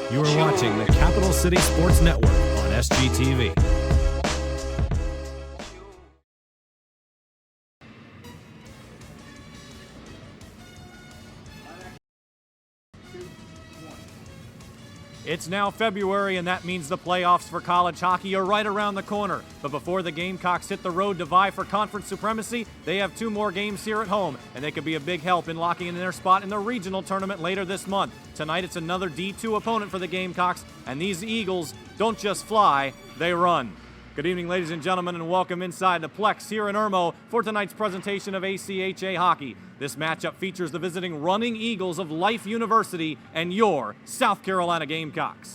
You are watching the Capital City Sports Network on SGTV. It's now February, and that means the playoffs for college hockey are right around the corner. But before the Gamecocks hit the road to vie for conference supremacy, they have 2 more games here at home, and they could be a big help in locking in their spot in the regional tournament later this month. Tonight, it's another D2 opponent for the Gamecocks, and these Eagles don't just fly, they run. Good evening, ladies and gentlemen, and welcome inside the Plex here in Irmo for tonight's presentation of ACHA Hockey. This matchup features the visiting Running Eagles of Life University and your South Carolina Gamecocks.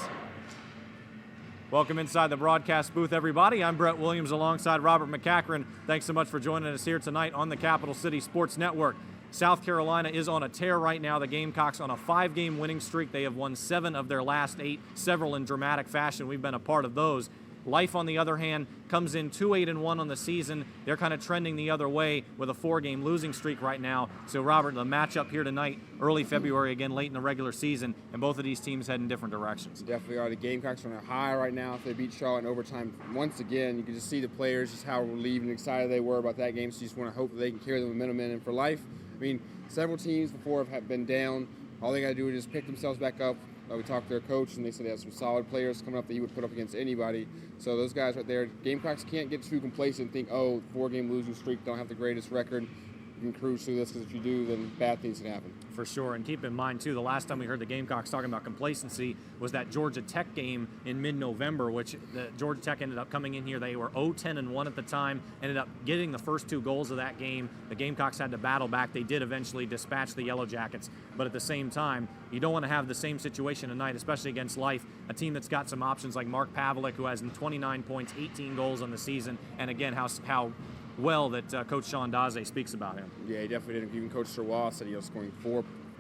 Welcome inside the broadcast booth, everybody. I'm Brett Williams alongside Robert McCachren. Thanks so much for joining us here tonight on the Capital City Sports Network. South Carolina is on a tear right now. The Gamecocks on a 5-game winning streak. They have won 7 of their last 8, several in dramatic fashion. We've been a part of those. Life, on the other hand, comes in 2-8-1 on the season. They're kind of trending the other way with a 4-game losing streak right now. So, Robert, the matchup here tonight, early February, again, late in the regular season, and both of these teams head in different directions. Definitely are. The Gamecocks are on a high right now. If they beat Charlotte in overtime once again, you can just see the players, just how relieved and excited they were about that game. So you just want to hope that they can carry the momentum in and for life. I mean, several teams before have been down. All they got to do is just pick themselves back up. We talked to their coach, and they said they have some solid players coming up that he would put up against anybody. So those guys right there, Gamecocks can't get too complacent and think, oh, 4-game losing streak, don't have the greatest record. You can cruise through this, because if you do, then bad things can happen. For sure, and keep in mind, too, the last time we heard the Gamecocks talking about complacency was that Georgia Tech game in mid-November, which the Georgia Tech ended up coming in here. They were 0-10-1 at the time, ended up getting the first 2 goals of that game. The Gamecocks had to battle back. They did eventually dispatch the Yellow Jackets, but at the same time, you don't want to have the same situation tonight, especially against Life, a team that's got some options like Mark Pavlik, who has 29 points, 18 goals on the season, and again, how well that Coach Sean Daze speaks about him. Yeah, he definitely did. Even Coach Sherwall said he was scoring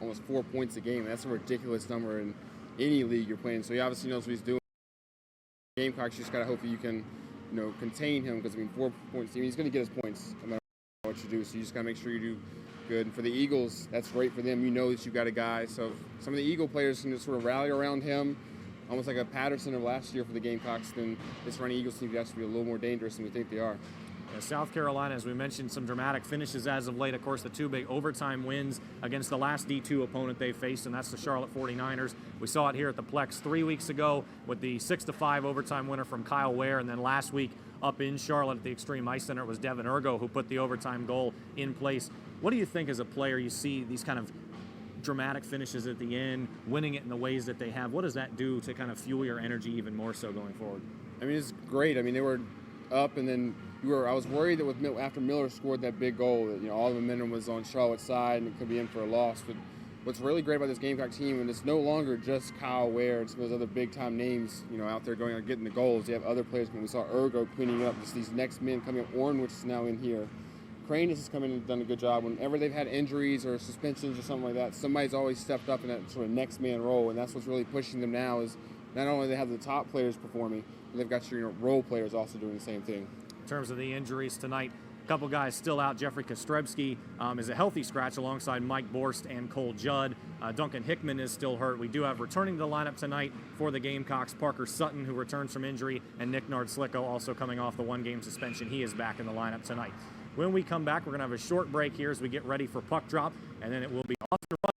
almost 4 points a game. That's a ridiculous number in any league you're playing. So he obviously knows what he's doing. Gamecocks, you just gotta hope that you can, contain him, because 4 points. He's going to get his points no matter what you do. So you just gotta make sure you do good. And for the Eagles, that's great for them. You know that you've got a guy. So some of the Eagle players can just sort of rally around him, almost like a Patterson of last year for the Gamecocks. Then this Running Eagles team has to be a little more dangerous than we think they are. South Carolina, as we mentioned, some dramatic finishes as of late. Of course, the 2 big overtime wins against the last D2 opponent they faced, and that's the Charlotte 49ers. We saw it here at the Plex 3 weeks ago with the 6-5 overtime winner from Kyle Ware, and then last week up in Charlotte at the Extreme Ice Center, it was Devin Ergo who put the overtime goal in place. What do you think as a player, you see these kind of dramatic finishes at the end, winning it in the ways that they have? What does that do to kind of fuel your energy even more so going forward? It's great. They were up, and then I was worried that after Miller scored that big goal, that all the momentum was on Charlotte's side and it could be in for a loss. But what's really great about this Gamecock team, and it's no longer just Kyle Ware, it's those other big time names, out there going and getting the goals. You have other players coming. We saw Ergo cleaning up, just these next men coming up. Orrin, which is now in here. Crane has come in and done a good job. Whenever they've had injuries or suspensions or something like that, somebody's always stepped up in that sort of next man role, and that's what's really pushing them now. Is not only they have the top players performing, but they've got your role players also doing the same thing. In terms of the injuries tonight, a couple guys still out. Jeffrey Kostrebski is a healthy scratch alongside Mike Borst and Cole Judd. Duncan Hickman is still hurt. We do have returning to the lineup tonight for the Gamecocks, Parker Sutton, who returns from injury, and Nick Nard-Slicko also coming off the 1-game suspension. He is back in the lineup tonight. When we come back, we're going to have a short break here as we get ready for puck drop, and then it will be off to running.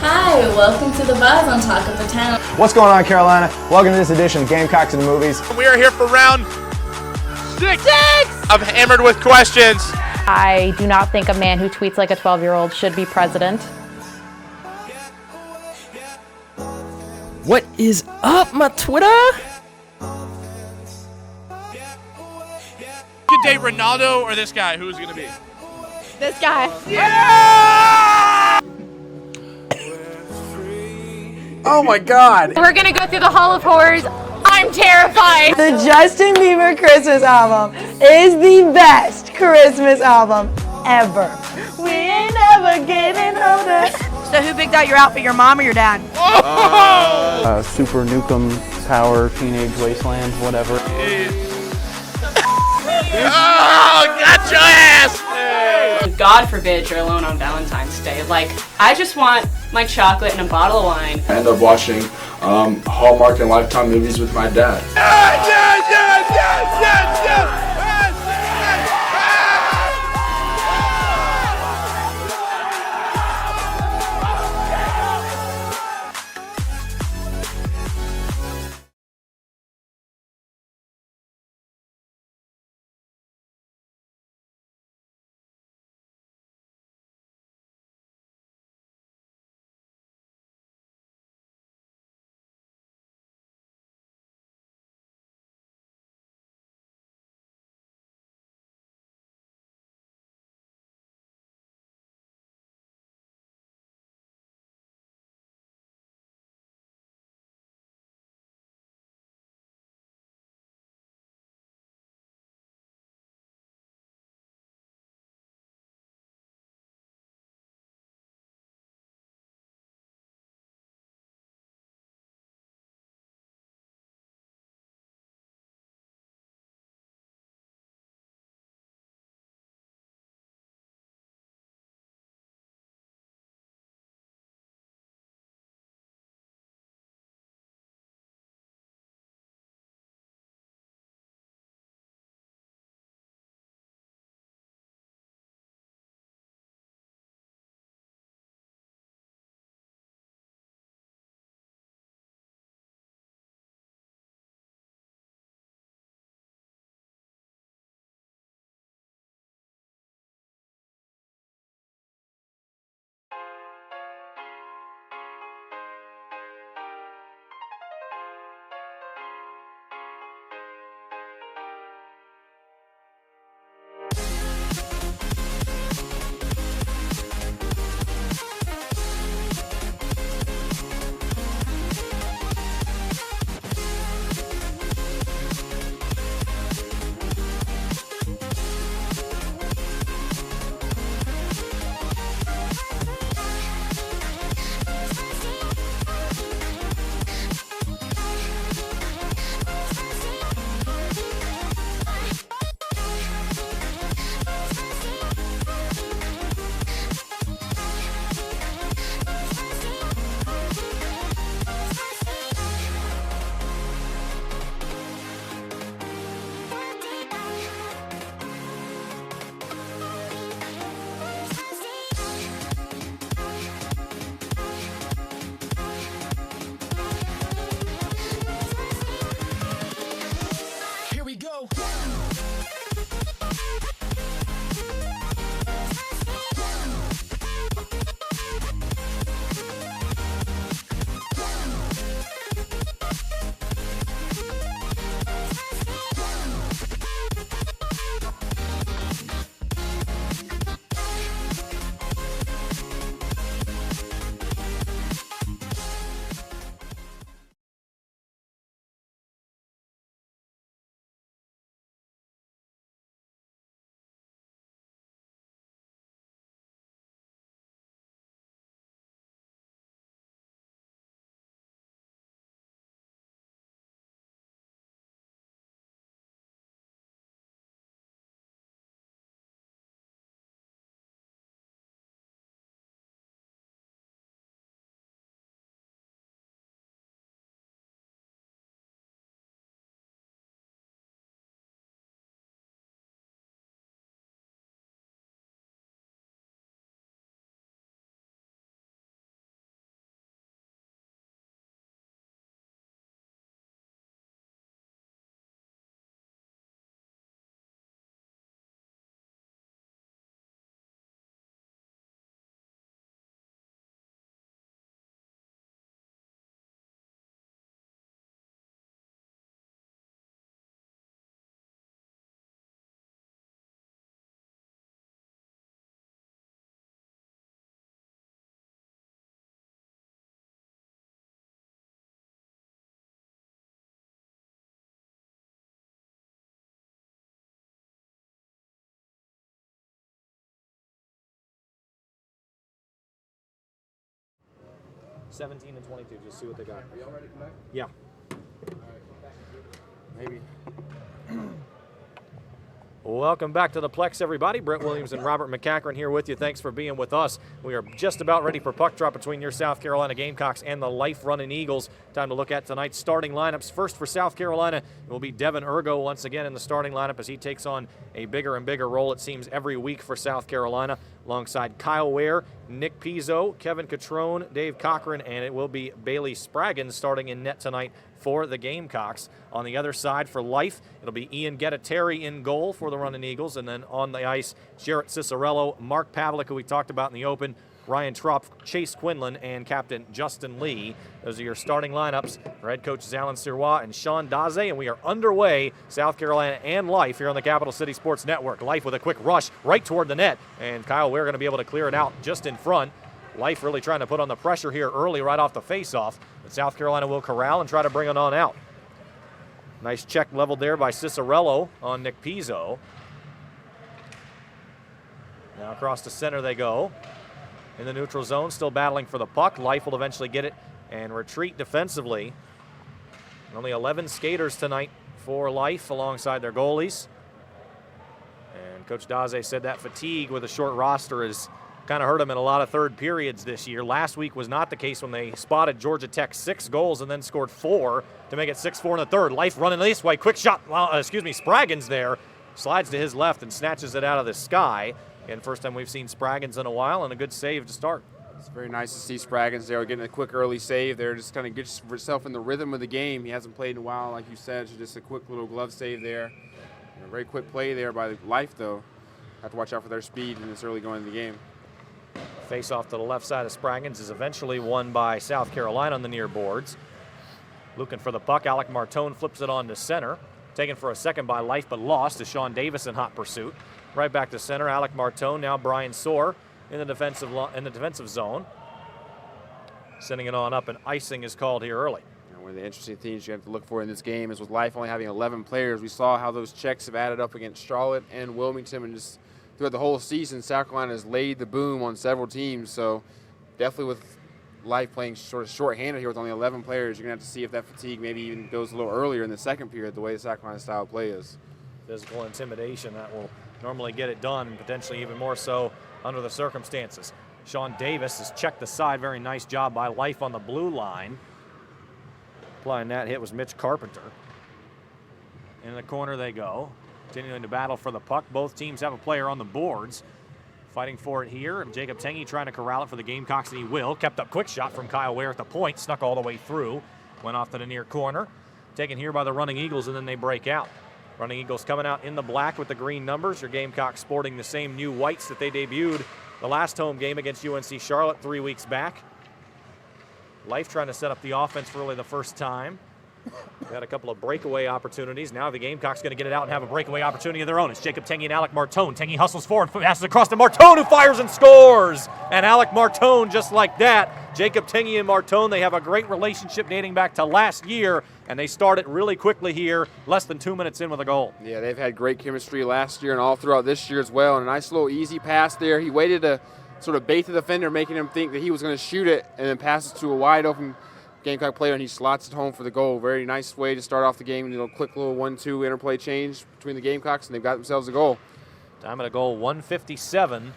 Hi, welcome to the Buzz on Talk of the Town. What's going on, Carolina? Welcome to this edition of Gamecocks and the Movies. We are here for round six of Hammered with Questions. I do not think a man who tweets like a 12-year-old should be president. What is up, my Twitter? Could date Ronaldo or this guy? Who's gonna be? This guy. Yeah! Oh my God. We're gonna go through the Hall of Horrors. I'm terrified. The Justin Bieber Christmas album is the best Christmas album ever. We ain't never getting older. So who picked out your outfit, your mom or your dad? Super Nukem Power, Teenage Wasteland, whatever. Oh, got your ass! God forbid you're alone on Valentine's Day. Like, I just want my chocolate and a bottle of wine. I end up watching Hallmark and Lifetime movies with my dad. Yes, yes, yes, yes, yes, yes! 17 and 22. Just see what they got. Are y'all ready to come back? Yeah. Maybe. Welcome back to the Plex, everybody. Brent Williams and Robert McCachren here with you. Thanks for being with us. We are just about ready for puck drop between your South Carolina Gamecocks and the Life Running Eagles. Time to look at tonight's starting lineups. First for South Carolina, it will be Devin Ergo once again in the starting lineup as he takes on a bigger and bigger role, it seems, every week for South Carolina, alongside Kyle Ware, Nick Pizzo, Kevin Catrone, Dave Cochran, and it will be Bailey Spraggins starting in net tonight for the Gamecocks. On the other side for Life, it'll be Ian Gettiteri in goal for the Running Eagles, and then on the ice, Jarrett Cicerello, Mark Pavlik, who we talked about in the open, Ryan Tropf, Chase Quinlan, and Captain Justin Lee. Those are your starting lineups for head coaches Alan Sirois and Sean Daze, and we are underway, South Carolina and Life here on the Capital City Sports Network. Life with a quick rush right toward the net, and Kyle Ware going to be able to clear it out just in front. Life really trying to put on the pressure here early right off the face-off, but South Carolina will corral and try to bring it on out. Nice check leveled there by Cicerello on Nick Pizzo. Now across the center they go. In the neutral zone, still battling for the puck. Life will eventually get it and retreat defensively. Only 11 skaters tonight for Life alongside their goalies. And Coach Daze said that fatigue with a short roster has kind of hurt them in a lot of third periods this year. Last week was not the case when they spotted Georgia Tech 6 goals and then scored 4 to make it 6-4 in the third. Life running this way, quick shot, Spraggins there, slides to his left and snatches it out of the sky. And first time we've seen Spraggins in a while, and a good save to start. It's very nice to see Spraggins there getting a quick early save there. Just kind of gets himself in the rhythm of the game. He hasn't played in a while, like you said, so just a quick little glove save there. A very quick play there by Life, though. Have to watch out for their speed in this early going of the game. Face off to the left side of Spraggins is eventually won by South Carolina on the near boards. Looking for the puck, Alec Martone flips it on to center. Taken for a second by Life, but lost to Sean Davis in hot pursuit. Right back to center, Alec Martone, now Brian Soar in the defensive zone. Sending it on up, and icing is called here early. One of the interesting things you have to look for in this game is with Life only having 11 players. We saw how those checks have added up against Charlotte and Wilmington, and just throughout the whole season, South Carolina has laid the boom on several teams. So definitely with Life playing sort of short-handed here with only 11 players, you're going to have to see if that fatigue maybe even goes a little earlier in the second period, the way the South Carolina style of play is. Physical intimidation that will normally get it done, and potentially even more so under the circumstances. Sean Davis has checked the side. Very nice job by Life on the blue line. Applying that hit was Mitch Carpenter. In the corner they go. Continuing to battle for the puck. Both teams have a player on the boards. Fighting for it here. Jacob Tengy trying to corral it for the Gamecocks, and he will. Kept up quick shot from Kyle Ware at the point. Snuck all the way through. Went off to the near corner. Taken here by the Running Eagles, and then they break out. Running Eagles coming out in the black with the green numbers. Your Gamecocks sporting the same new whites that they debuted the last home game against UNC Charlotte 3 weeks back. Life trying to set up the offense for really the first time. They had a couple of breakaway opportunities. Now the Gamecocks going to get it out and have a breakaway opportunity of their own. It's Jacob Tengy and Alec Martone. Tengy hustles forward, passes across to Martone, who fires and scores. And Alec Martone, just like that. Jacob Tengy and Martone, they have a great relationship dating back to last year, and they start it really quickly here, less than 2 minutes in with a goal. Yeah, they've had great chemistry last year and all throughout this year as well. And a nice little easy pass there. He waited to sort of bait the defender, making him think that he was going to shoot it, and then passes to a wide open Gamecock player, and he slots it home for the goal. Very nice way to start off the game. A quick little 1-2 interplay change between the Gamecocks, and they've got themselves a goal. Time at a goal, 1:57.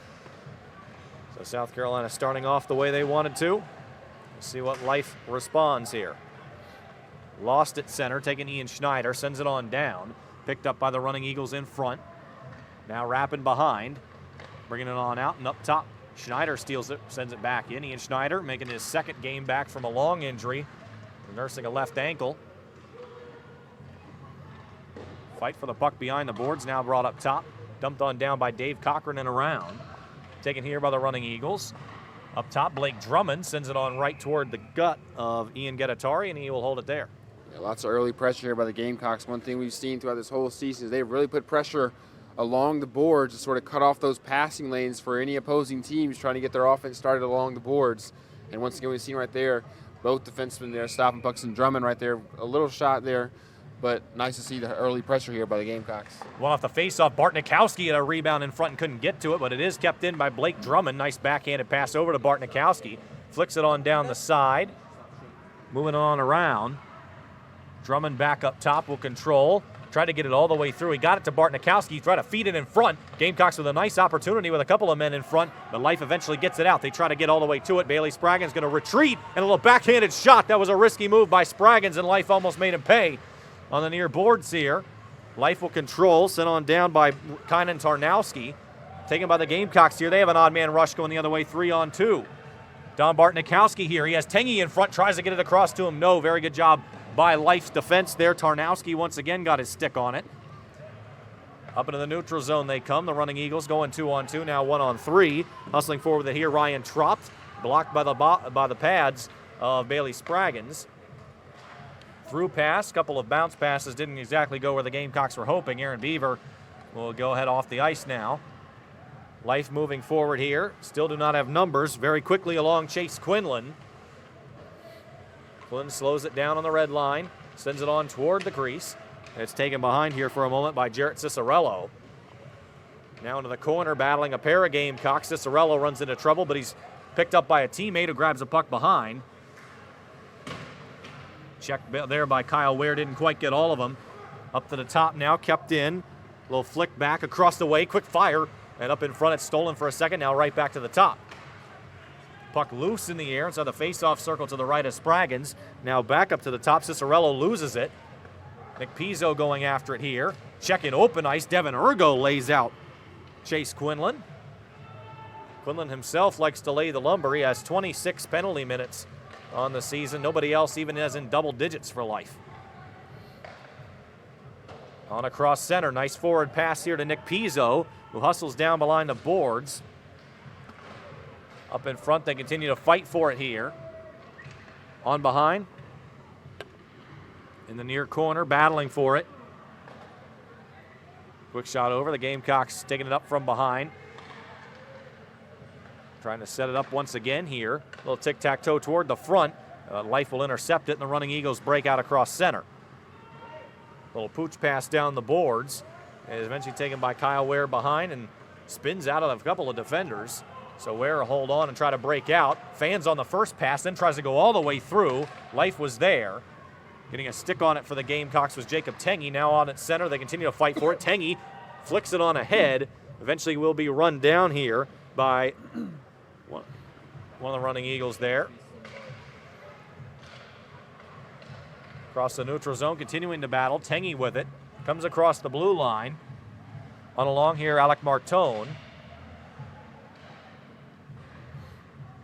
So South Carolina starting off the way they wanted to. Let's see what Life responds here. Lost at center, taking Ian Schneider, sends it on down. Picked up by the Running Eagles in front. Now wrapping behind, bringing it on out and up top. Schneider steals it, sends it back in. Ian Schneider making his second game back from a long injury, nursing a left ankle. Fight for the puck behind the boards, now brought up top. Dumped on down by Dave Cochran and around. Taken here by the Running Eagles. Up top, Blake Drummond sends it on right toward the gut of Ian Gettiteri, and he will hold it there. Yeah, lots of early pressure here by the Gamecocks. One thing we've seen throughout this whole season is they've really put pressure along the boards to sort of cut off those passing lanes for any opposing teams trying to get their offense started along the boards. And once again, we've seen right there, both defensemen there stopping pucks, and Drummond right there, a little shot there, but nice to see the early pressure here by the Gamecocks. One off the faceoff, Bartnikowski had a rebound in front and couldn't get to it, but it is kept in by Blake Drummond. Nice backhanded pass over to Bartnikowski. Flicks it on down the side. Moving on around. Drummond back up top will control. Tried to get it all the way through. He got it to Bartnikowski. Tried to feed it in front. Gamecocks with a nice opportunity with a couple of men in front, but Life eventually gets it out. They try to get all the way to it. Bailey Spraggins going to retreat, and a little backhanded shot. That was a risky move by Spraggins, and Life almost made him pay on the near boards here. Life will control. Sent on down by Kynan Tarnowski. Taken by the Gamecocks here. They have an odd man rush going the other way, 3-on-2. Don Bartnikowski here. He has Tengi in front. Tries to get it across to him. No, very good job by Life's defense there. Tarnowski once again got his stick on it. Up into the neutral zone they come. The running Eagles going 2-on-2, now 1-on-3. Hustling forward with it here. Ryan Tropt, blocked by the pads of Bailey Spraggins. Through pass, couple of bounce passes didn't exactly go where the Gamecocks were hoping. Aaron Beaver will go ahead off the ice now. Life moving forward here. Still do not have numbers. Very quickly along Chase Quinlan. Quinn slows it down on the red line, sends it on toward the crease. And it's taken behind here for a moment by Jarrett Cicerello. Now into the corner, battling a pair of Gamecocks. Cicerello runs into trouble, but he's picked up by a teammate who grabs a puck behind. Checked there by Kyle Ware, didn't quite get all of them. Up to the top now, kept in. A little flick back across the way, quick fire, and up in front, it's stolen for a second, now right back to the top. Puck loose in the air inside the face-off circle to the right of Spraggins. Now back up to the top. Cicerello loses it. McPizzo going after it here. Checking open ice. Devin Ergo lays out Chase Quinlan. Quinlan himself likes to lay the lumber. He has 26 penalty minutes on the season. Nobody else even is in double digits for Life. On across center. Nice forward pass here to Nick Pizzo, who hustles down behind the boards. Up in front, they continue to fight for it here. On behind. In the near corner, battling for it. Quick shot over. The Gamecocks taking it up from behind. Trying to set it up once again here. A little tic-tac-toe toward the front. Life will intercept it, and the running Eagles break out across center. Little pooch pass down the boards. It is eventually taken by Kyle Ware behind and spins out of a couple of defenders. So Ware will hold on and try to break out. Fans on the first pass, then tries to go all the way through. Life was there. Getting a stick on it for the Gamecocks was Jacob Tengi. Now on at center, they continue to fight for it. Tengi flicks it on ahead. Eventually will be run down here by one of the running Eagles there. Across the neutral zone, continuing to battle. Tengi with it. Comes across the blue line. On along here, Alec Martone.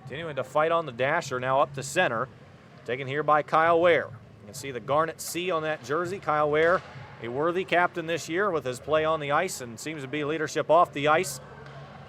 Continuing to fight on the dasher, now up to center. Taken here by Kyle Ware. You can see the Garnet C on that jersey. Kyle Ware, a worthy captain this year with his play on the ice and seems to be leadership off the ice,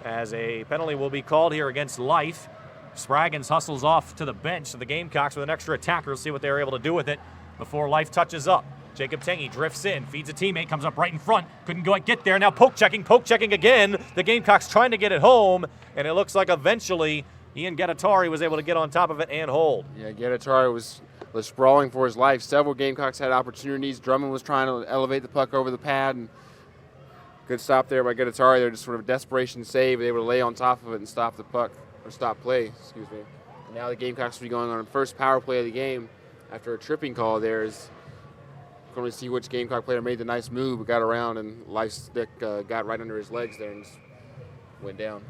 as a penalty will be called here against Life. Spraggins hustles off to the bench, so the Gamecocks with an extra attacker will see what they're able to do with it before Life touches up. Jacob Tengi drifts in, feeds a teammate, comes up right in front. Couldn't get there. Now poke checking again. The Gamecocks trying to get it home, and it looks like eventually Ian Gattari was able to get on top of it and hold. Yeah, Gattari was sprawling for his life. Several Gamecocks had opportunities. Drummond was trying to elevate the puck over the pad, and good stop there by Gattari. They're just sort of a desperation save. They were able to lay on top of it and stop the puck, or stop play, excuse me. And now the Gamecocks will be going on the first power play of the game after a tripping call there. Is going to see which Gamecock player made the nice move, but got around, and Life's stick got right under his legs there and just went down.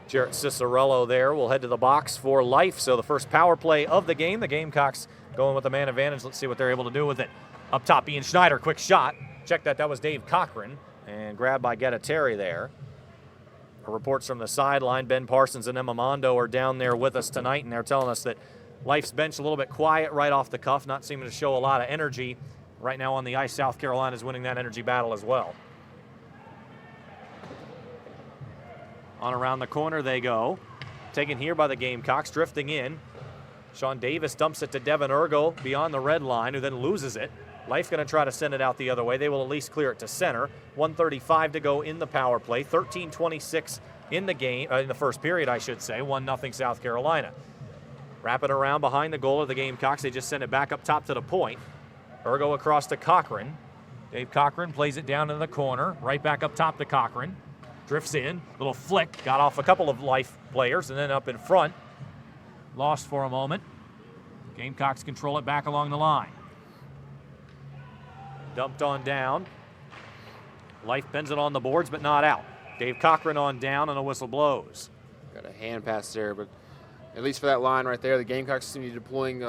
Jarrett Cicerello there will head to the box for Life. So the first power play of the game. The Gamecocks going with the man advantage. Let's see what they're able to do with it. Up top, Ian Schneider, quick shot. Check that. That was Dave Cochran, and grabbed by Gattari there. Reports from the sideline. Ben Parsons and Emma Mondo are down there with us tonight, and they're telling us that Life's bench a little bit quiet right off the cuff, not seeming to show a lot of energy. Right now on the ice, South Carolina is winning that energy battle as well. On around the corner they go. Taken here by the Gamecocks, drifting in. Sean Davis dumps it to Devin Ergo beyond the red line, who then loses it. Life going to try to send it out the other way. They will at least clear it to center. 1:35 to go in the power play. 13:26 in the game, in the first period, I should say. 1-0 South Carolina. Wrap it around behind the goal of the Gamecocks. They just send it back up top to the point. Ergo across to Cochran. Dave Cochran plays it down in the corner. Right back up top to Cochran. Drifts in, little flick, got off a couple of Life players, and then up in front. Lost for a moment. Gamecocks control it back along the line. Dumped on down. Life bends it on the boards, but not out. Dave Cochran on down, and a whistle blows. Got a hand pass there, but at least for that line right there, the Gamecocks seem to be deploying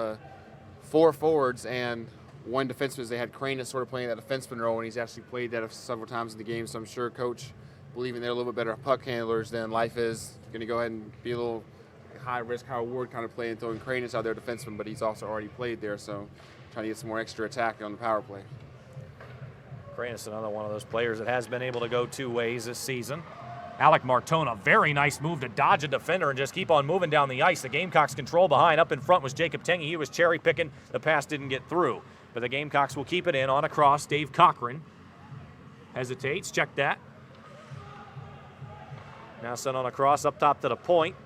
4 forwards and 1 defenseman. They had Crane sort of playing that defenseman role, and he's actually played that several times in the game, so I'm sure Coach believing they're a little bit better puck handlers than Life is. Going to go ahead and be a little high risk, high reward kind of play and throwing Crane out there defenseman, but he's also already played there, so trying to get some more extra attack on the power play. Cranis, another one of those players that has been able to go 2 ways this season. Alec Martone, a very nice move to dodge a defender and just keep on moving down the ice. The Gamecocks control behind. Up in front was Jacob Tengy. He was cherry picking. The pass didn't get through. But the Gamecocks will keep it in on a cross. Dave Cochran hesitates. Check that. Now sent on a cross up top to the point.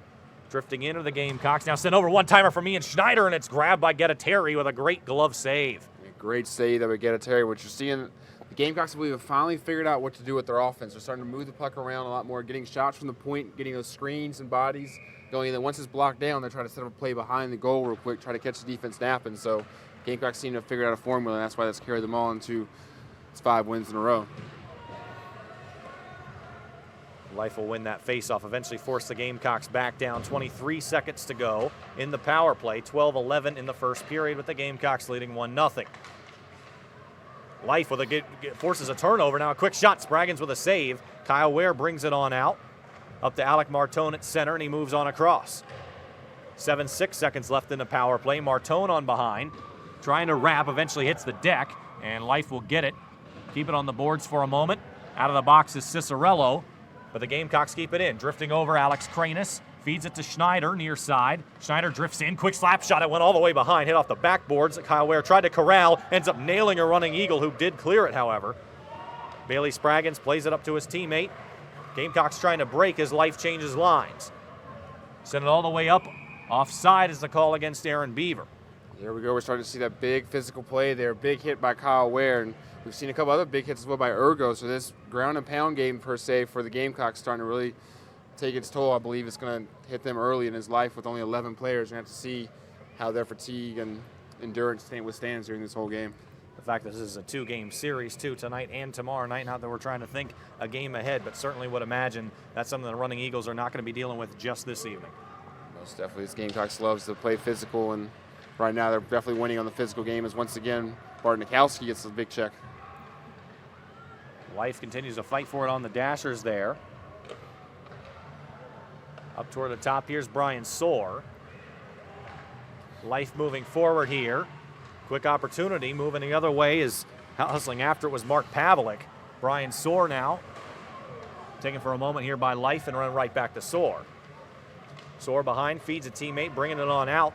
Drifting into the Gamecocks. Now sent over one-timer from Ian Schneider, and it's grabbed by Gettiteri with a great glove save. Great save that we Gettiteri, which you're seeing. The Gamecocks, I believe, have finally figured out what to do with their offense. They're starting to move the puck around a lot more, getting shots from the point, getting those screens and bodies going. And then once it's blocked down, they're trying to set up a play behind the goal real quick, try to catch the defense napping. So Gamecocks seem to have figured out a formula, and that's why that's carried them all into 5 wins in a row. Life will win that faceoff, eventually force the Gamecocks back down. 23 seconds to go in the power play. 12-11 in the first period with the Gamecocks leading 1-0. Life forces a turnover. Now a quick shot. Spraggins with a save. Kyle Ware brings it on out. Up to Alec Martone at center, and he moves on across. 6 seconds left in the power play. Martone on behind. Trying to wrap, eventually hits the deck, and Life will get it. Keep it on the boards for a moment. Out of the box is Cicerello, but the Gamecocks keep it in. Drifting over, Alex Cranis. Feeds it to Schneider, near side. Schneider drifts in, quick slap shot. It went all the way behind, hit off the backboards. Kyle Ware tried to corral, ends up nailing a running Eagle, who did clear it, however. Bailey Spraggins plays it up to his teammate. Gamecocks trying to break as Life changes lines. Send it all the way up. Offside is the call against Aaron Beaver. There we go. We're starting to see that big physical play there. Big hit by Kyle Ware, and we've seen a couple other big hits as well by Ergo. So this ground and pound game, per se, for the Gamecocks starting to really take its toll. I believe it's going to hit them early in his life with only 11 players. We're going to have to see how their fatigue and endurance withstands during this whole game. The fact that this is a 2-game series, too, tonight and tomorrow night. Not that we're trying to think a game ahead, but certainly would imagine that's something the Running Eagles are not going to be dealing with just this evening. Most definitely. This Gamecocks loves to play physical, and right now they're definitely winning on the physical game as once again Bartnikowski gets the big check. Life continues to fight for it on the dashers there. Up toward the top, here's Brian Soar. Life moving forward here. Quick opportunity, moving the other way is hustling after it was Mark Pavlik. Brian Soar now taken for a moment here by Life and run right back to Soar. Soar behind, feeds a teammate, bringing it on out.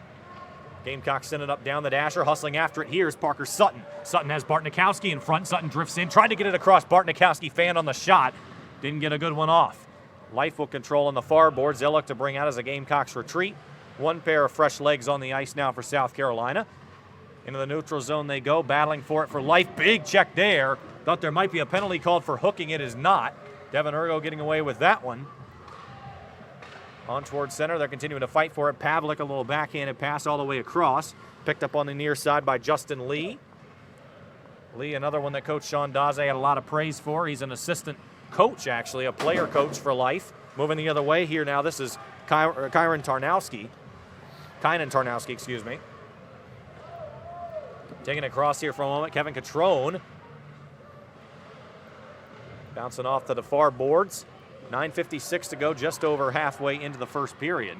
Gamecock send it up down the dasher, hustling after it. Here's Parker Sutton. Sutton has Bartnikowski in front. Sutton drifts in, tried to get it across. Bartnikowski fanned on the shot. Didn't get a good one off. Life will control on the far boards. They'll look to bring out as the Gamecocks retreat. 1 pair of fresh legs on the ice now for South Carolina. Into the neutral zone they go, battling for it for Life. Big check there. Thought there might be a penalty called for hooking. It is not. Devin Ergo getting away with that one. On towards center, they're continuing to fight for it. Pavlik, a little backhanded pass all the way across. Picked up on the near side by Justin Lee. Lee, another one that Coach Sean Daze had a lot of praise for. He's an assistant coach, actually, a player coach for Life. Moving the other way here now, this is Kynan Tarnowski, excuse me. Taking it across here for a moment, Kevin Catrone. Bouncing off to the far boards. 9:56 to go, just over halfway into the first period.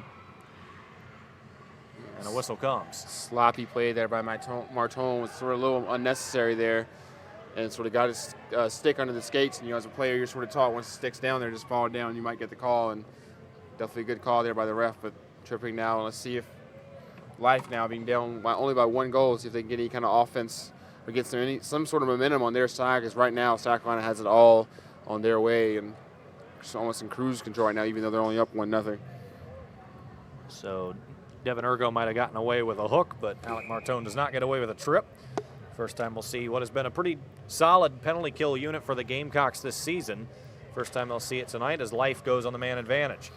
And a whistle comes. Sloppy play there by Martone was sort of a little unnecessary there. And sort of got his stick under the skates. And, as a player, you're sort of taught once the stick's down there, just fall down, you might get the call. And definitely a good call there by the ref, but tripping now. Let's see if Life now being down only by 1 goal, see if they can get any kind of offense or get some sort of momentum on their side, because right now South Carolina has it all on their way and it's almost in cruise control right now, even though they're only up 1-0. So Devin Ergo might have gotten away with a hook, but Alec Martone does not get away with a trip. First time we'll see what has been a pretty solid penalty kill unit for the Gamecocks this season. First time they'll see it tonight as Life goes on the man advantage.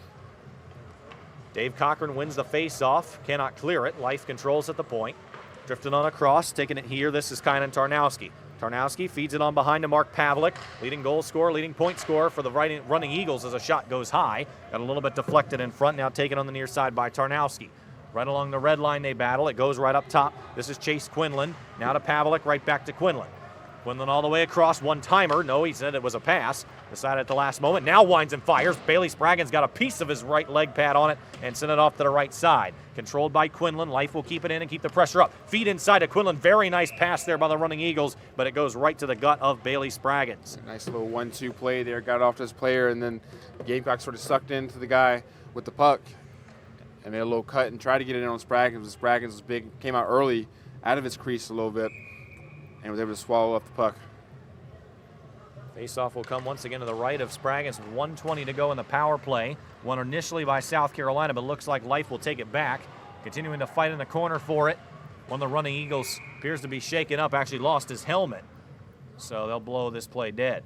Dave Cochran wins the face-off, cannot clear it. Life controls at the point. Drifting on across, taking it here. This is Kynan Tarnowski. Tarnowski feeds it on behind to Mark Pavlik, leading goal scorer, leading point scorer for the running Eagles as a shot goes high. Got a little bit deflected in front, now taken on the near side by Tarnowski. Right along the red line they battle. It goes right up top. This is Chase Quinlan. Now to Pavlik, right back to Quinlan. Quinlan all the way across, one-timer. No, he said it was a pass. Decided at the last moment. Now winds and fires. Bailey Spraggins got a piece of his right leg pad on it and sent it off to the right side. Controlled by Quinlan. Life will keep it in and keep the pressure up. Feed inside to Quinlan. Very nice pass there by the running Eagles, but it goes right to the gut of Bailey Spraggins. Nice little 1-2 play there. Got it off to his player, and then Gamecock sort of sucked into the guy with the puck and made a little cut and tried to get it in on Spraggins. Spraggins was big, came out early out of his crease a little bit and was able to swallow up the puck. Face-off will come once again to the right of Spraggins with 1:20 to go in the power play. Won initially by South Carolina, but looks like Life will take it back. Continuing to fight in the corner for it. One of the running Eagles appears to be shaken up, actually lost his helmet. So they'll blow this play dead.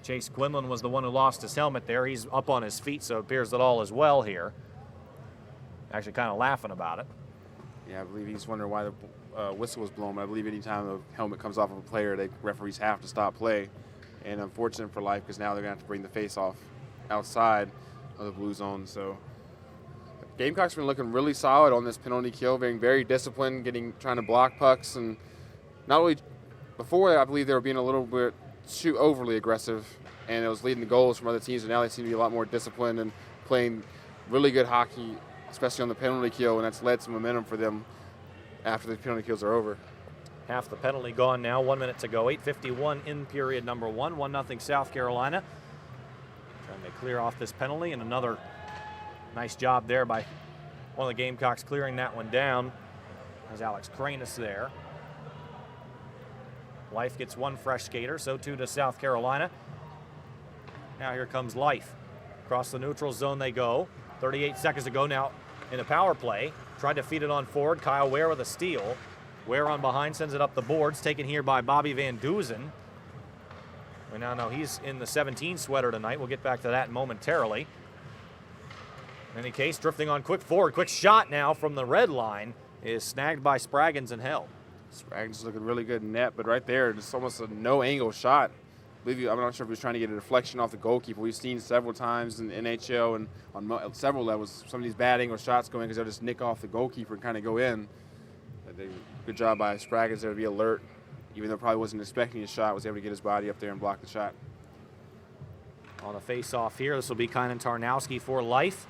Chase Quinlan was the one who lost his helmet there. He's up on his feet, so it appears that all is well here. Actually kind of laughing about it. Yeah, I believe he's wondering why the whistle was blown. I believe anytime the helmet comes off of a player, the referees have to stop play. And unfortunate for Life because now they're going to have to bring the face-off outside of the blue zone. So Gamecock's been looking really solid on this penalty kill, being very disciplined, trying to block pucks. And not only before, I believe they were being a little bit too overly aggressive, and it was leading to goals from other teams. And now they seem to be a lot more disciplined and playing really good hockey, especially on the penalty kill, and that's led some momentum for them after the penalty kills are over. Half the penalty gone now, 1 minute to go. 8:51 in period number one. 1-0 South Carolina. Trying to clear off this penalty, and another nice job there by one of the Gamecocks clearing that one down. There's Alex Kranus there. Life gets one fresh skater, so too does South Carolina. Now here comes Life. Across the neutral zone they go. 38 seconds to go now in the power play. Tried to feed it on forward. Kyle Ware with a steal. Ware on behind sends it up the boards. Taken here by Bobby Van Duzen. We now know he's in the 17 sweater tonight. We'll get back to that momentarily. In any case, drifting on quick forward. Quick shot now from the red line is snagged by Spraggins and held. Spraggins is looking really good in net, but right there, it's almost a no-angle shot. I'm not sure if he was trying to get a deflection off the goalkeeper. We've seen several times in the NHL and on several levels some of these bad angle shots going because they'll just nick off the goalkeeper and kind of go in. Good job by Spraggins there to be alert, even though probably wasn't expecting his shot, was able to get his body up there and block the shot. On a face-off here, this will be Kynan Tarnowski for Life.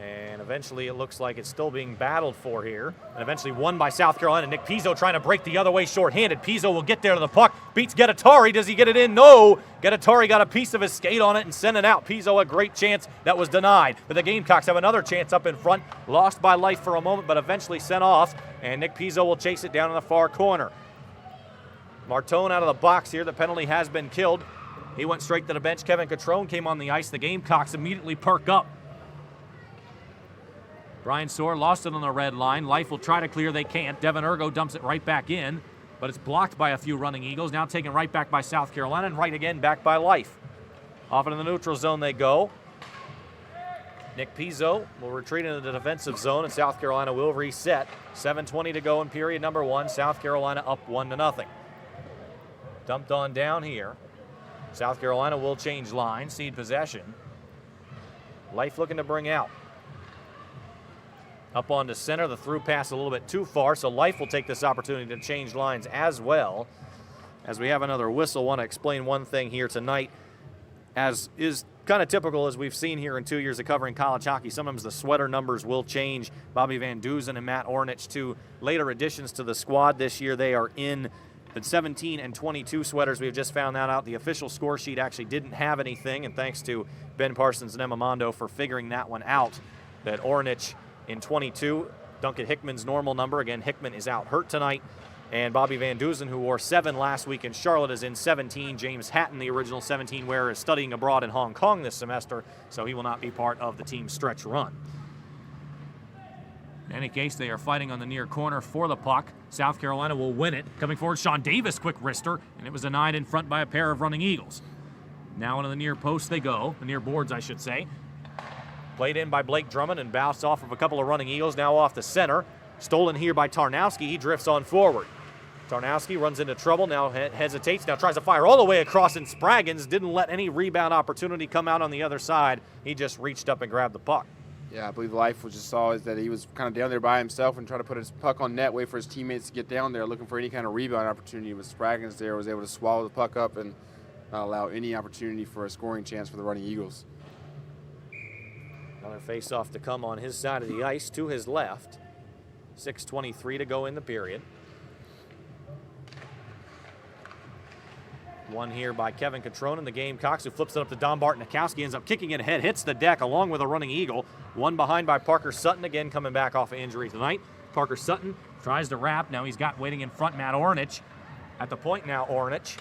And eventually it looks like it's still being battled for here. And eventually won by South Carolina. Nick Pizzo trying to break the other way shorthanded. Pizzo will get there to the puck. Beats Gettitari. Does he get it in? No. Gettitari got a piece of his skate on it and sent it out. Pizzo a great chance that was denied. But the Gamecocks have another chance up in front. Lost by Life for a moment, but eventually sent off. And Nick Pizzo will chase it down in the far corner. Martone out of the box here. The penalty has been killed. He went straight to the bench. Kevin Catrone came on the ice. The Gamecocks immediately perk up. Brian Soar lost it on the red line. Life will try to clear. They can't. Devin Ergo dumps it right back in, but it's blocked by a few running Eagles. Now taken right back by South Carolina and right again back by Life. Off into the neutral zone they go. Nick Pizzo will retreat into the defensive zone, and South Carolina will reset. 7:20 to go in period number one. South Carolina up 1-0. Dumped on down here. South Carolina will change line, cede possession. Life looking to bring out. Up onto center, the through pass a little bit too far, so Life will take this opportunity to change lines as well. As we have another whistle, want to explain one thing here tonight. As is kind of typical as we've seen here in 2 years of covering college hockey, sometimes the sweater numbers will change. Bobby Van Duzen and Matt Ornich, two later additions to the squad this year. They are in the 17 and 22 sweaters. We've just found that out. The official score sheet actually didn't have anything, and thanks to Ben Parsons and Emma Mondo for figuring that one out, that Ornich in 22, Duncan Hickman's normal number. Again, Hickman is out hurt tonight. And Bobby Van Duzen, who wore 7 last week in Charlotte, is in 17. James Hatton, the original 17 wearer, is studying abroad in Hong Kong this semester, so he will not be part of the team's stretch run. In any case, they are fighting on the near corner for the puck. South Carolina will win it. Coming forward, Sean Davis, quick wrister, and it was denied in front by a pair of running Eagles. Now into the near post they go, the near boards, I should say. Played in by Blake Drummond and bounced off of a couple of running Eagles, now off the center. Stolen here by Tarnowski. He drifts on forward. Tarnowski runs into trouble, now hesitates, now tries to fire all the way across, and Spraggins didn't let any rebound opportunity come out on the other side. He just reached up and grabbed the puck. Yeah, I believe Life was just saw is that he was kind of down there by himself and trying to put his puck on net, wait for his teammates to get down there, looking for any kind of rebound opportunity. With Spraggins there, was able to swallow the puck up and not allow any opportunity for a scoring chance for the running Eagles. Another face-off to come on his side of the ice to his left. 6:23 to go in the period. One here by Kevin Catrone, the Gamecocks, who flips it up to Don Bartnikowski, ends up kicking it ahead, hits the deck along with a running Eagle. One behind by Parker Sutton, again coming back off of injury tonight. Parker Sutton tries to wrap. Now he's got waiting in front Matt Ornich. At the point now, Ornich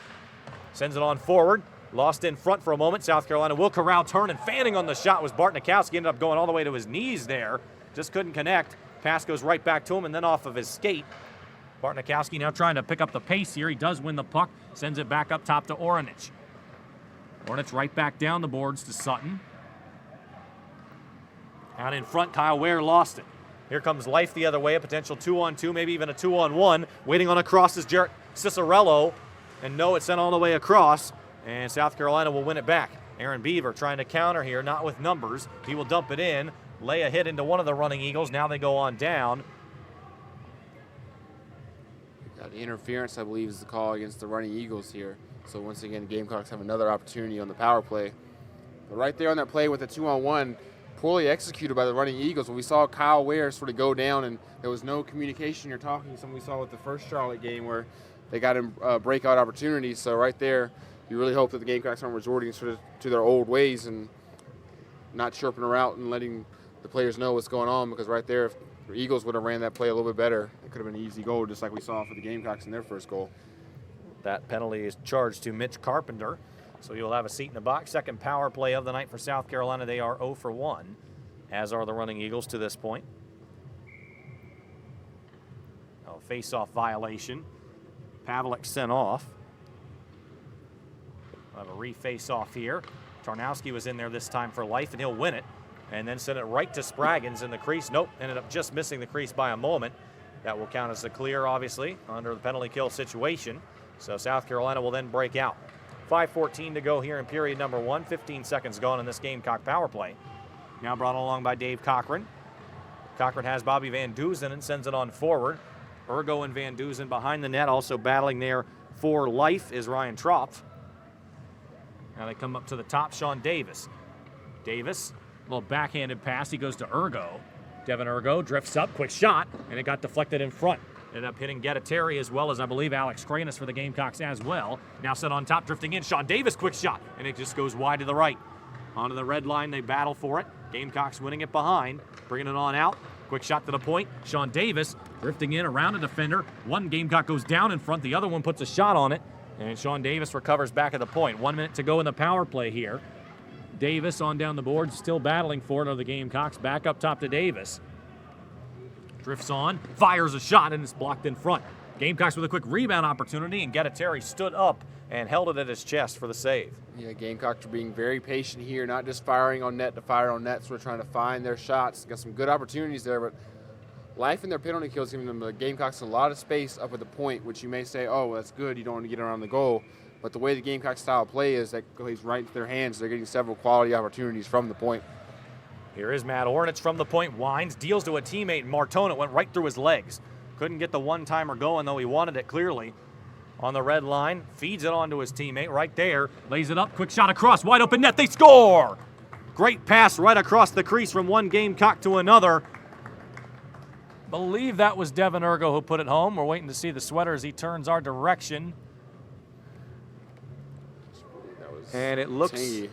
sends it on forward. Lost in front for a moment. South Carolina will corral turn, and fanning on the shot was Bartnikowski. Ended up going all the way to his knees there. Just couldn't connect. Pass goes right back to him and then off of his skate. Bartnikowski now trying to pick up the pace here. He does win the puck, sends it back up top to Ornich. Ornich right back down the boards to Sutton. Out in front, Kyle Ware lost it. Here comes Life the other way, a potential 2-on-2, maybe even a 2-on-1. Waiting on a cross is Jarrett Cicerello, and no, it's sent all the way across, and South Carolina will win it back. Aaron Beaver trying to counter here, not with numbers. He will dump it in, lay a hit into one of the running Eagles. Now they go on down. The interference, I believe, is the call against the running Eagles here. So once again, the Gamecocks have another opportunity on the power play. But right there on that play with the 2-on-1, poorly executed by the running Eagles. When we saw Kyle Ware sort of go down and there was no communication or talking, something we saw with the first Charlotte game where they got him breakout opportunities. So right there, you really hope that the Gamecocks aren't resorting sort of to their old ways and not chirping her out and letting the players know what's going on, because right there, if the Eagles would have ran that play a little bit better, it could have been an easy goal, just like we saw for the Gamecocks in their first goal. That penalty is charged to Mitch Carpenter, so he'll have a seat in the box. Second power play of the night for South Carolina. They are 0 for 1, as are the running Eagles to this point. Oh, face-off violation. Pavlik sent off. We'll have a re-face-off here. Tarnowski was in there this time for Life, and he'll win it. And then sent it right to Spraggins in the crease. Nope, ended up just missing the crease by a moment. That will count as a clear, obviously, under the penalty kill situation. So South Carolina will then break out. 5:14 to go here in period number 1. 15 seconds gone in this Gamecock power play. Now brought along by Dave Cochran. Cochran has Bobby Van Duzen and sends it on forward. Ergo and Van Duzen behind the net. Also battling there for Life is Ryan Tropf. Now they come up to the top, Sean Davis. Davis, a little backhanded pass. He goes to Ergo. Devin Ergo drifts up, quick shot, and it got deflected in front. Ended up hitting Gettiteri as well as, I believe, Alex Kranis for the Gamecocks as well. Now set on top, drifting in. Sean Davis, quick shot, and it just goes wide to the right. Onto the red line, they battle for it. Gamecocks winning it behind, bringing it on out. Quick shot to the point. Sean Davis drifting in around a defender. One Gamecock goes down in front. The other one puts a shot on it, and Sean Davis recovers back at the point. 1 minute to go in the power play here. Davis on down the board, still battling for it. Are the Gamecocks back up top to Davis. Drifts on, fires a shot, and it's blocked in front. Gamecocks with a quick rebound opportunity, and Gettiteri stood up and held it at his chest for the save. Yeah, Gamecocks are being very patient here, not just firing on net to fire on net. So we're trying to find their shots. Got some good opportunities there, but Life in their penalty kills giving them the Gamecocks a lot of space up at the point, which you may say, oh, that's good, you don't want to get around the goal. But the way the Gamecock style of play is that goes right into their hands. They're getting several quality opportunities from the point. Here is Matt Ornich from the point, winds, deals to a teammate, Martone. It went right through his legs. Couldn't get the one-timer going, though he wanted it clearly. On the red line, feeds it on to his teammate right there, lays it up, quick shot across, wide open net, they score! Great pass right across the crease from one Gamecock to another. Believe that was Devin Ergo who put it home. We're waiting to see the sweater as he turns our direction. And it looks, I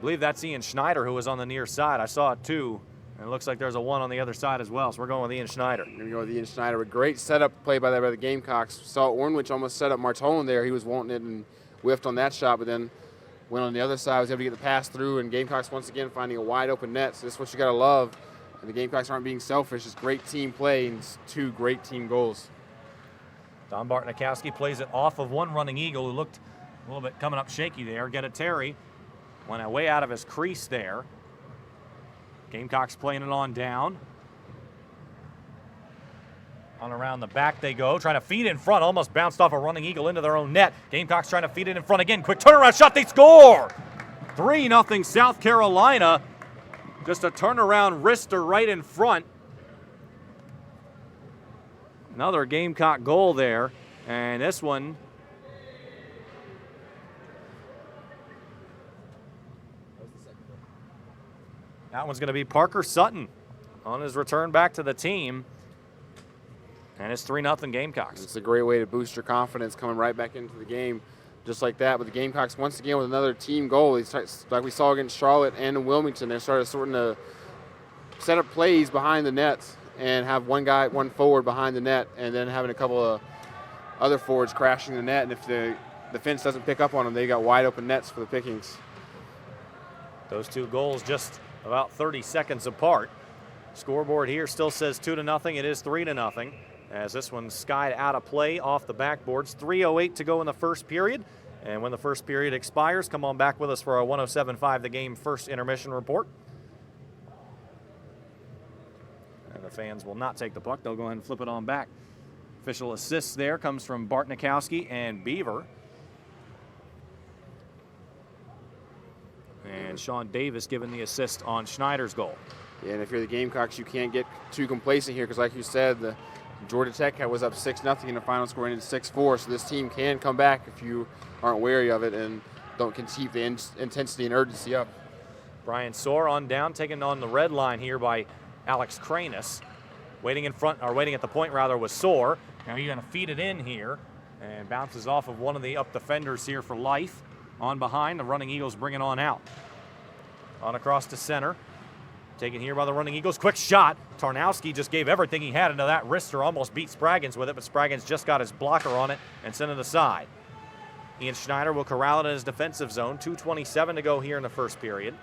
believe that's Ian Schneider who was on the near side. I saw it too. And it looks like there's a one on the other side as well. So we're going with Ian Schneider. We're going to go with Ian Schneider. A great setup play by the Gamecocks. Saw Ornwich almost set up Martone there. He was wanting it and whiffed on that shot, but then went on the other side, was able to get the pass through, and Gamecocks once again finding a wide open net. So this is what you got to love And the Gamecocks aren't being selfish. It's great team play and it's 2 great team goals. Don Bartnikowski plays it off of one running Eagle who looked a little bit coming up shaky there. Terry went way out of his crease there. Gamecocks playing it on down. On around the back they go, trying to feed in front, almost bounced off a running Eagle into their own net. Gamecocks trying to feed it in front again. Quick turnaround shot, they score! 3-0 South Carolina. Just a turnaround wrister right in front. Another Gamecock goal there, and this one that one's going to be Parker Sutton on his return back to the team. And it's 3-0 Gamecocks. It's a great way to boost your confidence coming right back into the game just like that. But the Gamecocks, once again, with another team goal, like we saw against Charlotte and Wilmington, they started sorting to set up plays behind the nets and have one forward behind the net and then having a couple of other forwards crashing the net. And if the defense doesn't pick up on them, they got wide open nets for the pickings. Those 2 goals just about 30 seconds apart. Scoreboard here still says 2-0. It is 3-0. As this one's skied out of play off the backboards. 3:08 to go in the first period. And when the first period expires, come on back with us for our 107.5 The Game first intermission report. And the fans will not take the puck. They'll go ahead and flip it on back. Official assists there comes from Bartnikowski and Beaver. And Sean Davis giving the assist on Schneider's goal. Yeah, and if you're the Gamecocks, you can't get too complacent here because, like you said, the Georgia Tech was up 6-0 in the final score into 6-4, so this team can come back if you aren't wary of it and don't keep the intensity and urgency up. Brian Soar on down, taken on the red line here by Alex Kranis. Waiting in front, or waiting at the point rather, was Soar. Now he's going to feed it in here and bounces off of one of the up defenders here for life. On behind, the running Eagles bring it on out. On across to center. Taken here by the running Eagles. Quick shot. Tarnowski just gave everything he had into that wrister. Almost beat Spraggins with it, but Spraggins just got his blocker on it and sent it aside. Ian Schneider will corral it in his defensive zone. 2:27 to go here in the first period.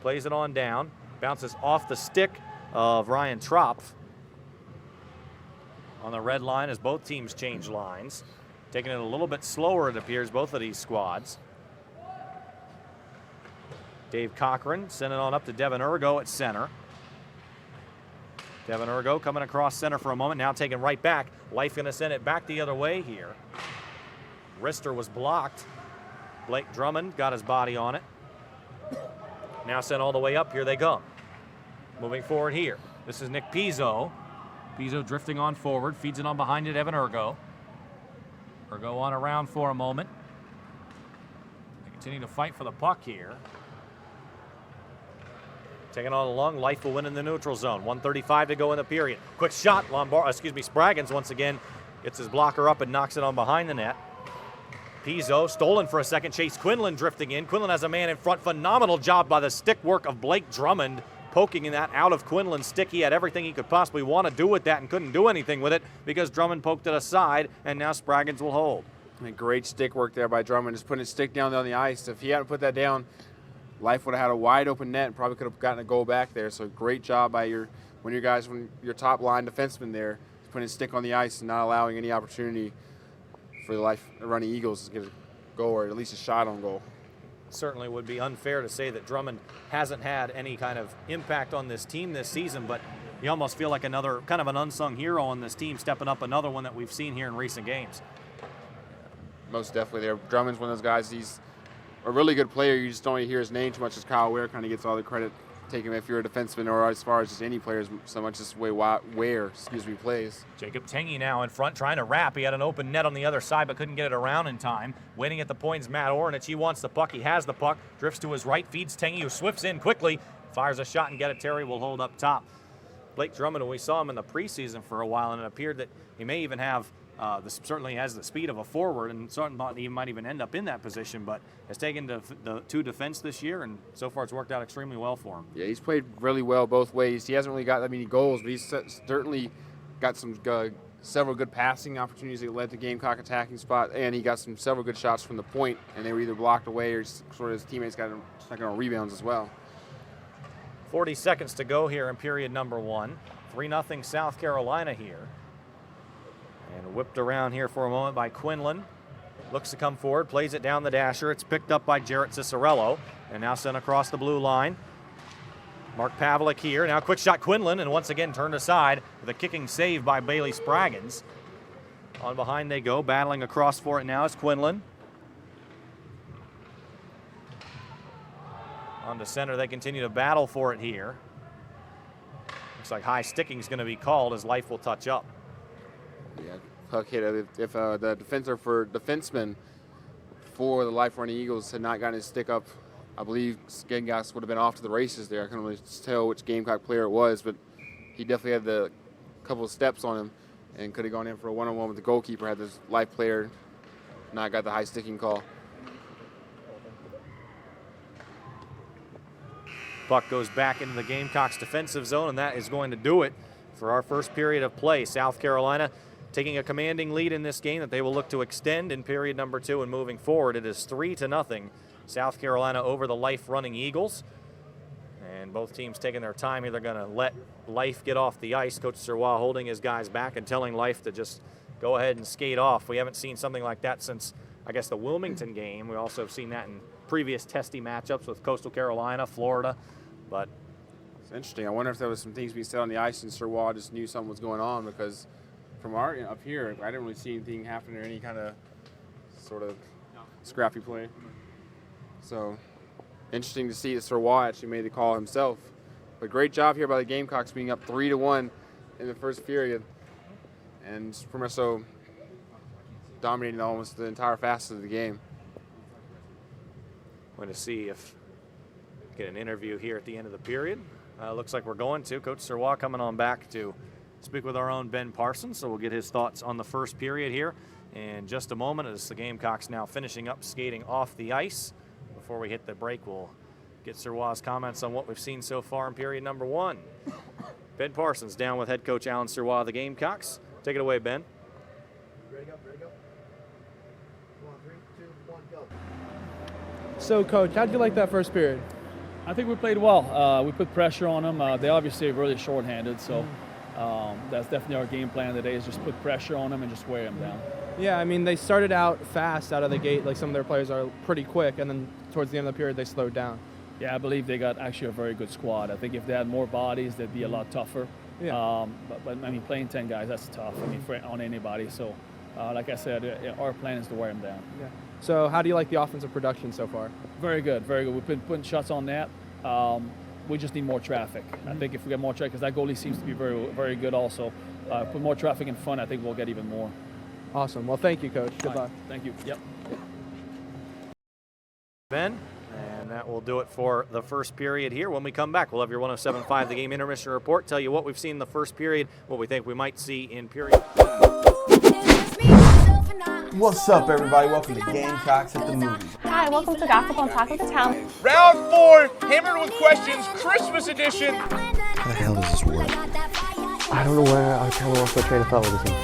Plays it on down. Bounces off the stick of Ryan Tropf. On the red line as both teams change lines. Taking it a little bit slower, it appears, both of these squads. Dave Cochran sending on up to Devin Urgo at center. Devin Urgo coming across center for a moment, now taken right back. Life going to send it back the other way here. Wrister was blocked. Blake Drummond got his body on it. Now sent all the way up, here they come. Moving forward here. This is Nick Pizzo. Pizzo drifting on forward, feeds it on behind to Devin Urgo. Urgo on around for a moment. They continue to fight for the puck here. Taking on along, Life will win in the neutral zone. 1:35 to go in the period. Quick shot, Spraggins once again gets his blocker up and knocks it on behind the net. Pizzo stolen for a second chase. Quinlan drifting in. Quinlan has a man in front. Phenomenal job by the stick work of Blake Drummond, poking in that out of Quinlan's stick. He had everything he could possibly want to do with that and couldn't do anything with it because Drummond poked it aside, and now Spraggins will hold. And great stick work there by Drummond, just putting his stick down on the ice. If he hadn't put that down, Life would have had a wide open net and probably could have gotten a goal back there. So great job by your top line defenseman there, putting his stick on the ice and not allowing any opportunity for the running Eagles to get a goal or at least a shot on goal. Certainly would be unfair to say that Drummond hasn't had any kind of impact on this team this season, but you almost feel like another kind of an unsung hero on this team, stepping up, another one that we've seen here in recent games. Most definitely there. Drummond's one of those guys, he's a really good player. You just don't hear his name too much as Kyle Ware kind of gets all the credit taken if you're a defenseman or as far as just any players, so much as the way Ware plays. Jacob Tengy now in front trying to wrap. He had an open net on the other side but couldn't get it around in time. Waiting at the point is Matt Ornich. He wants the puck. He has the puck. Drifts to his right, feeds Tengy, who swifts in quickly. Fires a shot and Terry will hold up top. Blake Drummond, we saw him in the preseason for a while, and it appeared that he may even have certainly has the speed of a forward, and certainly he might even end up in that position, but has taken the two defense this year, and so far it's worked out extremely well for him. Yeah, he's played really well both ways. He hasn't really got that many goals, but he's certainly got some several good passing opportunities that led to Gamecock attacking spot, and he got several good shots from the point, and they were either blocked away or sort of his teammates got him stuck on rebounds as well. 40 seconds to go here in period number 1. 3-0 South Carolina here. And whipped around here for a moment by Quinlan. Looks to come forward, plays it down the dasher. It's picked up by Jarrett Cicerello and now sent across the blue line. Mark Pavlik here. Now quick shot Quinlan, and once again turned aside with a kicking save by Bailey Spraggins. On behind they go, battling across for it now is Quinlan. On to center, they continue to battle for it here. Looks like high sticking is going to be called as Life will touch up. Yeah, puck hit. If the defenseman for the Life Running Eagles had not gotten his stick up, I believe Gamecock would have been off to the races there. I couldn't really tell which Gamecock player it was, but he definitely had the couple of steps on him and could have gone in for a one-on-one with the goalkeeper had this Life player not got the high sticking call. Puck goes back into the Gamecocks defensive zone, and that is going to do it for our first period of play. South Carolina taking a commanding lead in this game that they will look to extend in period number 2 and moving forward. It is 3-0. South Carolina over the Life Running Eagles. And both teams taking their time here. They're going to let Life get off the ice. Coach Serrois holding his guys back and telling Life to just go ahead and skate off. We haven't seen something like that since, I guess, the Wilmington game. We also have seen that in previous testy matchups with Coastal Carolina, Florida. But it's interesting. I wonder if there was some things being said on the ice and Serrois just knew something was going on, because from our up here, I didn't really see anything happen or any kind of sort of scrappy play. So interesting to see that Serrois actually made the call himself. But great job here by the Gamecocks being up 3-1 in the first period. And Promesso dominating almost the entire facet of the game. going to see if we get an interview here at the end of the period. Looks like we're going to. Coach Serrois coming on back to speak with our own Ben Parsons, so we'll get his thoughts on the first period here in just a moment as the Gamecocks now finishing up skating off the ice. Before we hit the break, we'll get Serrois' comments on what we've seen so far in period number 1. Ben Parsons down with head coach Alan Serrois of the Gamecocks. Take it away, Ben. Ready to go, ready to go. Come on, 3, 2, 1, go. So, Coach, how did you like that first period? I think we played well. We put pressure on them. They obviously are really short-handed, so that's definitely our game plan today is just put pressure on them and just wear them down. Yeah, I mean, they started out fast out of the gate. Like, some of their players are pretty quick, and then towards the end of the period, they slowed down. Yeah, I believe they got actually a very good squad. I think if they had more bodies, they'd be a lot tougher. Yeah. But I mean, playing 10 guys, that's tough. I mean, on anybody. So, like I said, our plan is to wear them down. Yeah. So, how do you like the offensive production so far? Very good, very good. We've been putting shots on net. We just need more traffic. I think if we get more traffic, because that goalie seems to be very, very good also. Put more traffic in front, I think we'll get even more. Awesome. Well, thank you, Coach. Good luck. Thank you. Yep. Ben, and that will do it for the first period here. When we come back, we'll have your 107.5 The Game Intermission Report, tell you what we've seen in the first period, what we think we might see in period. What's up, everybody? Welcome to Gamecocks at the Movies. Hi, welcome to Gossip on Talk of the Town. Round 4, Hammered with Questions, Christmas edition. How the hell does this work? I don't know where I kind of lost my train of thought with this one.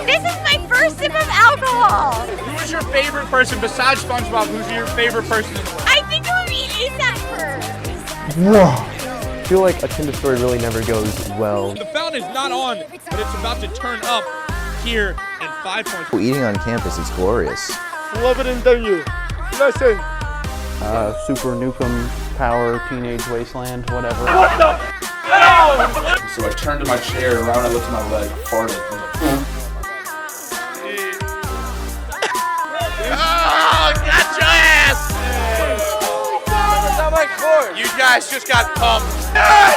This is my first sip of alcohol. Who is your favorite person besides SpongeBob? Who's your favorite person in the world? I think it would be ASAP first. Whoa! I feel like a Tinder story really never goes well. The fountain is not on, but it's about to turn up here in 5 points. Eating on campus is glorious. Love it and don't you? Listen. Super Nukem Power, Teenage Wasteland, whatever. What the? No! So I turned to my chair, and right when I looked at my leg, I farted. Oh, got your ass! You guys just got pumped. Yeah!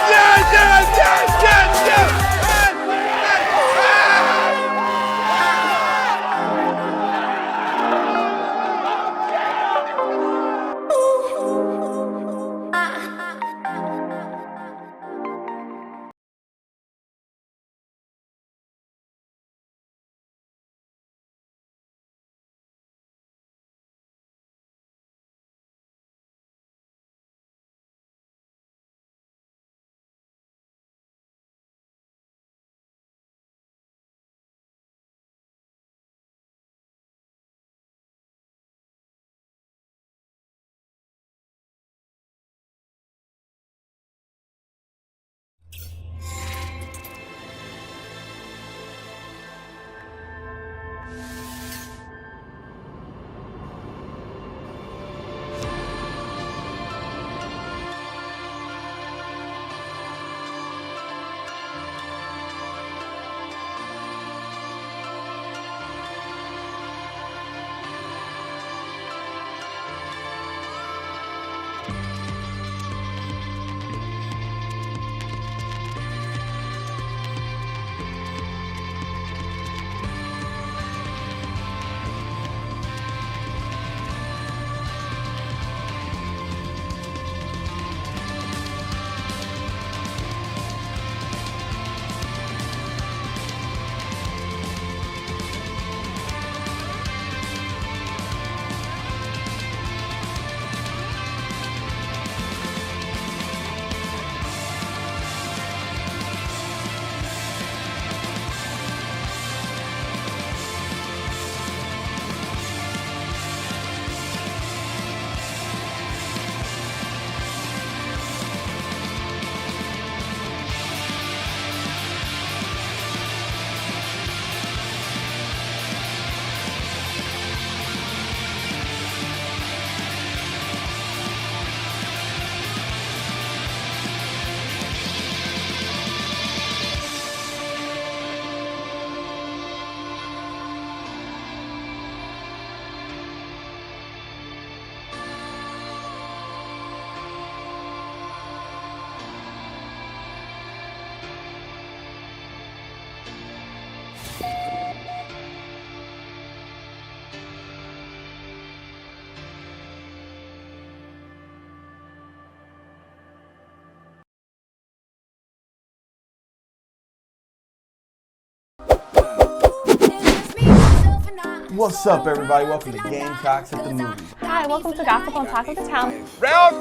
What's up, everybody? Welcome to Gamecocks at the Movies. Hi, welcome to Gossip on Talk of the Town. Round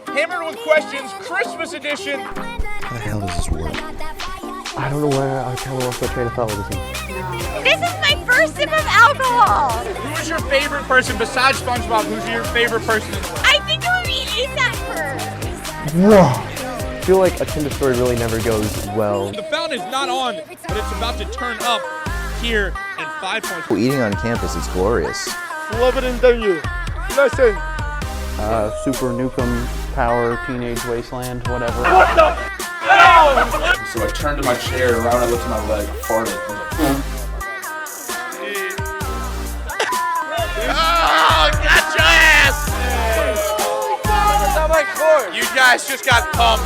4, Hammered with Questions, Christmas edition. How the hell does this work? I don't know where I kind of lost my train of thought with this one. This is my first sip of alcohol. Who is your favorite person besides SpongeBob? Who's your favorite person in the world? I think it would be ASAP Ferg. Whoa! I feel like a Tinder story really never goes well. The fountain is not on, but it's about to turn up here in 5 points. Eating on campus is glorious. Love it and thank you. Listen. Super Nukem Power Teenage Wasteland, whatever. What the? So I turned to my chair, and right when I looked at my leg, I farted. Oh, got your ass! You guys just got pumped.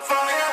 Fire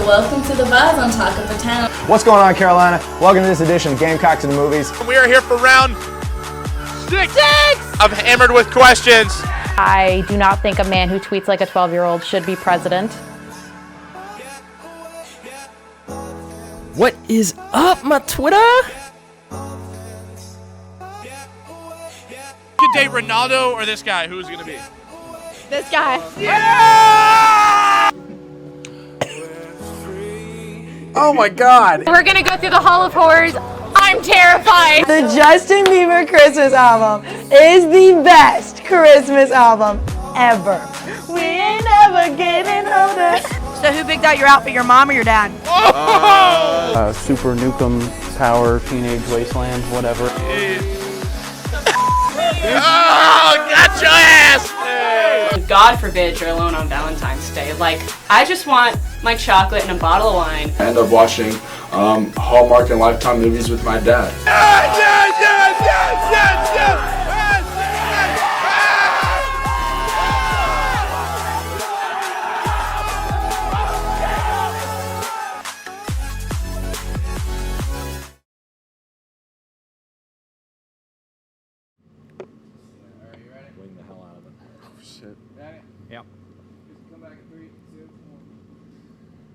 welcome to the Buzz on Talk of the Town. What's going on, Carolina? Welcome to this edition of Gamecock to the Movies. We are here for round 6 of Hammered with Questions. I do not think a man who tweets like a 12-year-old should be president. What is up, my Twitter? You could date Ronaldo or this guy. Who's going to be? This guy. Yeah! Oh my God. We're gonna go through the Hall of Horrors. I'm terrified. The Justin Bieber Christmas album is the best Christmas album ever. We ain't never getting older. So who picked out your outfit, your mom or your dad? Super Nukem Power, Teenage Wasteland, whatever. Oh, got your ass! God forbid you're alone on Valentine's Day. Like, I just want my chocolate and a bottle of wine. I end up watching Hallmark and Lifetime movies with my dad. Wing the hell out of it. Oh, shit. Yep. Come back in 3, 2, 1.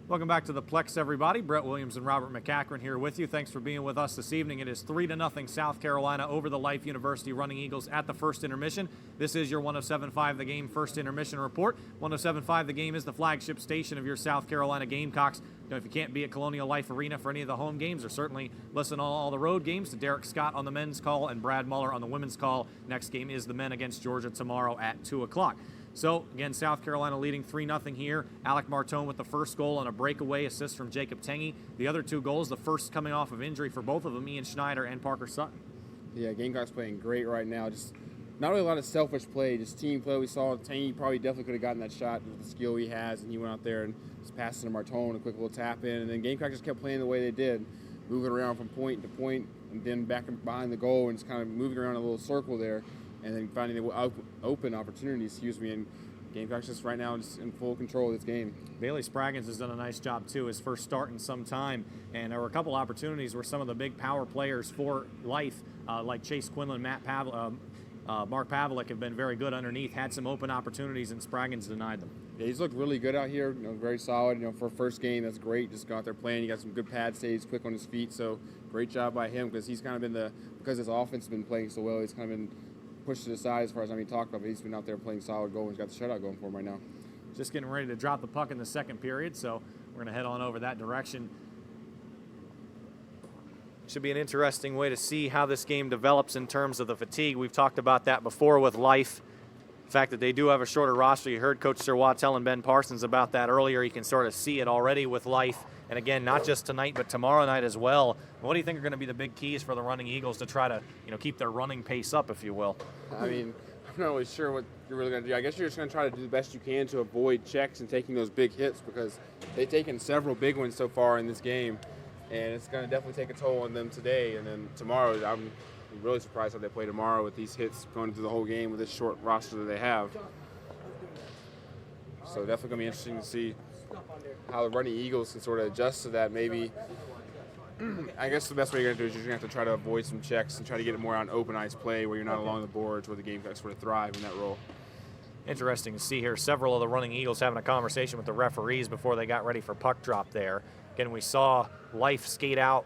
Welcome back to the Plex, everybody. Brett Williams and Robert McCachren here with you. Thanks for being with us this evening. It is 3-0 South Carolina over the Life University Running Eagles at the first intermission. This is your 107.5 The Game first intermission report. 107.5 The Game is the flagship station of your South Carolina Gamecocks. If you can't be at Colonial Life Arena for any of the home games, or certainly listen to all the road games, to Derek Scott on the men's call and Brad Muller on the women's call. Next game is the men against Georgia tomorrow at 2 o'clock. So, again, South Carolina leading 3-0 here. Alec Martone with the first goal on a breakaway assist from Jacob Tengy. The other two goals, the first coming off of injury for both of them, Ian Schneider and Parker Sutton. Yeah, Gamecocks playing great right now. Just not really a lot of selfish play, just team play. We saw Tengy probably definitely could have gotten that shot with the skill he has, and he went out there and just passed to Martone, a quick little tap in, and then Gamecock just kept playing the way they did, moving around from point to point, and then back behind the goal, and just kind of moving around a little circle there, and then finding the open opportunities, and Gamecocks just right now just in full control of this game. Bailey Spraggins has done a nice job too, his first start in some time, and there were a couple opportunities where some of the big power players for Life, like Chase Quinlan, Mark Pavlik, have been very good underneath, had some open opportunities, and Spraggins denied them. Yeah, he's looked really good out here, very solid. For a first game, that's great. Just got out there playing. He got some good pad saves, quick on his feet, so great job by him, because he's kind of been because his offense has been playing so well, he's kind of been pushed to the side as far as he talked about, but he's been out there playing solid goal, and he's got the shutout going for him right now. Just getting ready to drop the puck in the second period, so we're going to head on over that direction. Should be an interesting way to see how this game develops in terms of the fatigue. We've talked about that before with Life. The fact that they do have a shorter roster. You heard Coach Sirwa telling Ben Parsons about that earlier. You can sort of see it already with Life. And again, not just tonight, but tomorrow night as well. What do you think are going to be the big keys for the Running Eagles to try to, keep their running pace up, if you will? I mean, I'm not really sure what you're really going to do. I guess you're just going to try to do the best you can to avoid checks and taking those big hits, because they've taken several big ones so far in this game, and it's going to definitely take a toll on them today. And then tomorrow, I'm really surprised how they play tomorrow with these hits going through the whole game with this short roster that they have. So definitely going to be interesting to see how the Running Eagles can sort of adjust to that. Maybe, I guess the best way you're going to do is you're going to have to try to avoid some checks and try to get it more on open ice play where you're not along the boards, where the Gamecocks sort of thrive in that role. Interesting to see here several of the Running Eagles having a conversation with the referees before they got ready for puck drop there. Again, we saw Life skate out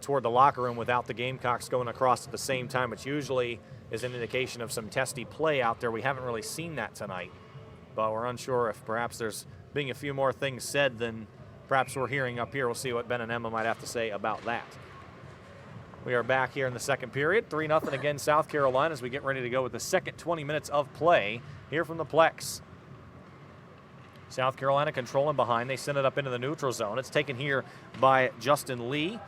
toward the locker room without the Gamecocks going across at the same time, which usually is an indication of some testy play out there. We haven't really seen that tonight, but we're unsure if perhaps there's being a few more things said than perhaps we're hearing up here. We'll see what Ben and Emma might have to say about that. We are back here in the second period. 3-0 again South Carolina as we get ready to go with the second 20 minutes of play here from the Plex. South Carolina controlling behind. They send it up into the neutral zone. It's taken here by Justin Lee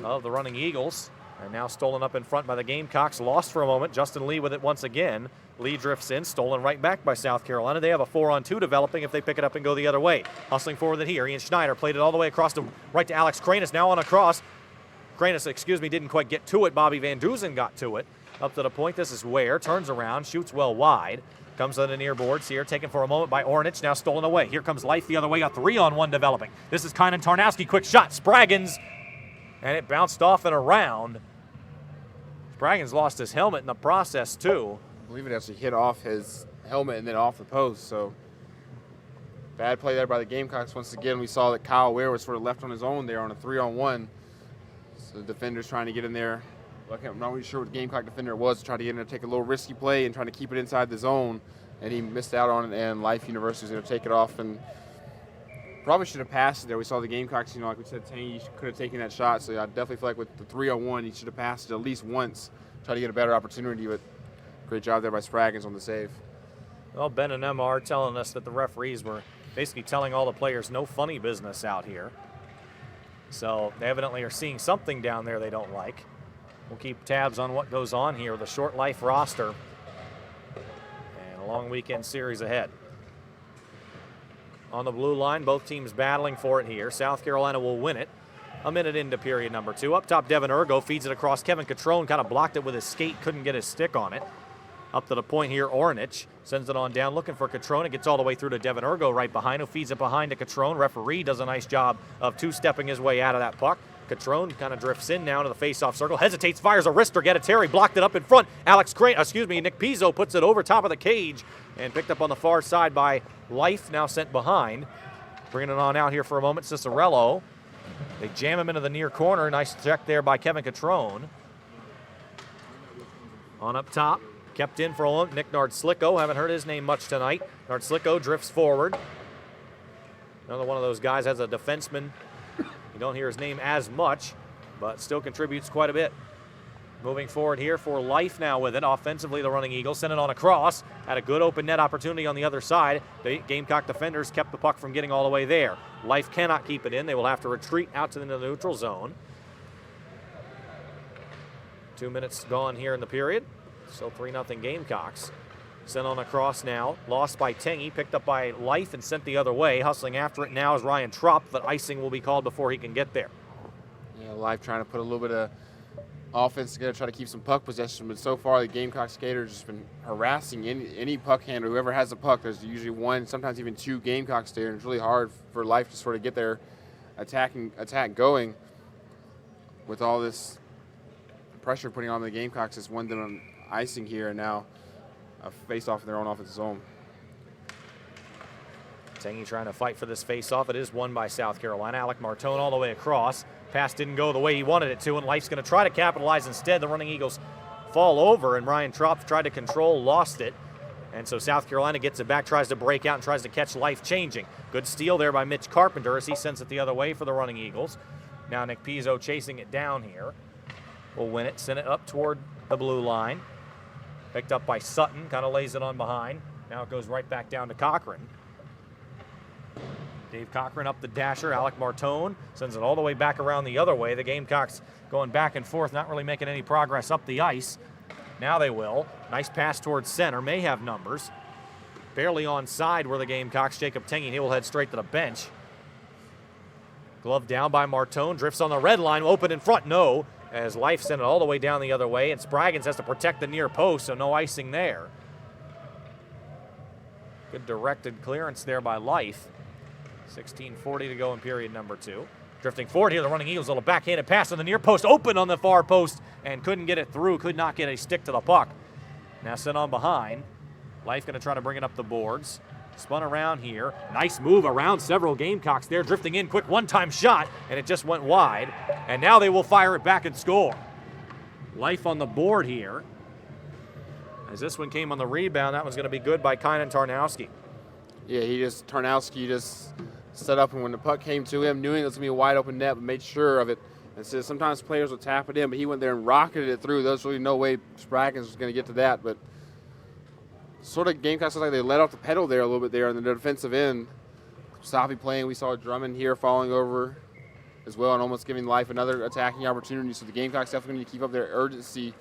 of the Running Eagles. And now stolen up in front by the Gamecocks. Lost for a moment. Justin Lee with it once again. Lee drifts in, stolen right back by South Carolina. They have a 4-on-2 developing if they pick it up and go the other way. Hustling forward it here. Ian Schneider played it all the way across to right to Alex Kranis. Now on a cross. Kranis, didn't quite get to it. Bobby Van Dusen got to it. Up to the point, this is Ware, turns around, shoots well wide. Comes on the near boards here, taken for a moment by Ornich, now stolen away. Here comes Life the other way, a 3-on-1 developing. This is Kynan Tarnowski, quick shot, Spraggins, and it bounced off and around. Spraggins lost his helmet in the process too. I believe it actually hit off his helmet and then off the post, so bad play there by the Gamecocks. Once again, we saw that Kyle Ware was sort of left on his own there on a 3-on-1. So the defender's trying to get in there. I'm not really sure what the Gamecock defender was, trying to get in there, take a little risky play and trying to keep it inside the zone, and he missed out on it, and Life University is going to take it off, and probably should have passed it there. We saw the Gamecocks, like we said, Tangy could have taken that shot, so I definitely feel like with the 3-on-1, he should have passed it at least once, try to get a better opportunity, but great job there by Spraggins on the save. Well, Ben and Emma are telling us that the referees were basically telling all the players no funny business out here. So they evidently are seeing something down there they don't like. We'll keep tabs on what goes on here with a short Life roster and a long weekend series ahead. On the blue line, both teams battling for it here. South Carolina will win it a minute into period number 2. Up top, Devin Ergo feeds it across. Kevin Catrone kind of blocked it with his skate, couldn't get his stick on it. Up to the point here, Ornich sends it on down, looking for Catrone. It gets all the way through to Devin Ergo right behind, who feeds it behind to Catrone. Referee does a nice job of two-stepping his way out of that puck. Catrone kind of drifts in now to the face-off circle, hesitates, fires a wrister, Terry blocked it up in front. Nick Pizzo puts it over top of the cage and picked up on the far side by Life, now sent behind. Bringing it on out here for a moment, Cicerello. They jam him into the near corner. Nice check there by Kevin Catrone. On up top, kept in for a moment, Nick Nardslicko. Haven't heard his name much tonight. Nardslicko drifts forward. Another one of those guys has a defenseman. You don't hear his name as much, but still contributes quite a bit. Moving forward here for Life now with it. Offensively, the running Eagles sent it on across. Had a good open net opportunity on the other side. The Gamecock defenders kept the puck from getting all the way there. Life cannot keep it in. They will have to retreat out to the neutral zone. 2 minutes gone here in the period. So 3-0 Gamecocks. Sent on across now. Lost by Tangy. Picked up by Life and sent the other way. Hustling after it now is Ryan Trop, but icing will be called before he can get there. Yeah, Life trying to put a little bit of offense together, try to keep some puck possession, but so far the Gamecock skaters just been harassing any puck handler. Whoever has the puck, there's usually one, sometimes even two Gamecocks there, and it's really hard for Life to sort of get their attack going with all this pressure putting on the Gamecocks. It's one on icing here, and now a face-off in their own offensive zone. Tangy trying to fight for this face-off. It is won by South Carolina. Alec Martone all the way across. Pass didn't go the way he wanted it to, and Life's going to try to capitalize instead. The running Eagles fall over, and Ryan Trop tried to control, lost it. And so South Carolina gets it back, tries to break out, and tries to catch Life changing. Good steal there by Mitch Carpenter as he sends it the other way for the running Eagles. Now Nick Pizzo chasing it down here. Will win it, send it up toward the blue line. Picked up by Sutton, kind of lays it on behind. Now it goes right back down to Cochran. Dave Cochran up the dasher. Alec Martone sends it all the way back around the other way. The Gamecocks going back and forth, not really making any progress up the ice. Now they will. Nice pass towards center, may have numbers. Barely onside were the Gamecocks. Jacob Tangy, he will head straight to the bench. Glove down by Martone, drifts on the red line, open in front, no. As Life sent it all the way down the other way, and Spraggins has to protect the near post, so no icing there. Good directed clearance there by Life. 16:40 to go in period number 2. Drifting forward here, the running Eagles, a little backhanded pass on the near post, open on the far post, and couldn't get it through, could not get a stick to the puck. Now sent on behind. Life going to try to bring it up the boards. Spun around here. Nice move around several Gamecocks there, drifting in, quick one-time shot, and it just went wide. And now they will fire it back and score. Life on the board here. As this one came on the rebound, that one's going to be good by Kynan Tarnowski. Yeah, Tarnowski just set up, and when the puck came to him, knew it was going to be a wide open net, but made sure of it. And so sometimes players will tap it in, but he went there and rocketed it through. There's really no way Spraggins was going to get to that, but sort of Gamecocks look like they let off the pedal there a little bit there on the defensive end. Soppy playing. We saw Drummond here falling over as well and almost giving Life another attacking opportunity. So the Gamecocks definitely need to keep up their urgency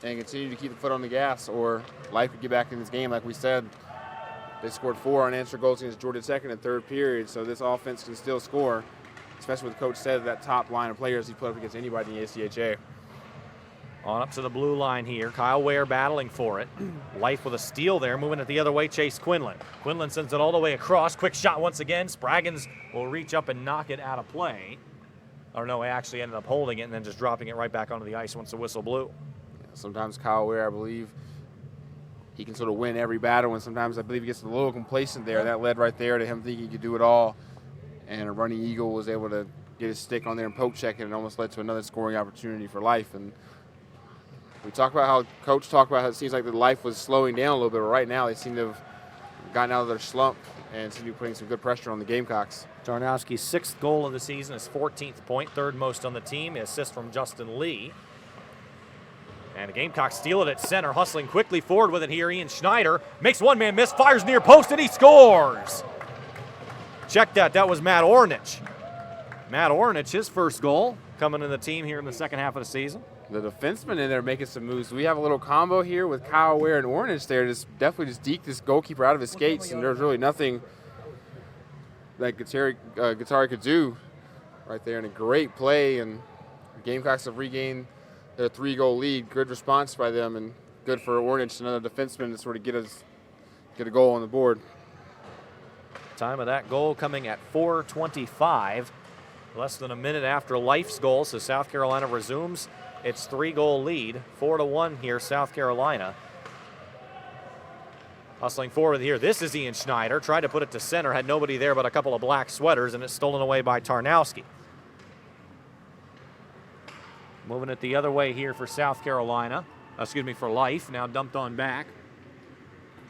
and continue to keep the foot on the gas, or Life could get back in this game. Like we said, they scored 4 unanswered goals against Georgia Tech in the third period, so this offense can still score, especially what the coach said, that top line of players he put up against anybody in the ACHA. On up to the blue line here. Kyle Ware battling for it. Life with a steal there, moving it the other way, Chase Quinlan. Quinlan sends it all the way across. Quick shot once again. Spraggins will reach up and knock it out of play. Or no, he actually ended up holding it and then just dropping it right back onto the ice once the whistle blew. Yeah, sometimes Kyle Ware, I believe, he can sort of win every battle, and sometimes I believe he gets a little complacent there. That led right there to him thinking he could do it all. And a running Eagle was able to get his stick on there and poke check it, and almost led to another scoring opportunity for Life. And we talked about how Coach talked about how it seems like the Life was slowing down a little bit, but right now they seem to have gotten out of their slump and seem to be putting some good pressure on the Gamecocks. Tarnowski's 6th goal of the season, his 14th point, 3rd most on the team. Assist from Justin Lee. And the Gamecocks steal it at center, hustling quickly forward with it here. Ian Schneider makes one-man miss, fires near post, and he scores. Check that. That was Matt Ornich. Matt Ornich, his 1st goal, coming to the team here in the second half of the season. The defenseman in there making some moves. We have a little combo here with Kyle Ware and Ornich there. Definitely just deked this goalkeeper out of his skates, and there's really nothing that Guattari could do right there. And a great play, and the Gamecocks have regained their 3-goal lead. Good response by them, and good for Ornich, another defenseman, to sort of get a goal on the board. Time of that goal coming at 4:25. Less than a minute after Life's goal, so South Carolina resumes its 3-goal lead. 4-1 here, South Carolina. Hustling forward here. This is Ian Schneider. Tried to put it to center. Had nobody there but a couple of black sweaters, and it's stolen away by Tarnowski. Moving it the other way here for South Carolina. For Life. Now dumped on back.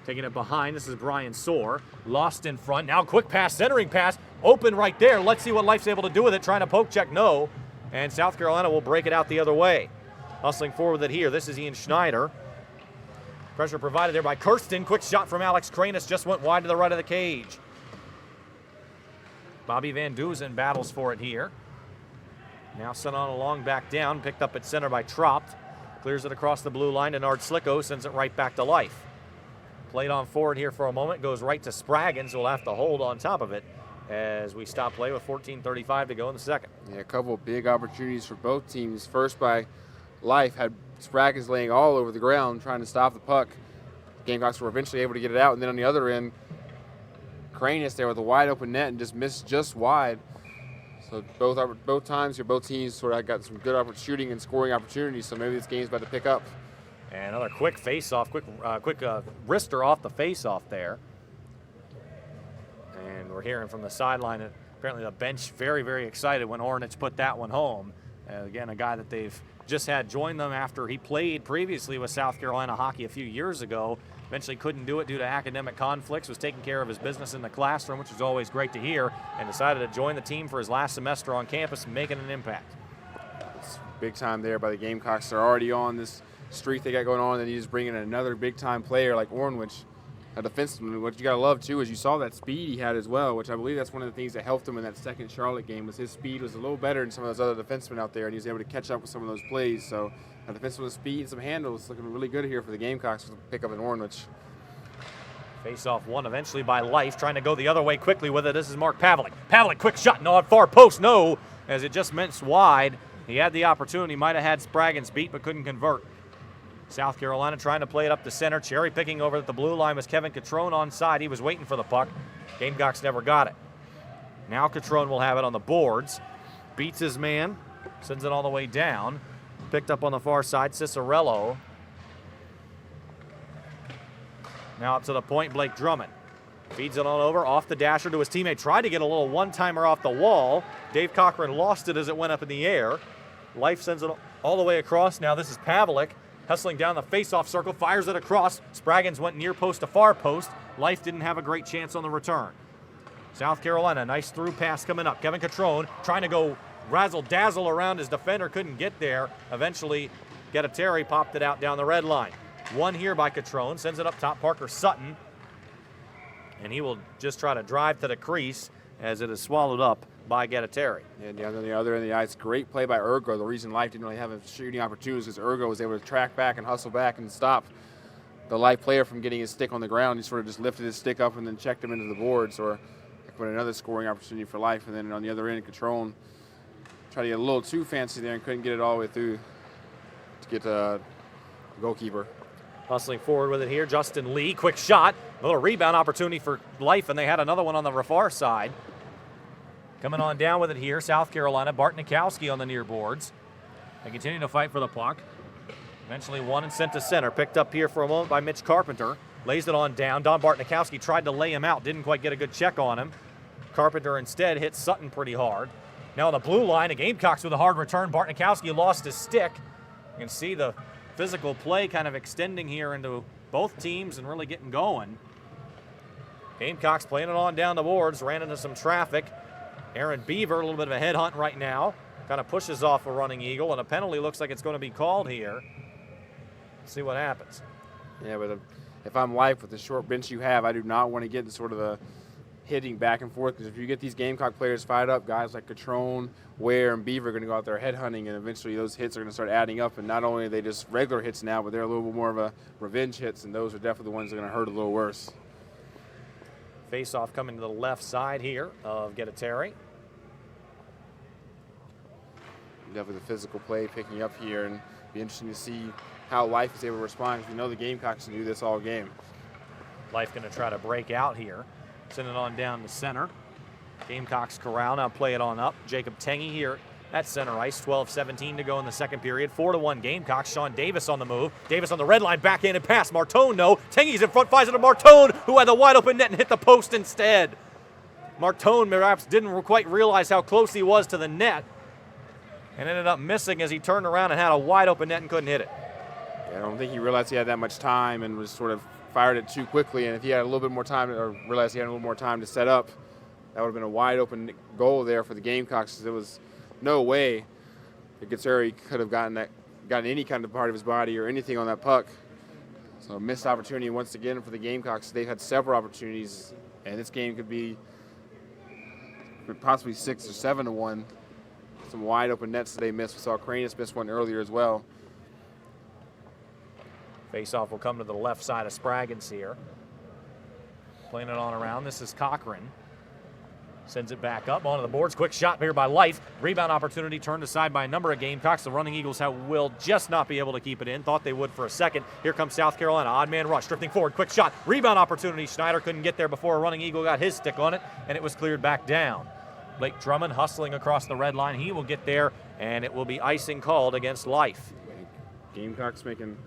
Taking it behind. This is Brian Soar. Lost in front. Now quick pass, centering pass. Open right there. Let's see what Life's able to do with it. Trying to poke check. No. And South Carolina will break it out the other way. Hustling forward with it here. This is Ian Schneider. Pressure provided there by Kirsten. Quick shot from Alex Kranis. Just went wide to the right of the cage. Bobby Van Duzen battles for it here. Now sent on along back down. Picked up at center by Tropt. Clears it across the blue line. Denard Slicko sends it right back to Life. Played on forward here for a moment. Goes right to Spraggins. We'll have to hold on top of it as we stop play with 14:35 to go in the second. Yeah, a couple of big opportunities for both teams. First by Life, had Spraggins laying all over the ground trying to stop the puck. Gamecocks were eventually able to get it out, and then on the other end, Kranis there with a wide open net and just missed just wide. So both times here, both teams sort of got some good shooting and scoring opportunities, so maybe this game's about to pick up. And another quick face-off, quick wrister off the face-off there. And we're hearing from the sideline that apparently the bench very, very excited when Ornich put that one home. Again, a guy that they've just had join them after he played previously with South Carolina hockey a few years ago. Eventually couldn't do it due to academic conflicts, was taking care of his business in the classroom, which is always great to hear, and decided to join the team for his last semester on campus, making an impact. It's big time there by the Gamecocks. They're already on this streak they got going on, and you just bring in another big-time player like Ornwich, a defenseman. What you got to love, too, is you saw that speed he had as well, which I believe that's one of the things that helped him in that second Charlotte game, was his speed was a little better than some of those other defensemen out there, and he was able to catch up with some of those plays. So a defenseman with speed and some handles looking really good here for the Gamecocks to pick up in Ornwich. Face-off one eventually by Life, trying to go the other way quickly with it. This is Mark Pavlik. Pavlik, quick shot, no, on far post, no, as it just missed wide. He had the opportunity, might have had Spraggins beat, but couldn't convert. South Carolina trying to play it up the center. Cherry picking over at the blue line was Kevin Catrone onside. He was waiting for the puck. Gamecocks never got it. Now Catrone will have it on the boards. Beats his man. Sends it all the way down. Picked up on the far side. Cicerello. Now up to the point, Blake Drummond. Feeds it on over, off the dasher to his teammate. Tried to get a little one-timer off the wall. Dave Cochran lost it as it went up in the air. Life sends it all the way across. Now this is Pavlik. Hustling down the face-off circle, fires it across. Spraggins went near post to far post. Life didn't have a great chance on the return. South Carolina, nice through pass coming up. Kevin Catrone trying to go razzle-dazzle around his defender, couldn't get there. Eventually, Guattari popped it out down the red line. One here by Catrone, sends it up top, Parker Sutton. And he will just try to drive to the crease as it is swallowed up by Guattari. And down on the other end of the ice, great play by Ergo. The reason Life didn't really have a shooting opportunities is Ergo was able to track back and hustle back and stop the Life player from getting his stick on the ground. He sort of just lifted his stick up and then checked him into the boards, or put another scoring opportunity for Life. And then on the other end, Catrone tried to get a little too fancy there and couldn't get it all the way through to get a goalkeeper. Hustling forward with it here, Justin Lee, quick shot, a little rebound opportunity for Life, and they had another one on the far side. Coming on down with it here, South Carolina, Bart Nikowski on the near boards. They continue to fight for the puck. Eventually won and sent to center, picked up here for a moment by Mitch Carpenter. Lays it on down. Don Bartnikowski tried to lay him out, didn't quite get a good check on him. Carpenter instead hit Sutton pretty hard. Now on the blue line, the Gamecocks with a hard return. Bartnikowski lost his stick. You can see the physical play kind of extending here into both teams and really getting going. Gamecocks playing it on down the boards, ran into some traffic. Aaron Beaver, a little bit of a headhunt right now. Kind of pushes off a running Eagle, and a penalty looks like it's going to be called here. Let's see what happens. Yeah, but if I'm Life with the short bench you have, I do not want to get in sort of the hitting back and forth, because if you get these Gamecock players fired up, guys like Catrone, Ware, and Beaver are going to go out there headhunting, and eventually those hits are going to start adding up, and not only are they just regular hits now, but they're a little bit more of a revenge hits, and those are definitely the ones that are going to hurt a little worse. Face-off coming to the left side here of Gettiteri. Definitely the physical play picking up here, and be interesting to see how Life is able to respond, because we know the Gamecocks can do this all game. Life going to try to break out here. Send it on down to center. Gamecocks corral, now play it on up. Jacob Tengy here at center ice. 12-17 to go in the second period. 4-1 Gamecocks. Sean Davis on the move. Davis on the red line, backhanded pass. Martone, no. Tengy's in front, fires it to Martone, who had the wide open net and hit the post instead. Martone perhaps didn't quite realize how close he was to the net and ended up missing as he turned around and had a wide open net and couldn't hit it. Yeah, I don't think he realized he had that much time and was sort of fired it too quickly, and if he had a little bit more time, or realized he had a little more time to set up, that would have been a wide open goal there for the Gamecocks. There was no way that Gettiteri could have gotten any kind of part of his body or anything on that puck. So a missed opportunity once again for the Gamecocks. They've had several opportunities, and this game could be possibly 6 or 7-1. Some wide open nets that they missed. We saw Cranus miss one earlier as well. Face-off will come to the left side of Spraggins here. Playing it on around. This is McCachren. Sends it back up onto the boards. Quick shot here by Life. Rebound opportunity turned aside by a number of Gamecocks. The running Eagles will just not be able to keep it in. Thought they would for a second. Here comes South Carolina. Odd man rush. Drifting forward. Quick shot. Rebound opportunity. Schneider couldn't get there before a running Eagle got his stick on it, and it was cleared back down. Blake Drummond hustling across the red line. He will get there, and it will be icing called against Life. Gamecocks making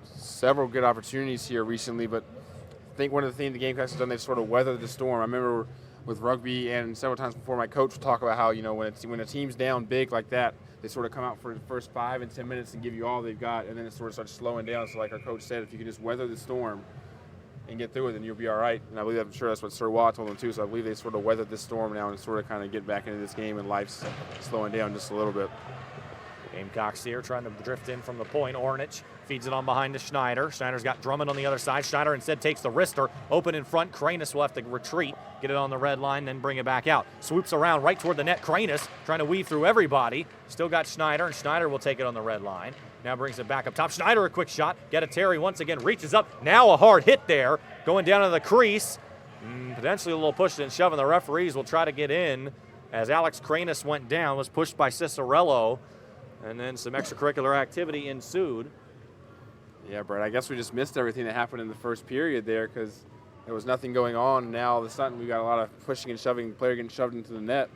several good opportunities here recently, but I think one of the things the Gamecocks have done, they've sort of weathered the storm. I remember with rugby and several times before, my coach would talk about how, you know, when a team's down big like that, they sort of come out for the first 5 and 10 minutes and give you all they've got, and then it sort of starts slowing down. So like our coach said, if you can just weather the storm and get through it, then you'll be all right. And I'm sure that's what Sir Watt told them too. So I believe they sort of weathered this storm now and sort of kind of get back into this game, and Life's slowing down just a little bit. Gamecocks here trying to drift in from the point. Ornich feeds it on behind to Schneider. Schneider's got Drummond on the other side. Schneider instead takes the wrister. Open in front. Cranus will have to retreat, get it on the red line, then bring it back out. Swoops around right toward the net. Cranus trying to weave through everybody. Still got Schneider, and Schneider will take it on the red line. Now brings it back up top. Schneider a quick shot. Gettiteri once again reaches up. Now a hard hit there. Going down to the crease. Potentially a little push and shove, and the referees will try to get in as Alex Cranus went down, was pushed by Cicerello. And then some extracurricular activity ensued. Yeah, Brett, I guess we just missed everything that happened in the first period there, because there was nothing going on. Now all of a sudden we got a lot of pushing and shoving, player getting shoved into the net.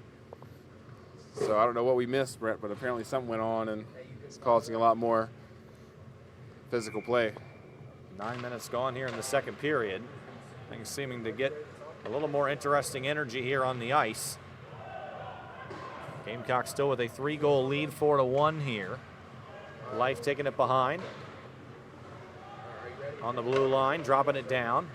So I don't know what we missed, Brett, but apparently something went on and it's causing a lot more physical play. 9 minutes gone here in the second period. Things seeming to get a little more interesting energy here on the ice. Gamecock still with a 3-goal lead, 4-1 here. Life taking it behind. On the blue line, dropping it down.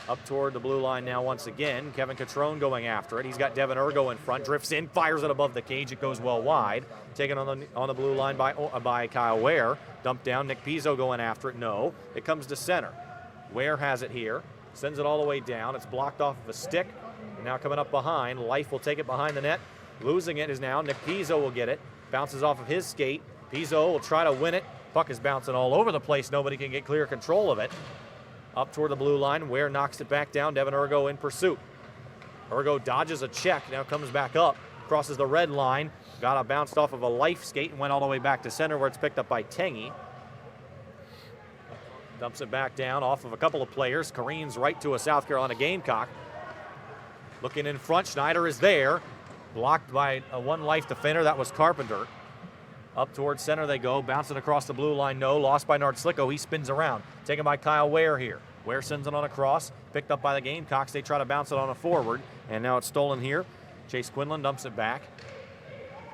Up toward the blue line now once again. Kevin Catrone going after it. He's got Devin Ergo in front. Drifts in, fires it above the cage. It goes well wide. Taken on the blue line by Kyle Ware. Dumped down. Nick Pizzo going after it. No. It comes to center. Ware has it here. Sends it all the way down. It's blocked off of a stick. And now coming up behind. Life will take it behind the net. Losing it is now Nick Pizzo will get it. Bounces off of his skate. Pizzo will try to win it. Puck is bouncing all over the place. Nobody can get clear control of it. Up toward the blue line. Ware knocks it back down. Devin Ergo in pursuit. Ergo dodges a check. Now comes back up. Crosses the red line. got a bounced off of a Life skate and went all the way back to center where it's picked up by Tengy. Dumps it back down off of a couple of players. Careens right to a South Carolina Gamecock. Looking in front, Schneider is there. Blocked by a one Life defender, that was Carpenter. Up towards center they go, bouncing across the blue line, no. Lost by Nardslicko, he spins around. Taken by Kyle Ware here. Ware sends it on a cross, picked up by the Gamecocks. They try to bounce it on a forward, and now it's stolen here. Chase Quinlan dumps it back.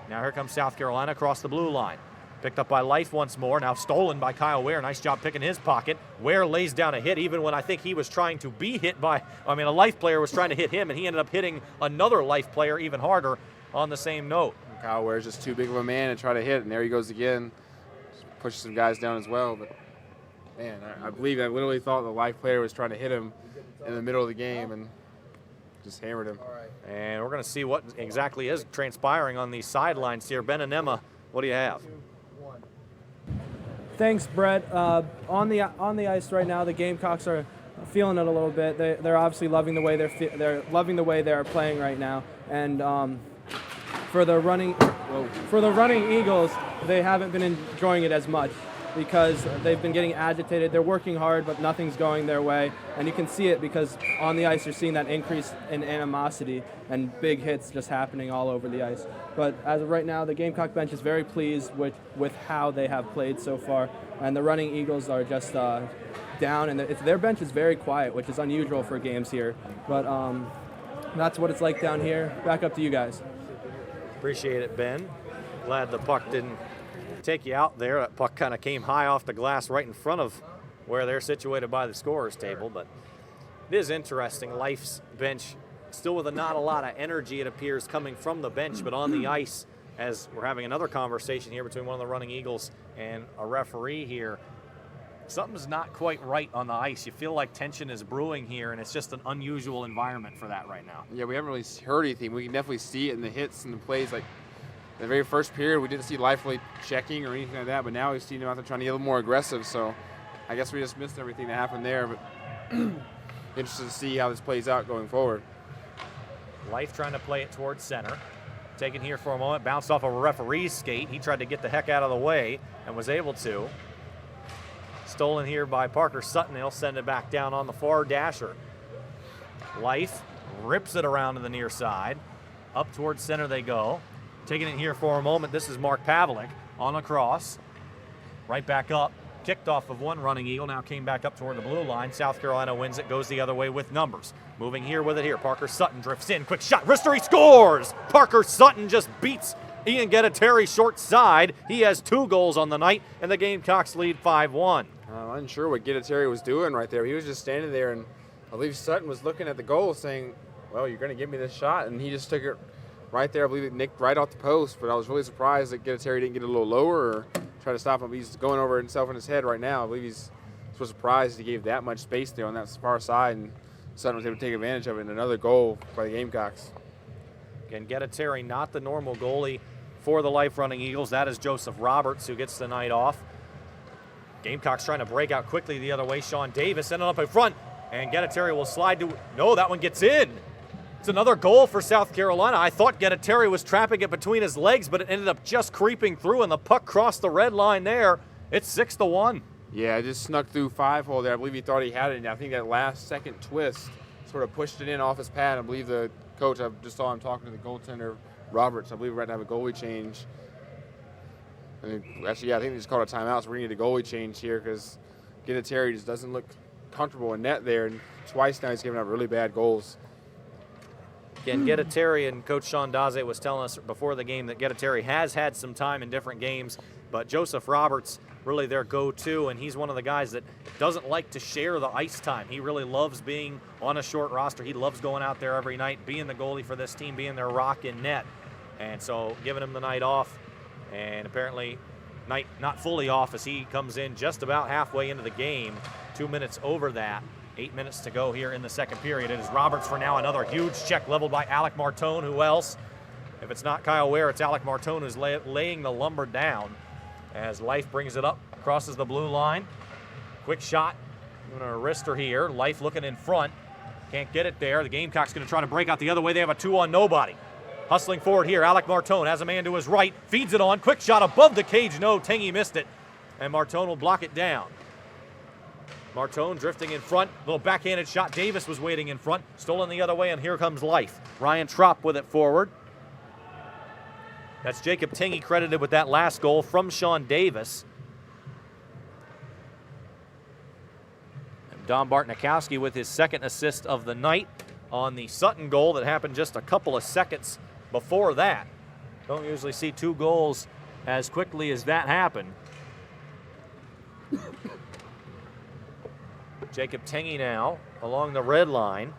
Now here comes South Carolina across the blue line. Picked up by Life once more, now stolen by Kyle Ware. Nice job picking his pocket. Ware lays down a hit even when I think he was trying to be hit by, a Life player was trying to hit him, and he ended up hitting another Life player even harder on the same note. Kyle Ware's just too big of a man to try to hit, and there he goes again. Just pushes some guys down as well, but man, I believe I literally thought the Life player was trying to hit him in the middle of the game and just hammered him. And we're going to see what exactly is transpiring on these sidelines here. Ben and Emma, what do you have? Thanks, Brett. On the ice right now, the Gamecocks are feeling it a little bit. They're obviously loving the way they're loving the way they're playing right now. And for the running Eagles, they haven't been enjoying it as much because they've been getting agitated. They're working hard, but nothing's going their way. And you can see it because on the ice you're seeing that increase in animosity and big hits just happening all over the ice. But as of right now, the Gamecock bench is very pleased with how they have played so far. And the running Eagles are just down, and their bench is very quiet, which is unusual for games here. But that's what it's like down here. Back up to you guys. Appreciate it, Ben. Glad the puck didn't take you out there. That puck kind of came high off the glass right in front of where they're situated by the scorer's table. But it is interesting. Life's bench still with not a lot of energy, it appears, coming from the bench, but on the ice, as we're having another conversation here between one of the running Eagles and a referee here, something's not quite right on the ice. You feel like tension is brewing here, and it's just an unusual environment for that right now. Yeah, we haven't really heard anything. We can definitely see it in the hits and the plays. Like the very first period, we didn't see Life really checking or anything like that, but now we've seen them out there trying to get a little more aggressive. So I guess we just missed everything that happened there, but interested to see how this plays out going forward. Life trying to play it towards center. Taken here for a moment, bounced off of a referee's skate. He tried to get the heck out of the way and was able to. Stolen here by Parker Sutton. He'll send it back down on the far dasher. Life rips it around to the near side. Up towards center they go. Taking it here for a moment, this is Mark Pavlik on a cross. Right back up. Kicked off of one running Eagle, now came back up toward the blue line. South Carolina wins it, goes the other way with numbers. Moving here with it here. Parker Sutton drifts in, quick shot, wrister, he scores! Parker Sutton just beats Ian Gettiteri short side. He has 2 goals on the night, and the Gamecocks lead 5-1. I'm unsure what Gettiteri was doing right there. He was just standing there, and I believe Sutton was looking at the goal saying, well, you're going to give me this shot, and he just took it right there. I believe it nicked right off the post, but I was really surprised that Gettiteri didn't get a little lower or try to stop him. He's going over himself in his head right now. I believe he's so surprised he gave that much space there on that far side, and Sutton was able to take advantage of it, and another goal by the Gamecocks. Again, Gettiteri not the normal goalie for the Life Running Eagles. That is Joseph Roberts, who gets the night off. Gamecocks trying to break out quickly the other way. Sean Davis sending up in front, and Gettiteri will slide to, no, that one gets in. It's another goal for South Carolina. I thought Gettiteri was trapping it between his legs, but it ended up just creeping through, and the puck crossed the red line there. It's 6-1. Yeah, it just snuck through 5-hole there. I believe he thought he had it, and I think that last second twist sort of pushed it in off his pad. I believe the coach, I just saw him talking to the goaltender, Roberts. I believe we're going to have a goalie change. Actually, yeah, I think they just called a timeout, so we need a goalie change here because Gettiteri just doesn't look comfortable in net there, and twice now he's giving up really bad goals. Again, Gettiteri, and Coach Sean Daze was telling us before the game that Gettiteri has had some time in different games, but Joseph Roberts really their go-to, and he's one of the guys that doesn't like to share the ice time. He really loves being on a short roster. He loves going out there every night, being the goalie for this team, being their rock in net. And so giving him the night off, and apparently night not fully off as he comes in just about halfway into the game, 2 minutes over that. 8 minutes to go here in the second period. It is Roberts for now, another huge check leveled by Alec Martone. Who else? If it's not Kyle Ware, it's Alec Martone who's laying the lumber down as Life brings it up, crosses the blue line. Quick shot, doing a wrister here. Life looking in front, can't get it there. The Gamecocks going to try to break out the other way. They have a 2-on nobody. Hustling forward here, Alec Martone has a man to his right, feeds it on, quick shot above the cage, no, Tengi missed it, and Martone will block it down. Martone drifting in front, little backhanded shot, Davis was waiting in front, stolen the other way, and here comes Life. Ryan Tropp with it forward. That's Jacob Tengi credited with that last goal from Sean Davis. And Don Bartnikowski with his second assist of the night on the Sutton goal that happened just a couple of seconds before that. Don't usually see 2 goals as quickly as that happened. Jacob Tengi now along the red line.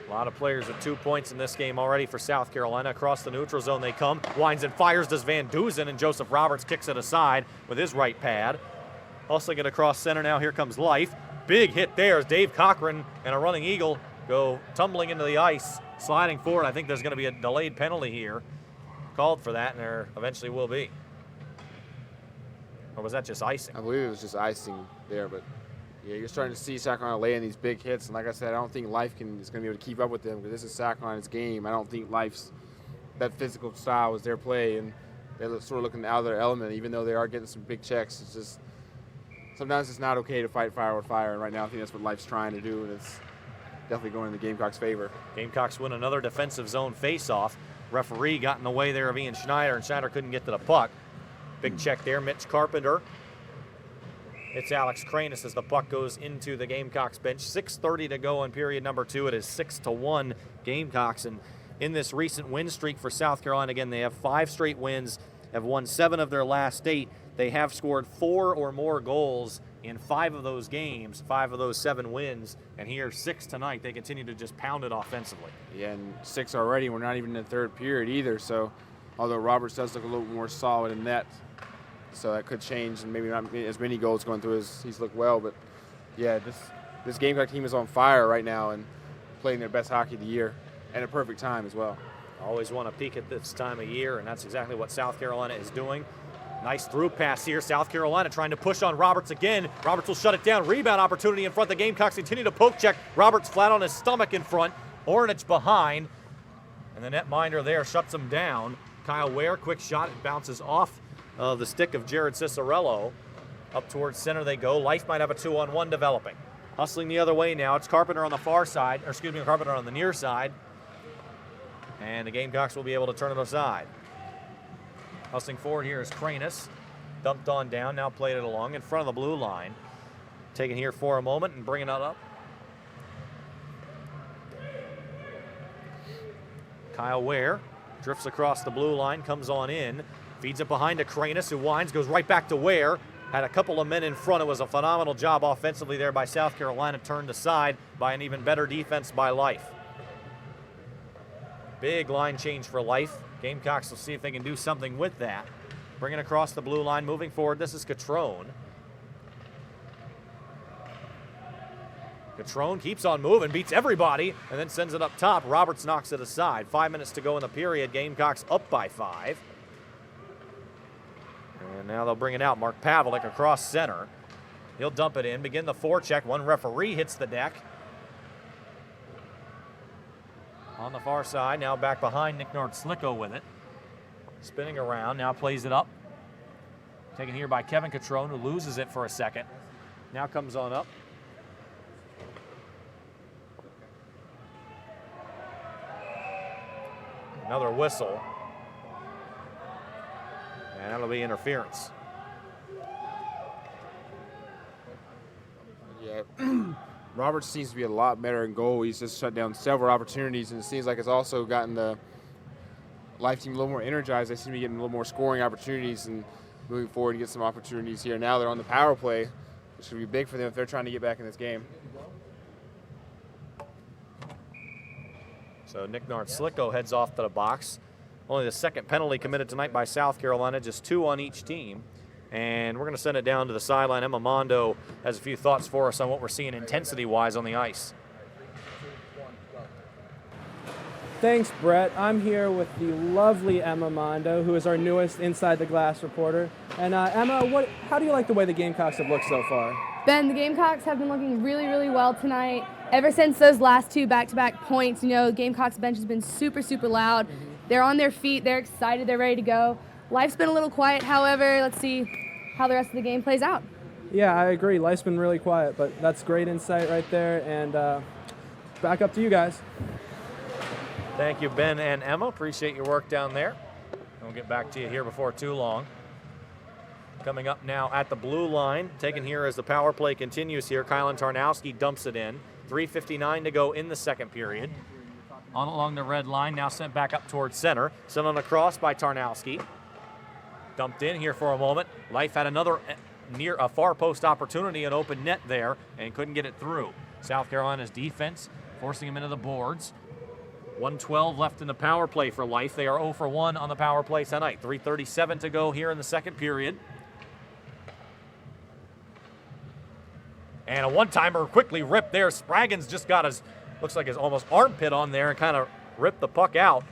A lot of players with 2 points in this game already for South Carolina. Across the neutral zone they come. Winds and fires, does Van Duzen, and Joseph Roberts kicks it aside with his right pad. Hustling it across center now, here comes Life. Big hit there as Dave Cochran and a running Eagle go tumbling into the ice, sliding forward. I think there's going to be a delayed penalty here. Called for that, and there eventually will be. Or was that just icing? I believe it was just icing there, but yeah, you're starting to see South Carolina laying these big hits, and like I said, I don't think Life is going to be able to keep up with them because this is South Carolina's game. I don't think Life's that physical style is their play, and they're sort of looking out of their element, even though they are getting some big checks. It's just sometimes it's not okay to fight fire with fire, and right now I think that's what Life's trying to do, and it's definitely going in the Gamecocks' favor. Gamecocks win another defensive zone face-off. Referee got in the way there of Ian Schneider, and Schneider couldn't get to the puck. Big check there, Mitch Carpenter. It's Alex Kranus as the puck goes into the Gamecocks bench. 6:30 to go in period number 2. It is 6-1 Gamecocks. And in this recent win streak for South Carolina, again, they have 5 straight wins, have won 7 of their last 8. They have scored 4 or more goals in 5 of those games, 5 of those 7 wins. And here, 6 tonight, they continue to just pound it offensively. Yeah, and 6 already. We're not even in the third period either. So although Roberts does look a little more solid in net, so that could change, and maybe not as many goals going through as he's looked well. But yeah, this Gamecock team is on fire right now and playing their best hockey of the year, and a perfect time as well. Always want to peak at this time of year, and that's exactly what South Carolina is doing. Nice through pass here. South Carolina trying to push on Roberts again. Roberts will shut it down. Rebound opportunity in front. The Gamecocks continue to poke check. Roberts flat on his stomach in front. Ornich behind, and the netminder there shuts him down. Kyle Ware, quick shot. It bounces off of the stick of Jared Cicerello. Up towards center they go. Life might have a 2-on-1 developing. Hustling the other way now. It's Carpenter on the far side, or excuse me, Carpenter on the near side. And the Gamecocks will be able to turn it aside. Hustling forward here is Kranus. Dumped on down, now played it along in front of the blue line. Taking here for a moment and bringing it up. Kyle Ware drifts across the blue line, comes on in. Feeds it behind to Kranus, who winds, goes right back to Ware. Had a couple of men in front. It was a phenomenal job offensively there by South Carolina, turned aside by an even better defense by Life. Big line change for Life. Gamecocks will see if they can do something with that. Bringing across the blue line, moving forward. This is Catrone. Catrone keeps on moving, beats everybody, and then sends it up top. Roberts knocks it aside. 5 minutes to go in the period. Gamecocks up by 5. And now they'll bring it out. Mark Pavlik across center. He'll dump it in, begin the forecheck. One referee hits the deck. On the far side, now back behind Nick Nord-Slicko with it. Spinning around, now plays it up. Taken here by Kevin Catrone, who loses it for a second. Now comes on up. Another whistle. And that'll be interference. Yeah, Roberts seems to be a lot better in goal. He's just shut down several opportunities, and it seems like it's also gotten the Life team a little more energized. They seem to be getting a little more scoring opportunities and moving forward to get some opportunities here. Now they're on the power play, which should be big for them if they're trying to get back in this game. So Nick Nord-Slicko heads off to the box. Only the second penalty committed tonight by South Carolina, just 2 on each team. And we're going to send it down to the sideline. Emma Mondo has a few thoughts for us on what we're seeing intensity-wise on the ice. Thanks, Brett. I'm here with the lovely Emma Mondo, who is our newest Inside the Glass reporter. And Emma, how do you like the way the Gamecocks have looked so far? Ben, the Gamecocks have been looking really, really well tonight. Ever since those last 2 back-to-back points, Gamecocks bench has been super, super loud. They're on their feet. They're excited. They're ready to go. Life's been a little quiet, however. Let's see how the rest of the game plays out. Yeah, I agree. Life's been really quiet, but that's great insight right there. And back up to you guys. Thank you, Ben and Emma. Appreciate your work down there. We'll get back to you here before too long. Coming up now at the blue line, taken here as the power play continues here. Kylan Tarnowski dumps it in. 3:59 to go in the second period. On along the red line, now sent back up towards center. Sent on across by Tarnowski. Dumped in here for a moment. Life had another near a far post opportunity, an open net there, and couldn't get it through. South Carolina's defense forcing him into the boards. 1:12 left in the power play for Life. They are 0 for 1 on the power play tonight. 3:37 to go here in the second period. And a one-timer quickly ripped there. Spraggins just got his, looks like his almost armpit on there and kind of ripped the puck out.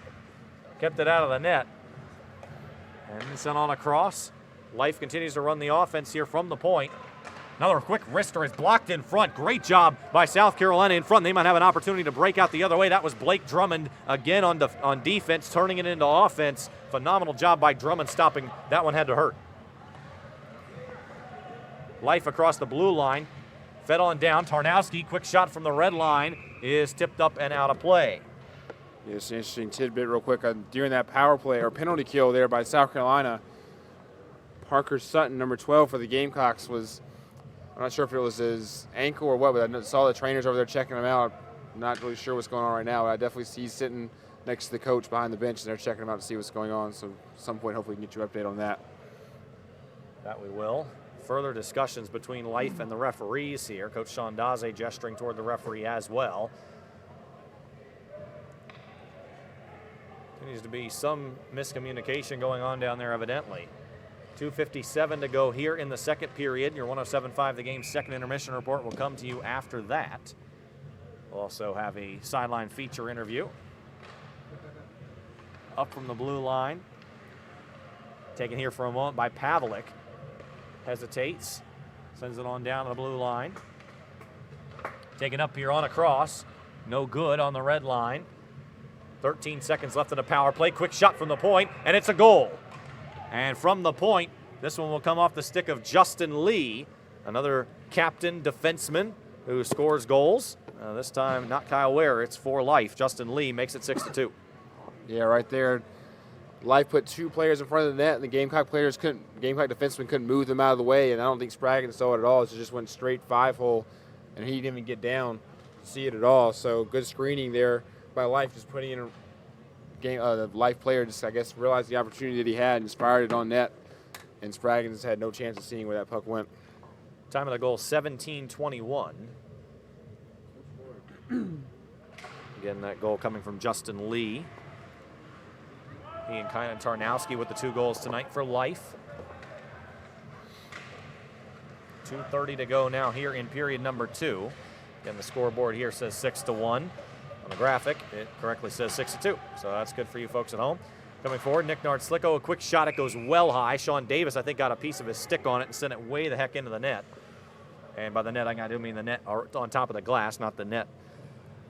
Kept it out of the net. And sent on across. Life continues to run the offense here from the point. Another quick wrister is blocked in front. Great job by South Carolina in front. They might have an opportunity to break out the other way. That was Blake Drummond again on defense, turning it into offense. Phenomenal job by Drummond stopping. That one had to hurt. Life across the blue line. Fed on down. Tarnowski, quick shot from the red line, is tipped up and out of play. Yeah, it's an interesting tidbit real quick. During that power play or penalty kill there by South Carolina, Parker Sutton, number 12 for the Gamecocks, was, I'm not sure if it was his ankle or what, but I saw the trainers over there checking him out. Not really sure what's going on right now, but I definitely see he's sitting next to the coach behind the bench, and they're checking him out to see what's going on. So at some point, hopefully we can get you an update on that. That we will. Further discussions between Life and the referees here. Coach Sean Daze gesturing toward the referee as well. Continues to be some miscommunication going on down there evidently. 2:57 to go here in the second period. Your 107.5 The Game's second intermission report will come to you after that. We'll also have a sideline feature interview. Up from the blue line. Taken here for a moment by Pavlik. Hesitates, sends it on down to the blue line. Taken up here on a cross. No good on the red line. 13 seconds left in the power play. Quick shot from the point, and it's a goal. And from the point, this one will come off the stick of Justin Lee, another captain defenseman who scores goals. This time, not Kyle Ware, it's for Life. Justin Lee makes it 6-2. Yeah, right there. Life put 2 players in front of the net, and the Gamecock defenseman couldn't move them out of the way, and I don't think Spraggins saw it at all. It just went straight 5-hole, and he didn't even get down to see it at all. So good screening there by Life, just putting in a game. The Life player just, I guess, realized the opportunity that he had and just fired it on net, and Spraggins had no chance of seeing where that puck went. Time of the goal, 17:21. Again, that goal coming from Justin Lee. He and Kylan Tarnowski with the 2 goals tonight for Life. 2:30 to go now here in period number 2. Again, the scoreboard here says 6-1. On the graphic, it correctly says 6-2. So that's good for you folks at home. Coming forward, Nick Nardslicko, a quick shot. It goes well high. Sean Davis, I think, got a piece of his stick on it and sent it way the heck into the net. And by the net, I do mean the net on top of the glass, not the net.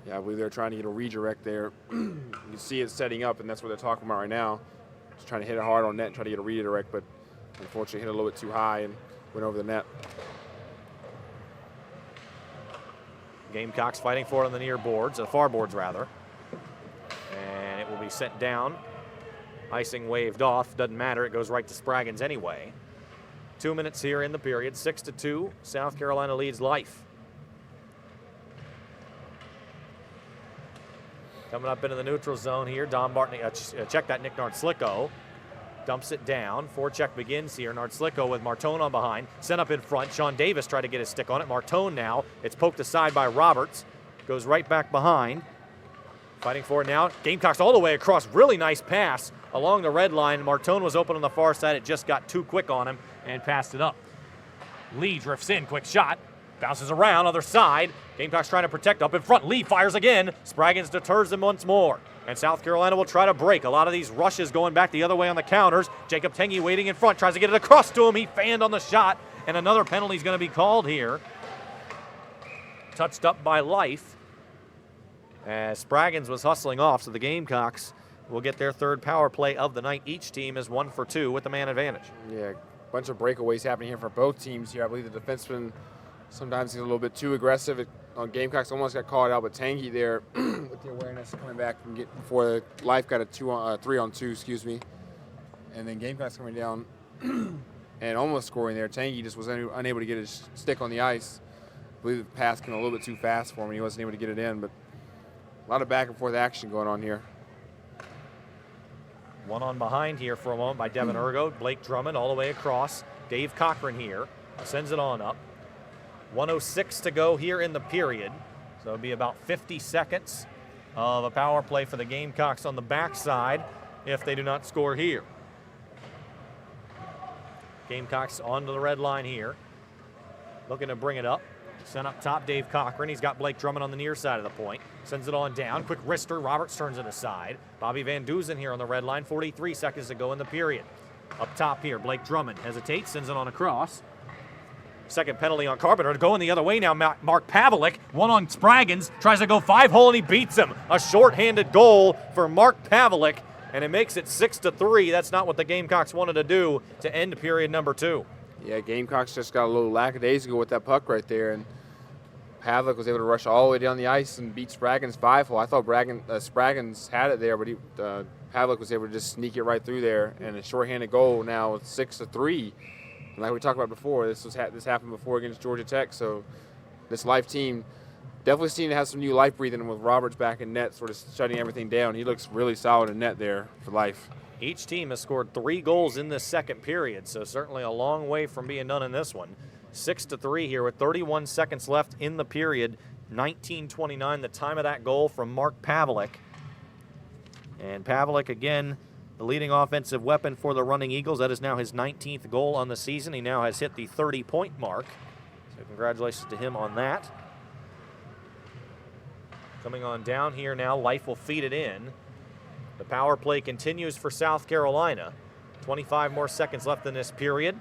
Yeah, I believe they're trying to get a redirect there. You can see it setting up, and that's what they're talking about right now. Just trying to hit it hard on net and try to get a redirect, but unfortunately hit it a little bit too high and went over the net. Gamecocks fighting for it on the near boards, the far boards rather. And it will be sent down. Icing waved off, doesn't matter, it goes right to Spraggins anyway. 2 minutes here in the period, 6-2, South Carolina leads Life. Coming up into the neutral zone here, Don Barton, check that Nick Nardslicko. Dumps it down, forecheck begins here. Nardslicko with Martone on behind, sent up in front. Sean Davis tried to get his stick on it. Martone now, it's poked aside by Roberts. Goes right back behind. Fighting for it now. Gamecocks all the way across, really nice pass along the red line. Martone was open on the far side, it just got too quick on him and passed it up. Lee drifts in, quick shot. Bounces around, other side. Gamecocks trying to protect up in front. Lee fires again. Spraggins deters them once more. And South Carolina will try to break. A lot of these rushes going back the other way on the counters. Jacob Tengy waiting in front. Tries to get it across to him. He fanned on the shot. and another penalty is going to be called here. Touched up by Life as Spraggins was hustling off, so the Gamecocks will get their third power play of the night. Each team is 1 for 2 with the man advantage. Yeah, a bunch of breakaways happening here for both teams here. I believe the defenseman sometimes he's a little bit too aggressive. Gamecocks almost got called out, but Tangy there with the awareness coming back from before Life got a 3-on-2, excuse me. And then Gamecocks coming down and almost scoring there. Tangy just was unable to get his stick on the ice. I believe the pass came a little bit too fast for him and he wasn't able to get it in, but a lot of back and forth action going on here. One on behind here for a moment by Devin Ergo. Blake Drummond all the way across. Dave McCachren here sends it on up. 1:06 to go here in the period. So it'll be about 50 seconds of a power play for the Gamecocks on the backside if they do not score here. Gamecocks onto the red line here. Looking to bring it up. Sent up top, Dave McCachren. He's got Blake Drummond on the near side of the point. Sends it on down. Quick wrister. Roberts turns it aside. Bobby Van Duzen here on the red line. 43 seconds to go in the period. Up top here, Blake Drummond hesitates, sends it on across. Second penalty on Carpenter. Going the other way now, Mark Pavlik. One on Spraggins. Tries to go 5-hole and he beats him. A shorthanded goal for Mark Pavlik, and it makes it 6-3. That's not what the Gamecocks wanted to do to end period number 2. Yeah, Gamecocks just got a little lackadaisical with that puck right there, and Pavlik was able to rush all the way down the ice and beat Spraggins 5-hole. I thought Spraggins had it there, but Pavlik was able to just sneak it right through there, and a shorthanded goal now with 6-3. And like we talked about before, this happened before against Georgia Tech, so this Life team definitely seemed to have some new life breathing with Roberts back in net, sort of shutting everything down. He looks really solid in net there for Life. Each team has scored 3 goals in this second period, so certainly a long way from being done in this one. 6-3 here with 31 seconds left in the period. 19:29, the time of that goal from Mark Pavlik. And Pavlik, again, the leading offensive weapon for the Running Eagles. That is now his 19th goal on the season. He now has hit the 30-point mark. So congratulations to him on that. Coming on down here now, Life will feed it in. The power play continues for South Carolina. 25 more seconds left in this period.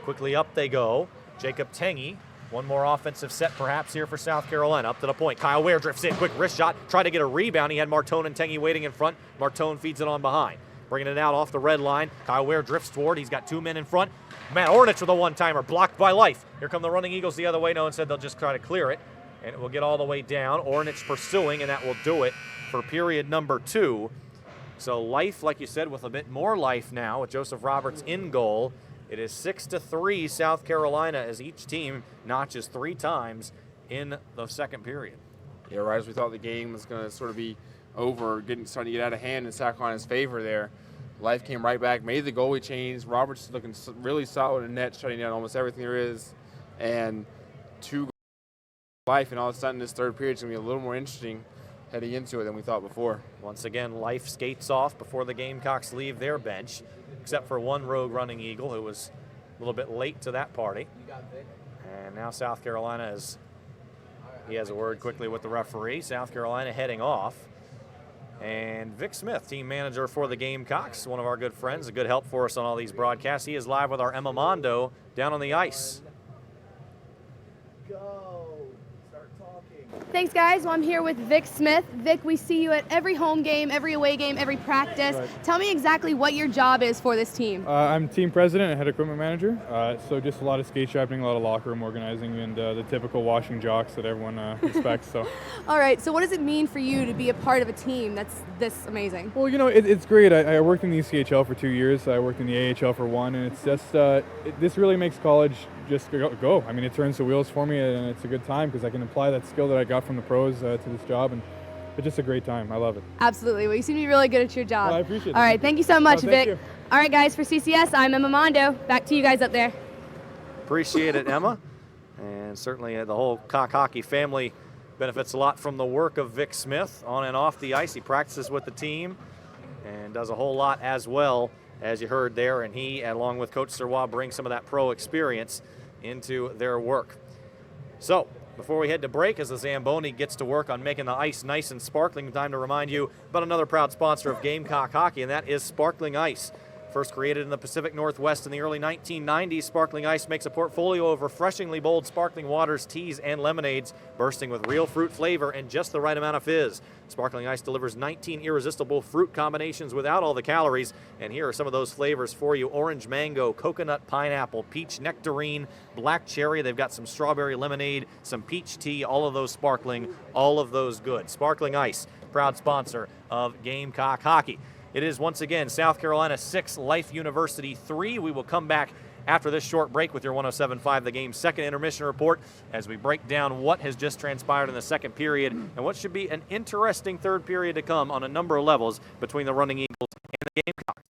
Quickly up they go. Jacob Tangy. One more offensive set perhaps here for South Carolina. Up to the point. Kyle Ware drifts in. Quick wrist shot. Tried to get a rebound. He had Martone and Tangy waiting in front. Martone feeds it on behind. Bringing it out off the red line. Kyle Ware drifts toward. He's got 2 men in front. Matt Ornich with a one-timer. Blocked by Life. Here come the Running Eagles the other way. No one said they'll just try to clear it. And it will get all the way down. Ornich pursuing, and that will do it for period number 2. So Life, like you said, with a bit more life now with Joseph Roberts in goal. It is 6-3 South Carolina as each team notches 3 times in the second period. Yeah, right as we thought the game was going to sort of be over, starting to get out of hand in South Carolina's favor there. Life came right back, made the goalie change. Roberts looking really solid in net, shutting down almost everything there is. And 2 goals Life, and all of a sudden this third period is going to be a little more interesting heading into it than we thought before. Once again, Life skates off before the Gamecocks leave their bench, except for one rogue Running Eagle who was a little bit late to that party. And now South Carolina he has a word quickly with the referee. South Carolina heading off. And Vic Smith, team manager for the Gamecocks, one of our good friends, a good help for us on all these broadcasts. He is live with our Emma Mondo down on the ice. Thanks, guys. Well, I'm here with Vic Smith. Vic, we see you at every home game, every away game, every practice. Right. Tell me exactly what your job is for this team. I'm team president and head equipment manager. So just a lot of skate sharpening, a lot of locker room organizing, and the typical washing jocks that everyone expects. So. All right. So what does it mean for you to be a part of a team that's this amazing? Well, you know, it's great. I worked in the ECHL for 2 years. I worked in the AHL for 1, and it's just this really makes college just go. I mean, it turns the wheels for me, and it's a good time because I can apply that skill that I got from the pros to this job, and it's just a great time. I love it. Absolutely. Well, you seem to be really good at your job. Well, I appreciate it. All right. Thank you so much, Vic. You. All right, guys, for CCS, I'm Emma Mondo. Back to you guys up there. Appreciate it, Emma. And certainly the whole Cock Hockey family benefits a lot from the work of Vic Smith on and off the ice. He practices with the team and does a whole lot as well, as you heard there. And he, along with Coach Serwa, brings some of that pro experience into their work. So, before we head to break, as the Zamboni gets to work on making the ice nice and sparkling, time to remind you about another proud sponsor of Gamecock Hockey, and that is Sparkling Ice. First created in the Pacific Northwest in the early 1990s, Sparkling Ice makes a portfolio of refreshingly bold sparkling waters, teas, and lemonades, bursting with real fruit flavor and just the right amount of fizz. Sparkling Ice delivers 19 irresistible fruit combinations without all the calories, and here are some of those flavors for you: orange mango, coconut pineapple, peach nectarine, black cherry. They've got some strawberry lemonade, some peach tea, all of those sparkling, all of those good. Sparkling Ice, proud sponsor of Gamecock Hockey. It is once again South Carolina 6, Life University 3. We will come back after this short break with your 107.5 The Game's second intermission report as we break down what has just transpired in the second period and what should be an interesting third period to come on a number of levels between the Running Eagles and the Gamecocks.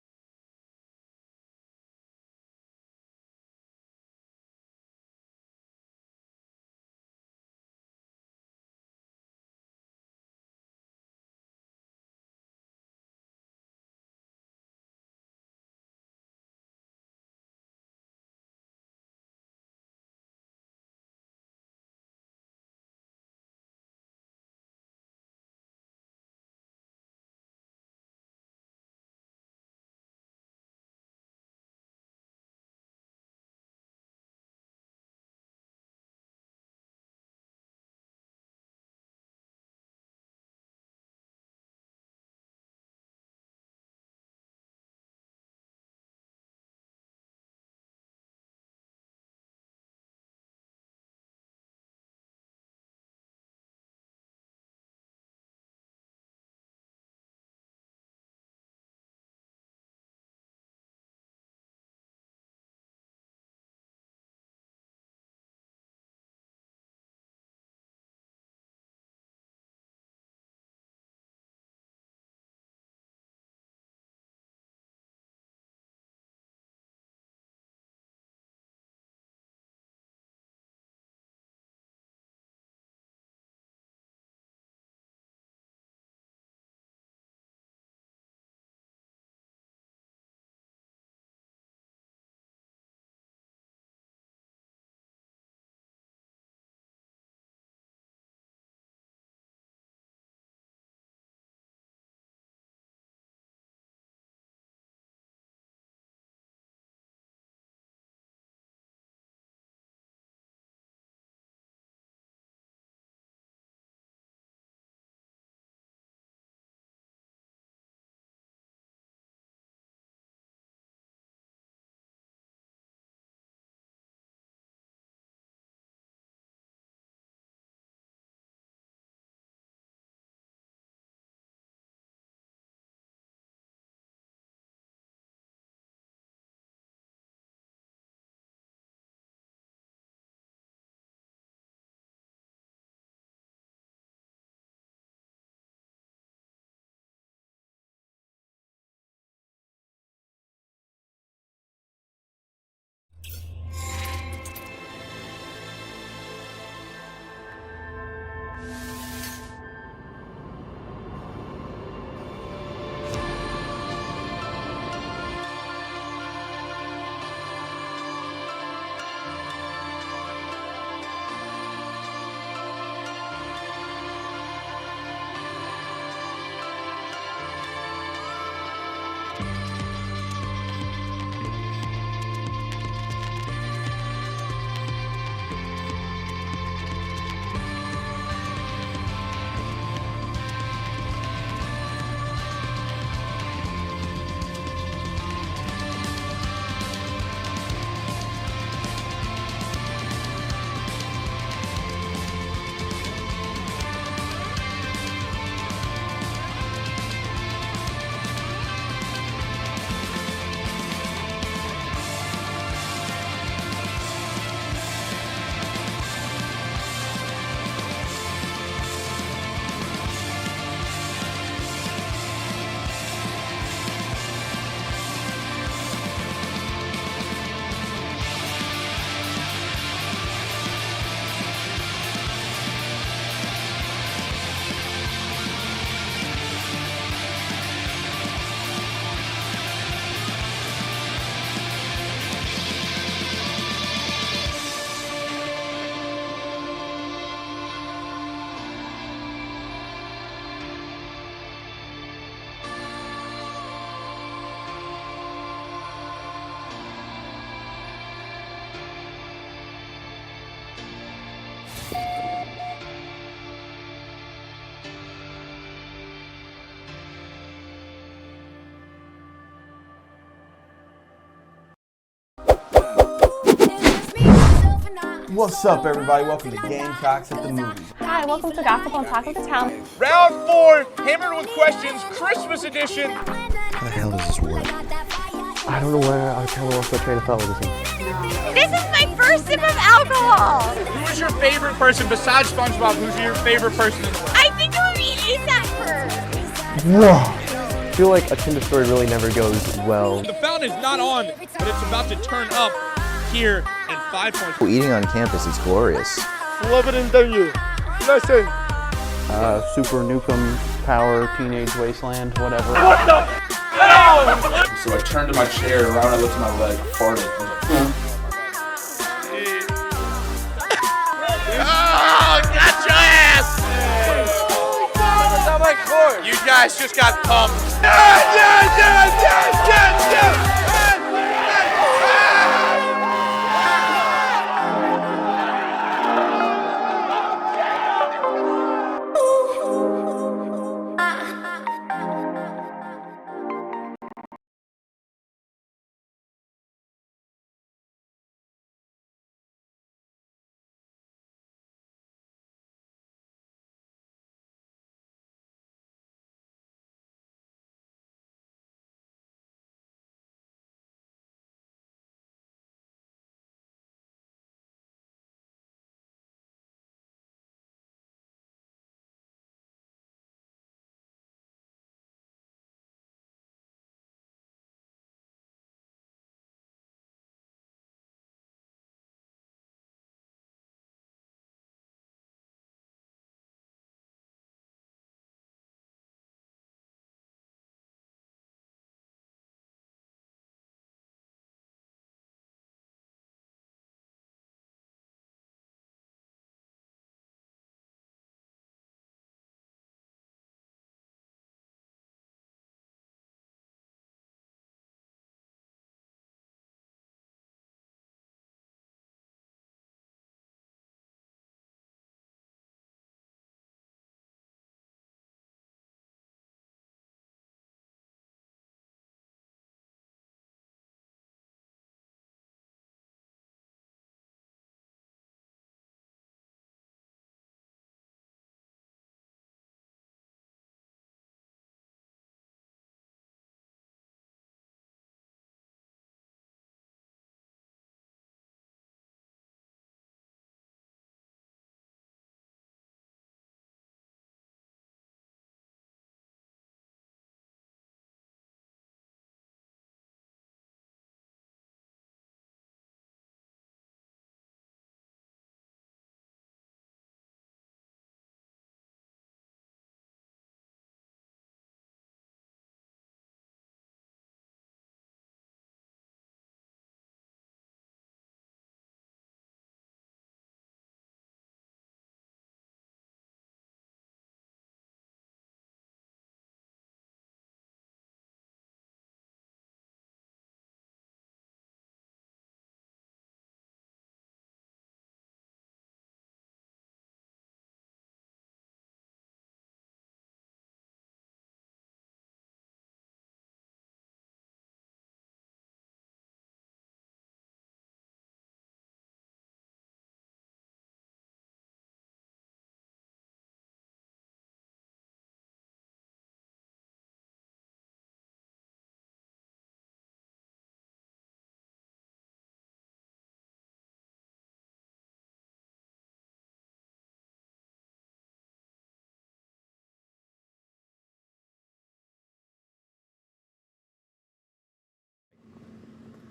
What's up, everybody? Welcome to Gamecocks at the Movies. Hi, welcome to Gossip on Talk of the Town. Round 4, Hammered with Questions, Christmas edition. How the hell does this work? I don't know where I kind of lost my train of thought with this one. This is my first sip of alcohol. Who is your favorite person besides SpongeBob? Who's your favorite person in the world? I think it would be ASAP first. Whoa! I feel like a Tinder story really never goes well. The fountain is not on, but it's about to turn up here in 5 points. Eating on campus is glorious. Love it and don't you? Listen. Super Nukem Power Teenage Wasteland, whatever. What the? No! So I turned to my chair, around I looked at my leg, farted. Oh, got your ass! You guys just got pumped.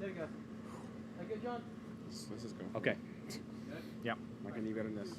There you go. That good, John? This is good. Okay. Yep. I can do better than this.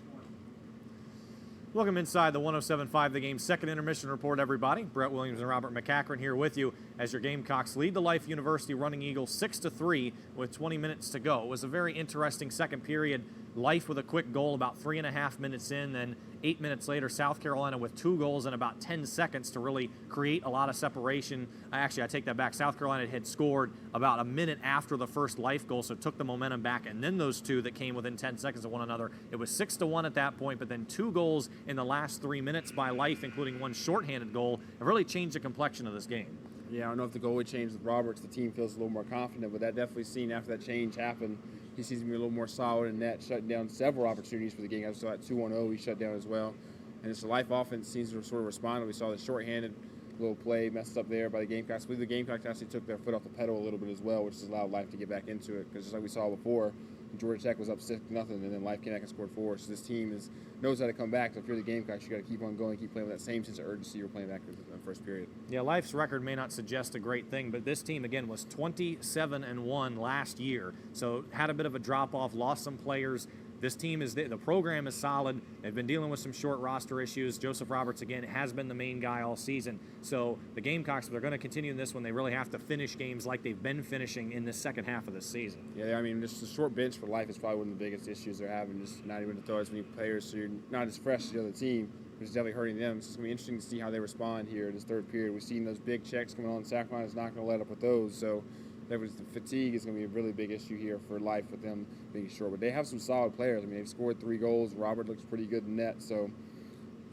Welcome inside the 107.5 The Game's second intermission report, everybody. Brett Williams and Robert McCachren here with you as your Gamecocks lead the Life University Running Eagles 6-3 with 20 minutes to go. It was a very interesting second period. Life with a quick goal about 3.5 minutes in, then 8 minutes later, South Carolina with 2 goals in about 10 seconds to really create a lot of separation. Actually, I take that back. South Carolina had scored about a minute after the first Life goal, so it took the momentum back, and then those two that came within 10 seconds of one another. It was 6-1 at that point, but then 2 goals in the last 3 minutes by Life, including one shorthanded goal, have really changed the complexion of this game. Yeah, I don't know if the goalie changed with Roberts. The team feels a little more confident, but that definitely seen after that change happened. he seems to be a little more solid in net, shutting down several opportunities for the Gamecocks. So that 2-1-0 he shut down as well. And it's the Life offense seems to sort of respond. We saw the shorthanded little play messed up there by the Gamecocks. I believe the Gamecocks actually took their foot off the pedal a little bit as well, which has allowed Life to get back into it. Because just like we saw before, Georgia Tech was up 6-0, and then Life came back and scored 4. So this team knows how to come back. So if you're the Gamecocks, you got to keep on going, keep playing with that same sense of urgency you were playing back in the first period. Yeah, Life's record may not suggest a great thing, but this team, again, was 27-1 last year. So had a bit of a drop-off, lost some players. This team the program is solid. They've been dealing with some short roster issues. Joseph Roberts, again, has been the main guy all season. So the Gamecocks, they're going to continue in this one. They really have to finish games like they've been finishing in this second half of the season. Yeah, I mean, just the short bench for Life is probably one of the biggest issues they're having. Just not even to throw as many players, so you're not as fresh as the other team, which is definitely hurting them. So it's going to be interesting to see how they respond here in this third period. We've seen those big checks coming on. South Carolina's not going to let up with those. So the fatigue is going to be a really big issue here for Life with them being short. But they have some solid players. I mean, they've scored 3 goals. Robert looks pretty good in net. So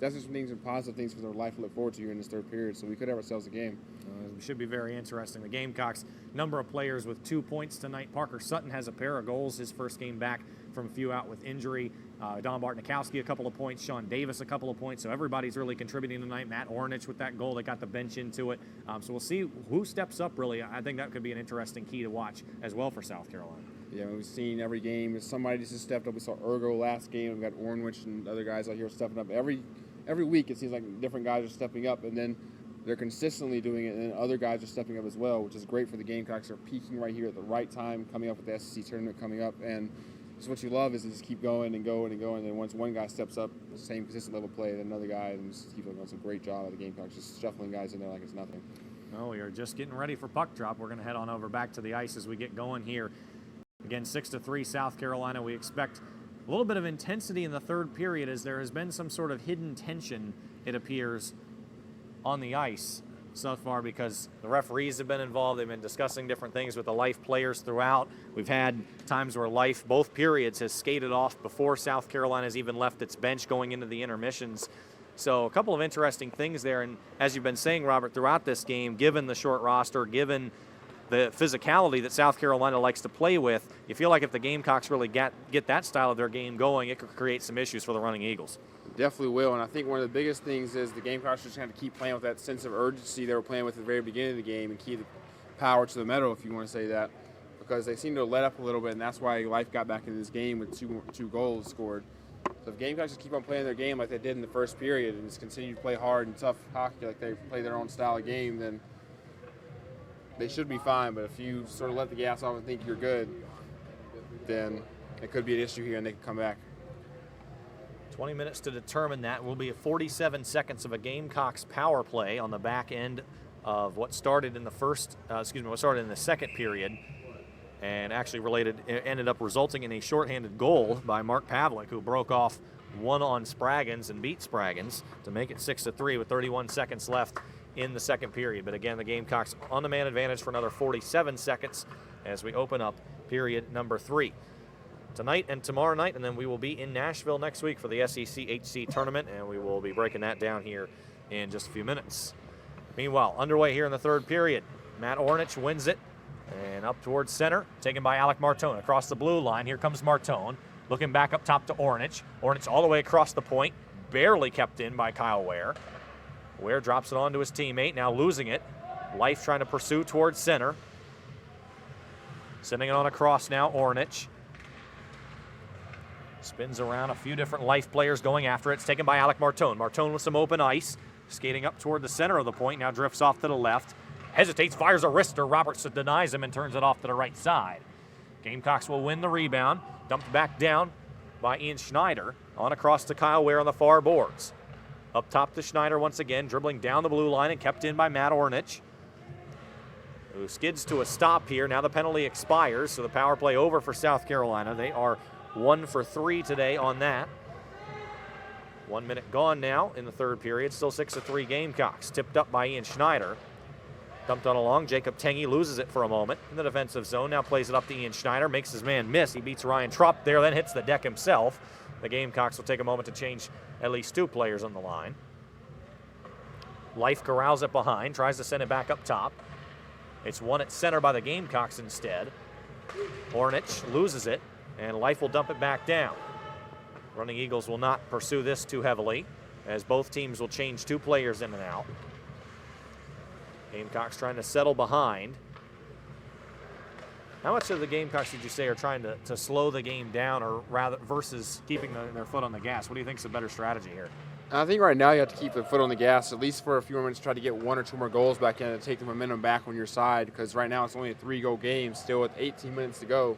that's just some things and positive things for their Life to look forward to here in this third period. So we could have ourselves a game. It should be very interesting. The Gamecocks, number of players with 2 points tonight. Parker Sutton has a pair of goals, his first game back from a few out with injury. Don Bartnikowski a couple of points. Sean Davis a couple of points. So everybody's really contributing tonight. Matt Ornich with that goal that got the bench into it. So we'll see who steps up, really. I think that could be an interesting key to watch as well for South Carolina. Yeah, we've seen every game. Somebody just stepped up. We saw Ergo last game. We've got Ornich and other guys out here stepping up. Every week it seems like different guys are stepping up, and then they're consistently doing it, and then other guys are stepping up as well, which is great for the Gamecocks. They're peaking right here at the right time, coming up with the SEC tournament coming up, and just what you love is to just keep going and going and going, and then once one guy steps up, the same consistent level play, then another guy, and just keep doing a great job of the Gamecocks, just shuffling guys in there like it's nothing. Well, we are just getting ready for puck drop. We're going to head on over back to the ice as we get going here. Again, 6-3 South Carolina. We expect a little bit of intensity in the third period as there has been some sort of hidden tension, it appears, on the ice so far because the referees have been involved. They've been discussing different things with the Life players throughout. We've had times where Life, both periods, has skated off before South Carolina's even left its bench going into the intermissions. So a couple of interesting things there. And as you've been saying, Robert, throughout this game, given the short roster, given the physicality that South Carolina likes to play with, you feel like if the Gamecocks really get that style of their game going, it could create some issues for the Running Eagles. Definitely will, and I think one of the biggest things is the Gamecocks just have to keep playing with that sense of urgency they were playing with at the very beginning of the game and keep the power to the metal, if you want to say that, because they seem to have let up a little bit, and that's why Life got back into this game with two goals scored. So if Gamecocks just keep on playing their game like they did in the first period and just continue to play hard and tough hockey like they play their own style of game, then they should be fine. But if you sort of let the gas off and think you're good, then it could be an issue here and they can come back. 20 minutes to determine that. Will be 47 seconds of a Gamecocks power play on the back end of what started in the what started in the second period, and actually ended up resulting in a shorthanded goal by Mark Pavlik, who broke off one on Spraggins and beat Spraggins to make it 6-3 with 31 seconds left in the second period. But again, the Gamecocks on the man advantage for another 47 seconds as we open up period number 3. Tonight and tomorrow night, and then we will be in Nashville next week for the SEC HC tournament, and we will be breaking that down here in just a few minutes. Meanwhile, underway here in the third period, Matt Ornich wins it, and up towards center, taken by Alec Martone across the blue line. Here comes Martone, looking back up top to Ornich. Ornich all the way across the point, barely kept in by Kyle Ware. Ware drops it on to his teammate, now losing it. Life trying to pursue towards center. Sending it on across now, Ornich. Spins around, a few different Life players going after it. It's taken by Alec Martone. Martone with some open ice, skating up toward the center of the point, now drifts off to the left. Hesitates, fires a wrister. Roberts denies him and turns it off to the right side. Gamecocks will win the rebound. Dumped back down by Ian Schneider. On across to Kyle Ware on the far boards. Up top to Schneider once again, dribbling down the blue line and kept in by Matt Ornich, who skids to a stop here. Now the penalty expires, so the power play over for South Carolina. They are 1 for 3 today on that. 1 minute gone now in the third period. Still 6-3 Gamecocks. Tipped up by Ian Schneider. Dumped on along. Jacob Tengi loses it for a moment in the defensive zone. Now plays it up to Ian Schneider. Makes his man miss. He beats Ryan Trupp there, then hits the deck himself. The Gamecocks will take a moment to change at least 2 players on the line. Life corrals it behind. Tries to send it back up top. It's won at center by the Gamecocks instead. Ornich loses it, and Life will dump it back down. Running Eagles will not pursue this too heavily, as both teams will change 2 players in and out. Gamecocks trying to settle behind. How much of the Gamecocks did you say are trying to slow the game down, or rather versus keeping their foot on the gas? What do you think is a better strategy here? I think right now you have to keep the foot on the gas, at least for a few more minutes, try to get 1 or 2 more goals back in and take the momentum back on your side, because right now it's only a 3-goal game, still with 18 minutes to go.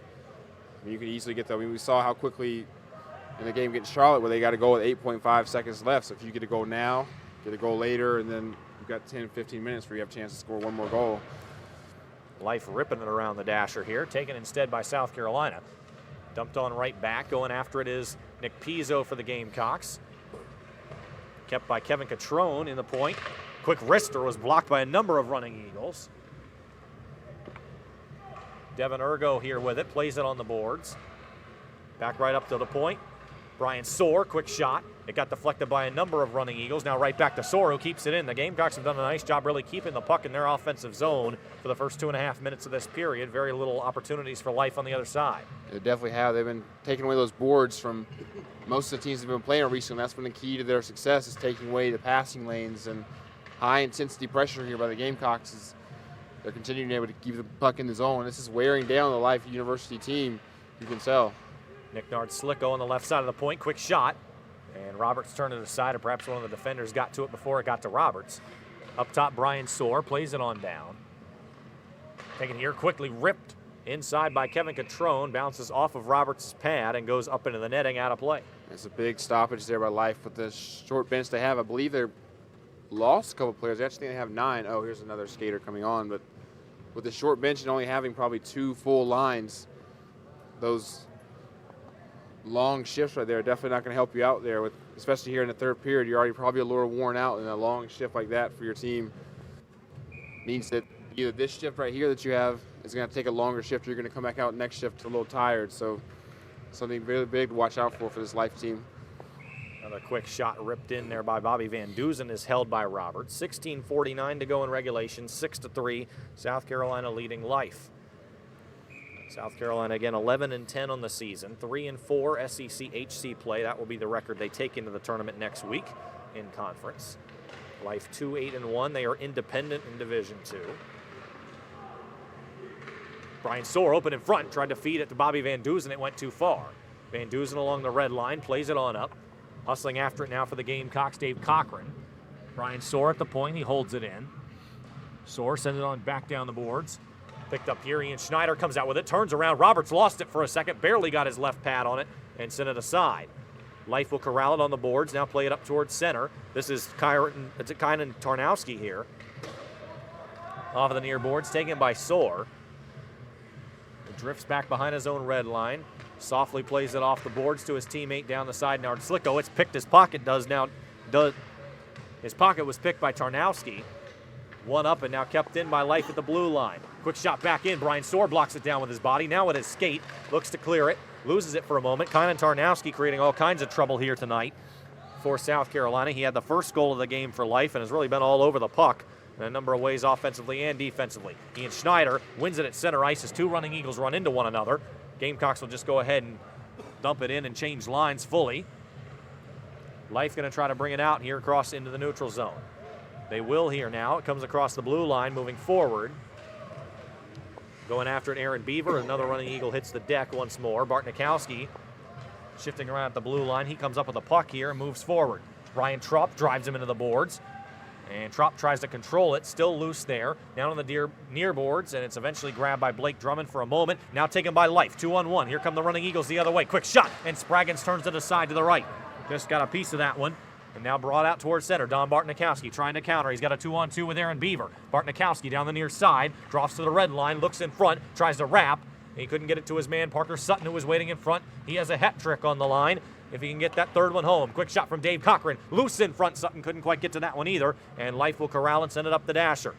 I mean, you could easily get that. I mean, we saw how quickly in the game against Charlotte where they got a goal with 8.5 seconds left. So if you get a goal now, get a goal later, and then you've got 10, 15 minutes where you have a chance to score 1 more goal. Life ripping it around the dasher here, taken instead by South Carolina. Dumped on right back, going after it is Nick Pizzo for the Gamecocks. Kept by Kevin Catrone in the point. Quick wrister was blocked by a number of running Eagles. Devin Ergo here with it, plays it on the boards. Back right up to the point. Brian Soar, quick shot. It got deflected by a number of running Eagles. Now right back to Soar, who keeps it in. The Gamecocks have done a nice job really keeping the puck in their offensive zone for the first 2.5 minutes of this period. Very little opportunities for Life on the other side. They definitely have. They've been taking away those boards from most of the teams they've been playing recently. That's been the key to their success, is taking away the passing lanes, and high intensity pressure here by the Gamecocks is they're continuing to be able to keep the puck in the zone. This is wearing down the Life University team, you can tell. Nick Nard-Slicko on the left side of the point, quick shot. And Roberts turned it aside, or perhaps one of the defenders got to it before it got to Roberts. Up top, Brian Soar plays it on down. Taken here, quickly ripped inside by Kevin Catrone, bounces off of Roberts' pad and goes up into the netting, out of play. It's a big stoppage there by Life with the short bench they have. I believe they're lost a couple players. I actually think they have 9. Oh, here's another skater coming on. But with the short bench and only having probably 2 full lines, those long shifts right there are definitely not going to help you out there, with especially here in the third period. You're already probably a little worn out, and a long shift like that for your team means that either this shift right here that you have is going to take a longer shift, or you're going to come back out next shift a little tired. So something really big to watch out for this Life team. Another quick shot ripped in there by Bobby Van Duzen is held by Roberts. 16:49 to go in regulation, 6-3. South Carolina leading Life. South Carolina, again, 11-10 on the season, 3-4 SEC HC play. That will be the record they take into the tournament next week in conference. Life 2-8-1. They are independent in Division II. Brian Soar open in front, tried to feed it to Bobby Van Duzen. It went too far. Van Duzen along the red line, plays it on up. Hustling after it now for the Gamecocks, Dave Cochran. Brian Soar at the point, he holds it in. Soar sends it on back down the boards. Picked up here, Ian Schneider comes out with it, turns around. Roberts lost it for a second, barely got his left pad on it, and sent it aside. Life will corral it on the boards, now play it up towards center. This is Kynan Tarnowski here. Off of the near boards, taken by Soar. It drifts back behind his own red line. Softly plays it off the boards to his teammate down the side, Nard-Slicko. It's picked his pocket, his pocket was picked by Tarnowski. One up and now kept in by Life at the blue line. Quick shot back in. Brian Soar blocks it down with his body. Now with his skate, looks to clear it. Loses it for a moment. Kynan Tarnowski creating all kinds of trouble here tonight for South Carolina. He had the first goal of the game for Life and has really been all over the puck in a number of ways, offensively and defensively. Ian Schneider wins it at center ice as 2 running Eagles run into one another. Gamecocks will just go ahead and dump it in and change lines fully. Life going to try to bring it out here across into the neutral zone. They will here now. It comes across the blue line, moving forward. Going after it, Aaron Beaver. Another running Eagle hits the deck once more. Bart Nikowski shifting around at the blue line. He comes up with a puck here and moves forward. Ryan Trop drives him into the boards. And Trop tries to control it, still loose there. Down on the near boards, and it's eventually grabbed by Blake Drummond for a moment. Now taken by Life, 2-on-1. Here come the running Eagles the other way. Quick shot, and Spraggins turns it aside to the right. Just got a piece of that one. And now brought out towards center. Don Bartnikowski trying to counter. He's got a 2-on-2 with Aaron Beaver. Bartnikowski down the near side, drops to the red line, looks in front, tries to wrap. He couldn't get it to his man, Parker Sutton, who was waiting in front. He has a hat trick on the line. If he can get that third one home. Quick shot from Dave Cochran. Loose in front. Sutton couldn't quite get to that one either. And Life will corral and send it up the dasher.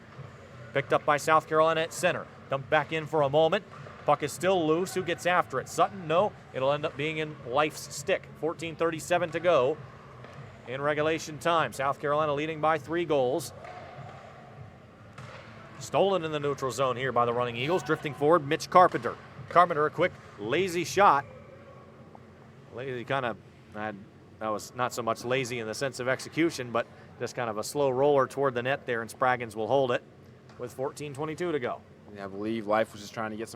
Picked up by South Carolina at center. Dumped back in for a moment. Puck is still loose. Who gets after it? Sutton? No. It'll end up being in Life's stick. 14:37 to go in regulation time. South Carolina leading by 3 goals. Stolen in the neutral zone here by the running Eagles. Drifting forward, Mitch Carpenter. Carpenter, a quick, lazy shot. Lazy kind of, that was not so much lazy in the sense of execution, but just kind of a slow roller toward the net there, and Spraggins will hold it with 14:22 to go. Yeah, I believe Life was just trying to get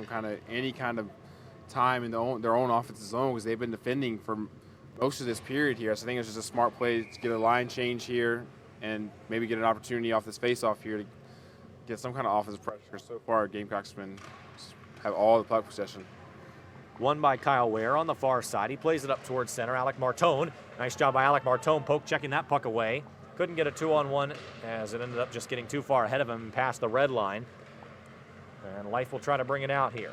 any kind of time in their own offensive zone because they've been defending for most of this period here. So I think it was just a smart play to get a line change here and maybe get an opportunity off this face-off here to get some kind of offensive pressure. So far, Gamecocks have all the puck possession. Won by Kyle Ware on the far side. He plays it up towards center. Alec Martone. Nice job by Alec Martone. Poke checking that puck away. Couldn't get a 2-on-1 as it ended up just getting too far ahead of him and past the red line. And Life will try to bring it out here.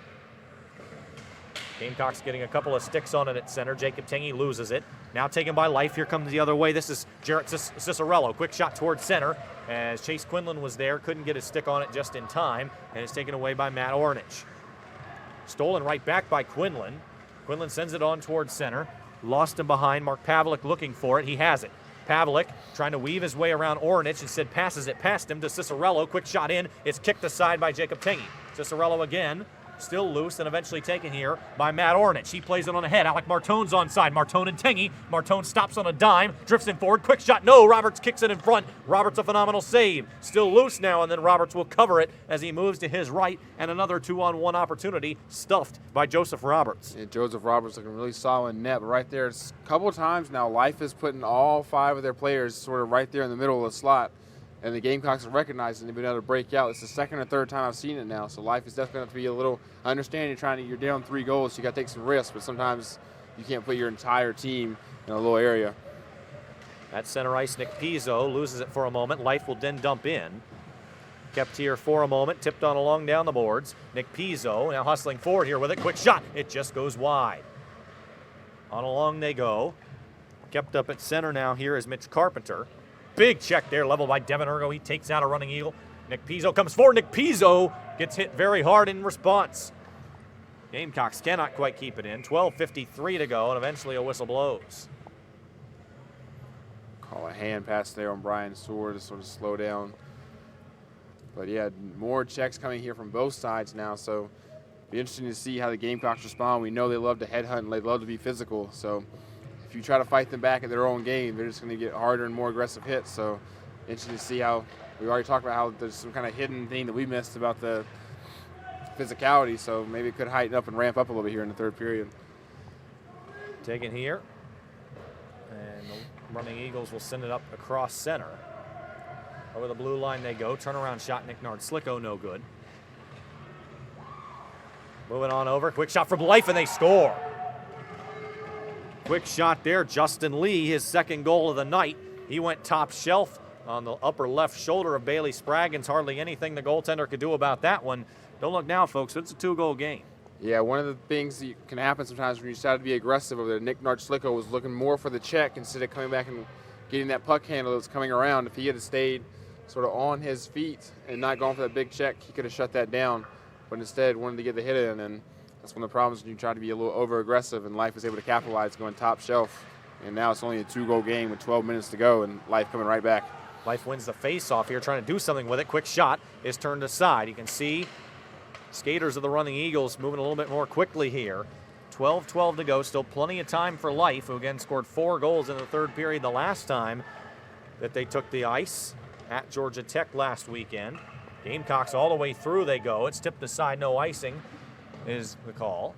Gamecocks getting a couple of sticks on it at center. Jacob Tingy loses it. Now taken by Life. Here comes the other way. This is Jarrett Cicerello. Quick shot towards center as Chase Quinlan was there. Couldn't get his stick on it just in time. And it's taken away by Matt Ornich. Stolen right back by Quinlan. Quinlan sends it on towards center. Lost him behind. Mark Pavlik looking for it. He has it. Pavlik trying to weave his way around Ornich. Instead passes it past him to Cicerello. Quick shot in. It's kicked aside by Jacob Tingy. Cicerello again. Still loose and eventually taken here by Matt Ornich. He plays it on ahead. Alec Martone's onside. Martone and Tingy. Martone stops on a dime. Drifts in forward. Quick shot. No. Roberts kicks it in front. Roberts a phenomenal save. Still loose now, and then Roberts will cover it as he moves to his right. And another 2-on-1 opportunity stuffed by Joseph Roberts. Yeah, Joseph Roberts looking really solid net. But right there, it's a couple of times now, Life is putting all 5 of their players sort of right there in the middle of the slot. And the Gamecocks have recognized it and they've been able to break out. It's the second or third time I've seen it now. So Life is definitely going to have to be a little understanding. You're down 3 goals, so you got to take some risks. But sometimes you can't put your entire team in a little area. At center ice, Nick Pizzo loses it for a moment. Life will then dump in. Kept here for a moment, tipped on along down the boards. Nick Pizzo now hustling forward here with it. Quick shot. It just goes wide. On along they go. Kept up at center now here is Mitch Carpenter. Big check there, leveled by Devin Ergo. He takes out a running Eagle. Nick Pizzo comes forward. Nick Pizzo gets hit very hard in response. Gamecocks cannot quite keep it in. 12:53 to go, and eventually a whistle blows. Call a hand pass there on Brian Sword to sort of slow down. But yeah, more checks coming here from both sides now, so be interesting to see how the Gamecocks respond. We know they love to headhunt and they love to be physical, so if you try to fight them back at their own game, they're just going to get harder and more aggressive hits. So interesting to see how, we already talked about how there's some kind of hidden thing that we missed about the physicality. So maybe it could heighten up and ramp up a little bit here in the third period. Taken here. And the running Eagles will send it up across center. Over the blue line they go. Turnaround shot, Nick Nard-Slicko, no good. Moving on over. Quick shot from Life, and they score. Quick shot there, Justin Lee, his second goal of the night. He went top shelf on the upper left shoulder of Bailey Spraggins. Hardly anything the goaltender could do about that one. Don't look now, folks. It's a 2-goal game. Yeah, one of the things that can happen sometimes when you decide to be aggressive over there, Nick Nard-Slicko was looking more for the check instead of coming back and getting that puck handle that's coming around. If he had stayed sort of on his feet and not gone for that big check, he could have shut that down. But instead wanted to get the hit in, and that's one of the problems when you try to be a little over-aggressive, and Life is able to capitalize going top shelf. And now it's only a 2-goal game with 12 minutes to go, and Life coming right back. Life wins the face-off here, trying to do something with it. Quick shot is turned aside. You can see skaters of the running Eagles moving a little bit more quickly here. 12-12 to go, still plenty of time for Life, who again scored 4 goals in the third period the last time that they took the ice at Georgia Tech last weekend. Gamecocks all the way through they go. It's tipped aside, no icing is the call.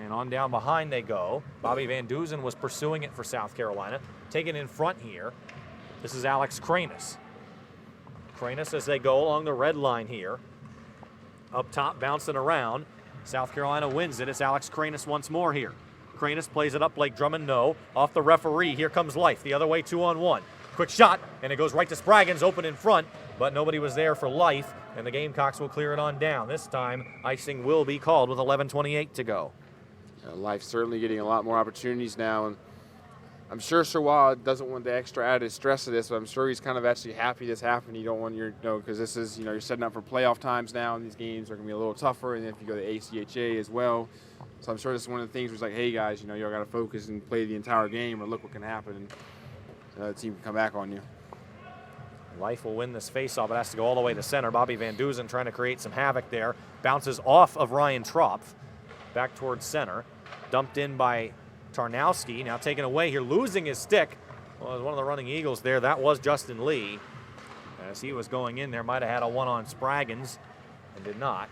And on down behind they go. Bobby Van Duzen was pursuing it for South Carolina. Taken in front here. This is Alex Kranis. Kranis as they go along the red line here. Up top, bouncing around. South Carolina wins it. It's Alex Kranis once more here. Kranis plays it up. Blake Drummond, no. Off the referee. Here comes Life. The other way, 2-on-1. Quick shot, and it goes right to Spraggins, open in front, but nobody was there for Life, and the Gamecocks will clear it on down. This time, icing will be called with 11:28 to go. Life certainly getting a lot more opportunities now, and I'm sure Sir Wild doesn't want the extra added stress of this, but I'm sure he's kind of actually happy this happened. You don't want because this is, you're setting up for playoff times now, and these games are going to be a little tougher, and then if you go to ACHA as well. So I'm sure this is one of the things where it's like, hey guys, y'all got to focus and play the entire game, or look what can happen, and the team can come back on you. Life will win this faceoff. It has to go all the way to center. Bobby Van Duzen trying to create some havoc there. Bounces off of Ryan Tropf. Back towards center. Dumped in by Tarnowski. Now taken away here, losing his stick. Well, as one of the running Eagles there, that was Justin Lee. As he was going in there, might have had a one on Spraggins and did not.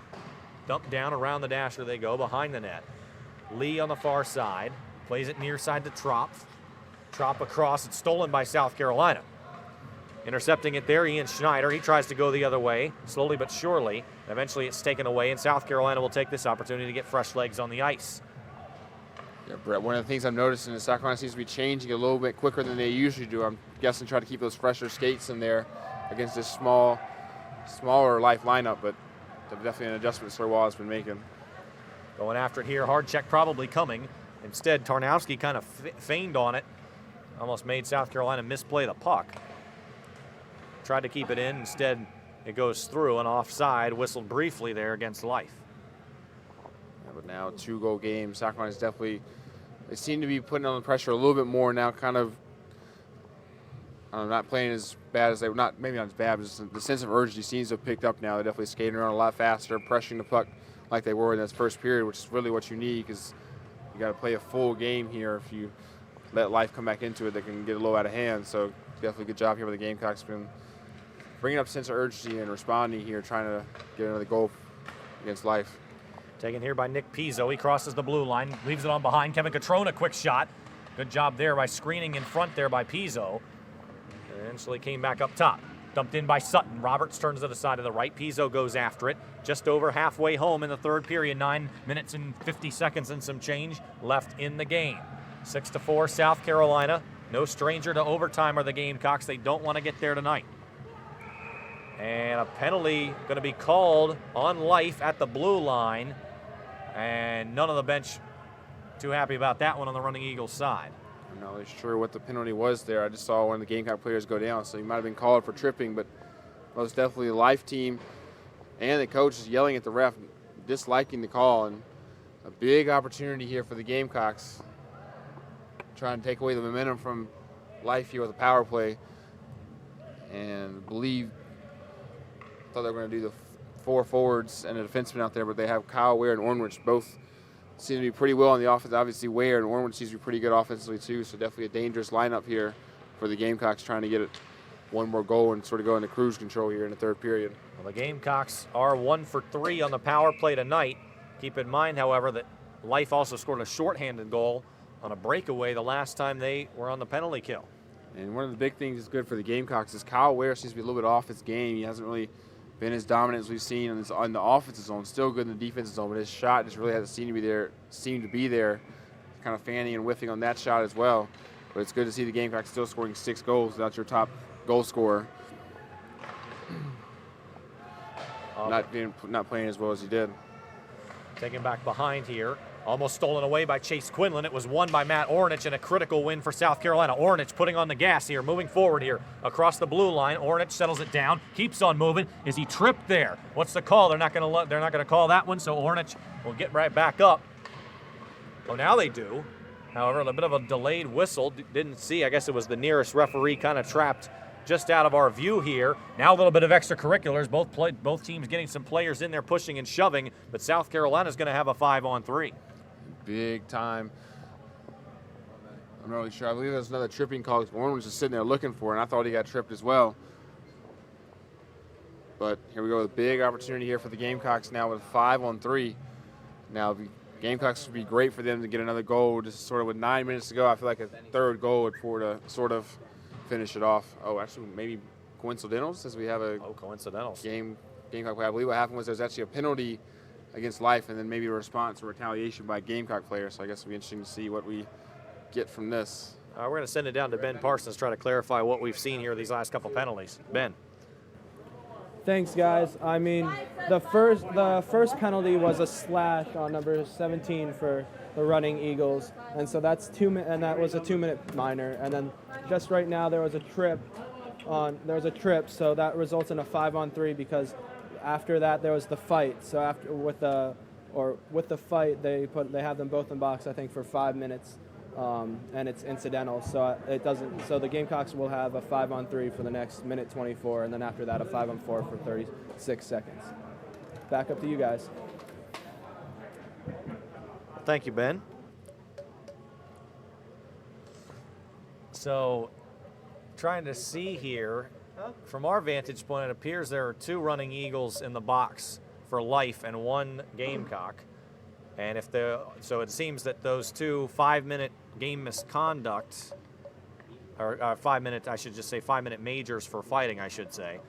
Dumped down around the dasher they go, behind the net. Lee on the far side. Plays it near side to Tropf. Tropf across. It's stolen by South Carolina. Intercepting it there, Ian Schneider. He tries to go the other way, slowly but surely. Eventually it's taken away, and South Carolina will take this opportunity to get fresh legs on the ice. Yeah, Brett, one of the things I'm noticing is South Carolina seems to be changing a little bit quicker than they usually do. I'm guessing try to keep those fresher skates in there against this smaller Life lineup, but definitely an adjustment Sir Wallace has been making. Going after it here, hard check probably coming. Instead, Tarnowski kind of feigned on it. Almost made South Carolina misplay the puck. Tried to keep it in. Instead, it goes through and offside. Whistled briefly there against Life. Yeah, but now 2-goal game. South Carolina's definitely, they seem to be putting on the pressure a little bit more now, kind of not playing as bad as they were, maybe not as bad, but just the sense of urgency seems to have picked up now. They're definitely skating around a lot faster, pressuring the puck like they were in this first period, which is really what you need, because you got to play a full game here. If you let Life come back into it, they can get a little out of hand. So definitely good job here with the Gamecocks, been bringing up a sense of urgency and responding here, trying to get another goal against Life. Taken here by Nick Pizzo. He crosses the blue line, leaves it on behind. Kevin Catrone, a quick shot. Good job there by screening in front there by Pizzo. And eventually came back up top. Dumped in by Sutton. Roberts turns to the side of the right. Pizzo goes after it. Just over halfway home in the third period. 9 minutes and 50 seconds and some change left in the game. 6-4 South Carolina. No stranger to overtime are the Gamecocks. They don't want to get there tonight. And a penalty going to be called on Life at the blue line. And none of the bench too happy about that one on the running Eagles side. I'm not really sure what the penalty was there. I just saw one of the Gamecock players go down, so he might have been called for tripping, but most definitely the Life team and the coach is yelling at the ref, disliking the call, and a big opportunity here for the Gamecocks, trying to take away the momentum from Life here with a power play, and thought they were going to do the 4 forwards and a defenseman out there, but they have Kyle Ware and Ornwich both seem to be pretty well on the offense. Obviously, Ware and Ornwich seems to be pretty good offensively too, so definitely a dangerous lineup here for the Gamecocks, trying to get it one more goal and sort of go into cruise control here in the third period. Well, the Gamecocks are 1 for 3 on the power play tonight. Keep in mind, however, that Life also scored a shorthanded goal on a breakaway the last time they were on the penalty kill. And one of the big things that's good for the Gamecocks is Kyle Ware seems to be a little bit off his game. He hasn't really been as dominant as we've seen on the offensive zone. Still good in the defensive zone, but his shot just really hasn't seemed to be there. Kind of fanning and whiffing on that shot as well. But it's good to see the Gamecocks still scoring 6 goals without your top goal scorer. Not playing as well as he did. Taken back behind here. Almost stolen away by Chase Quinlan. It was won by Matt Ornich, and a critical win for South Carolina. Ornich putting on the gas here, moving forward here across the blue line. Ornich settles it down, keeps on moving. Is he tripped there? What's the call? They're not going to call that one, so Ornich will get right back up. Oh, now they do. However, a bit of a delayed whistle. Didn't see. I guess it was the nearest referee kind of trapped just out of our view here. Now a little bit of extracurriculars. Both teams getting some players in there pushing and shoving, but South Carolina's going to have a 5-on-3. Big time. I'm not really sure. I believe there's another tripping call. Warren was just sitting there looking for it, and I thought he got tripped as well. But here we go with a big opportunity here for the Gamecocks now with 5-on-3. Now the Gamecocks would be great for them to get another goal. Just sort of with 9 minutes to go, I feel like a third goal would pour to sort of finish it off. Oh, actually, maybe coincidental, since we have a Gamecock play. I believe what happened was there's actually a penalty against Life, and then maybe a response or retaliation by a Gamecock player. So I guess it'll be interesting to see what we get from this. We're going to send it down to Ben Parsons, try to clarify what we've seen here these last couple penalties. Ben. Thanks, guys. I mean, the first penalty was a slash on number 17 for the running Eagles, and so that's and that was a 2-minute minor. And then just right now there was a trip, so that results in a 5-on-3 because after that there was the fight. So with the fight they have them both in box, I think, for 5 minutes, and it's incidental, so it doesn't. So the Gamecocks will have a 5-on-3 for the next minute 24, and then after that a 5-on-4 for 36 seconds. Back up to you guys. Thank you, Ben. So, trying to see here, from our vantage point, it appears there are 2 running Eagles in the box for life and 1 Gamecock. And so it seems that those 2 5-minute game misconduct, or 5-minute, I should just say 5-minute majors for fighting, I should say,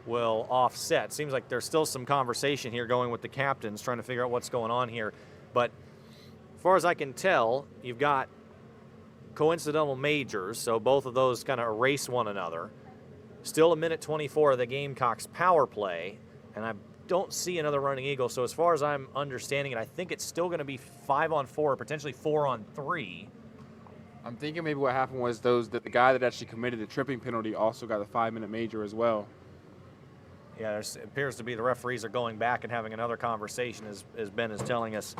will offset. Seems like there's still some conversation here going with the captains, trying to figure out what's going on here. But as far as I can tell, you've got coincidental majors, so both of those kind of erase one another. Still a minute 24 of the Gamecocks power play, and I don't see another running Eagle. So as far as I'm understanding it, I think it's still going to be 5-on-4, or potentially 4-on-3. I'm thinking maybe what happened was that the guy that actually committed the tripping penalty also got a 5-minute major as well. Yeah, it appears to be the referees are going back and having another conversation, as Ben is telling us.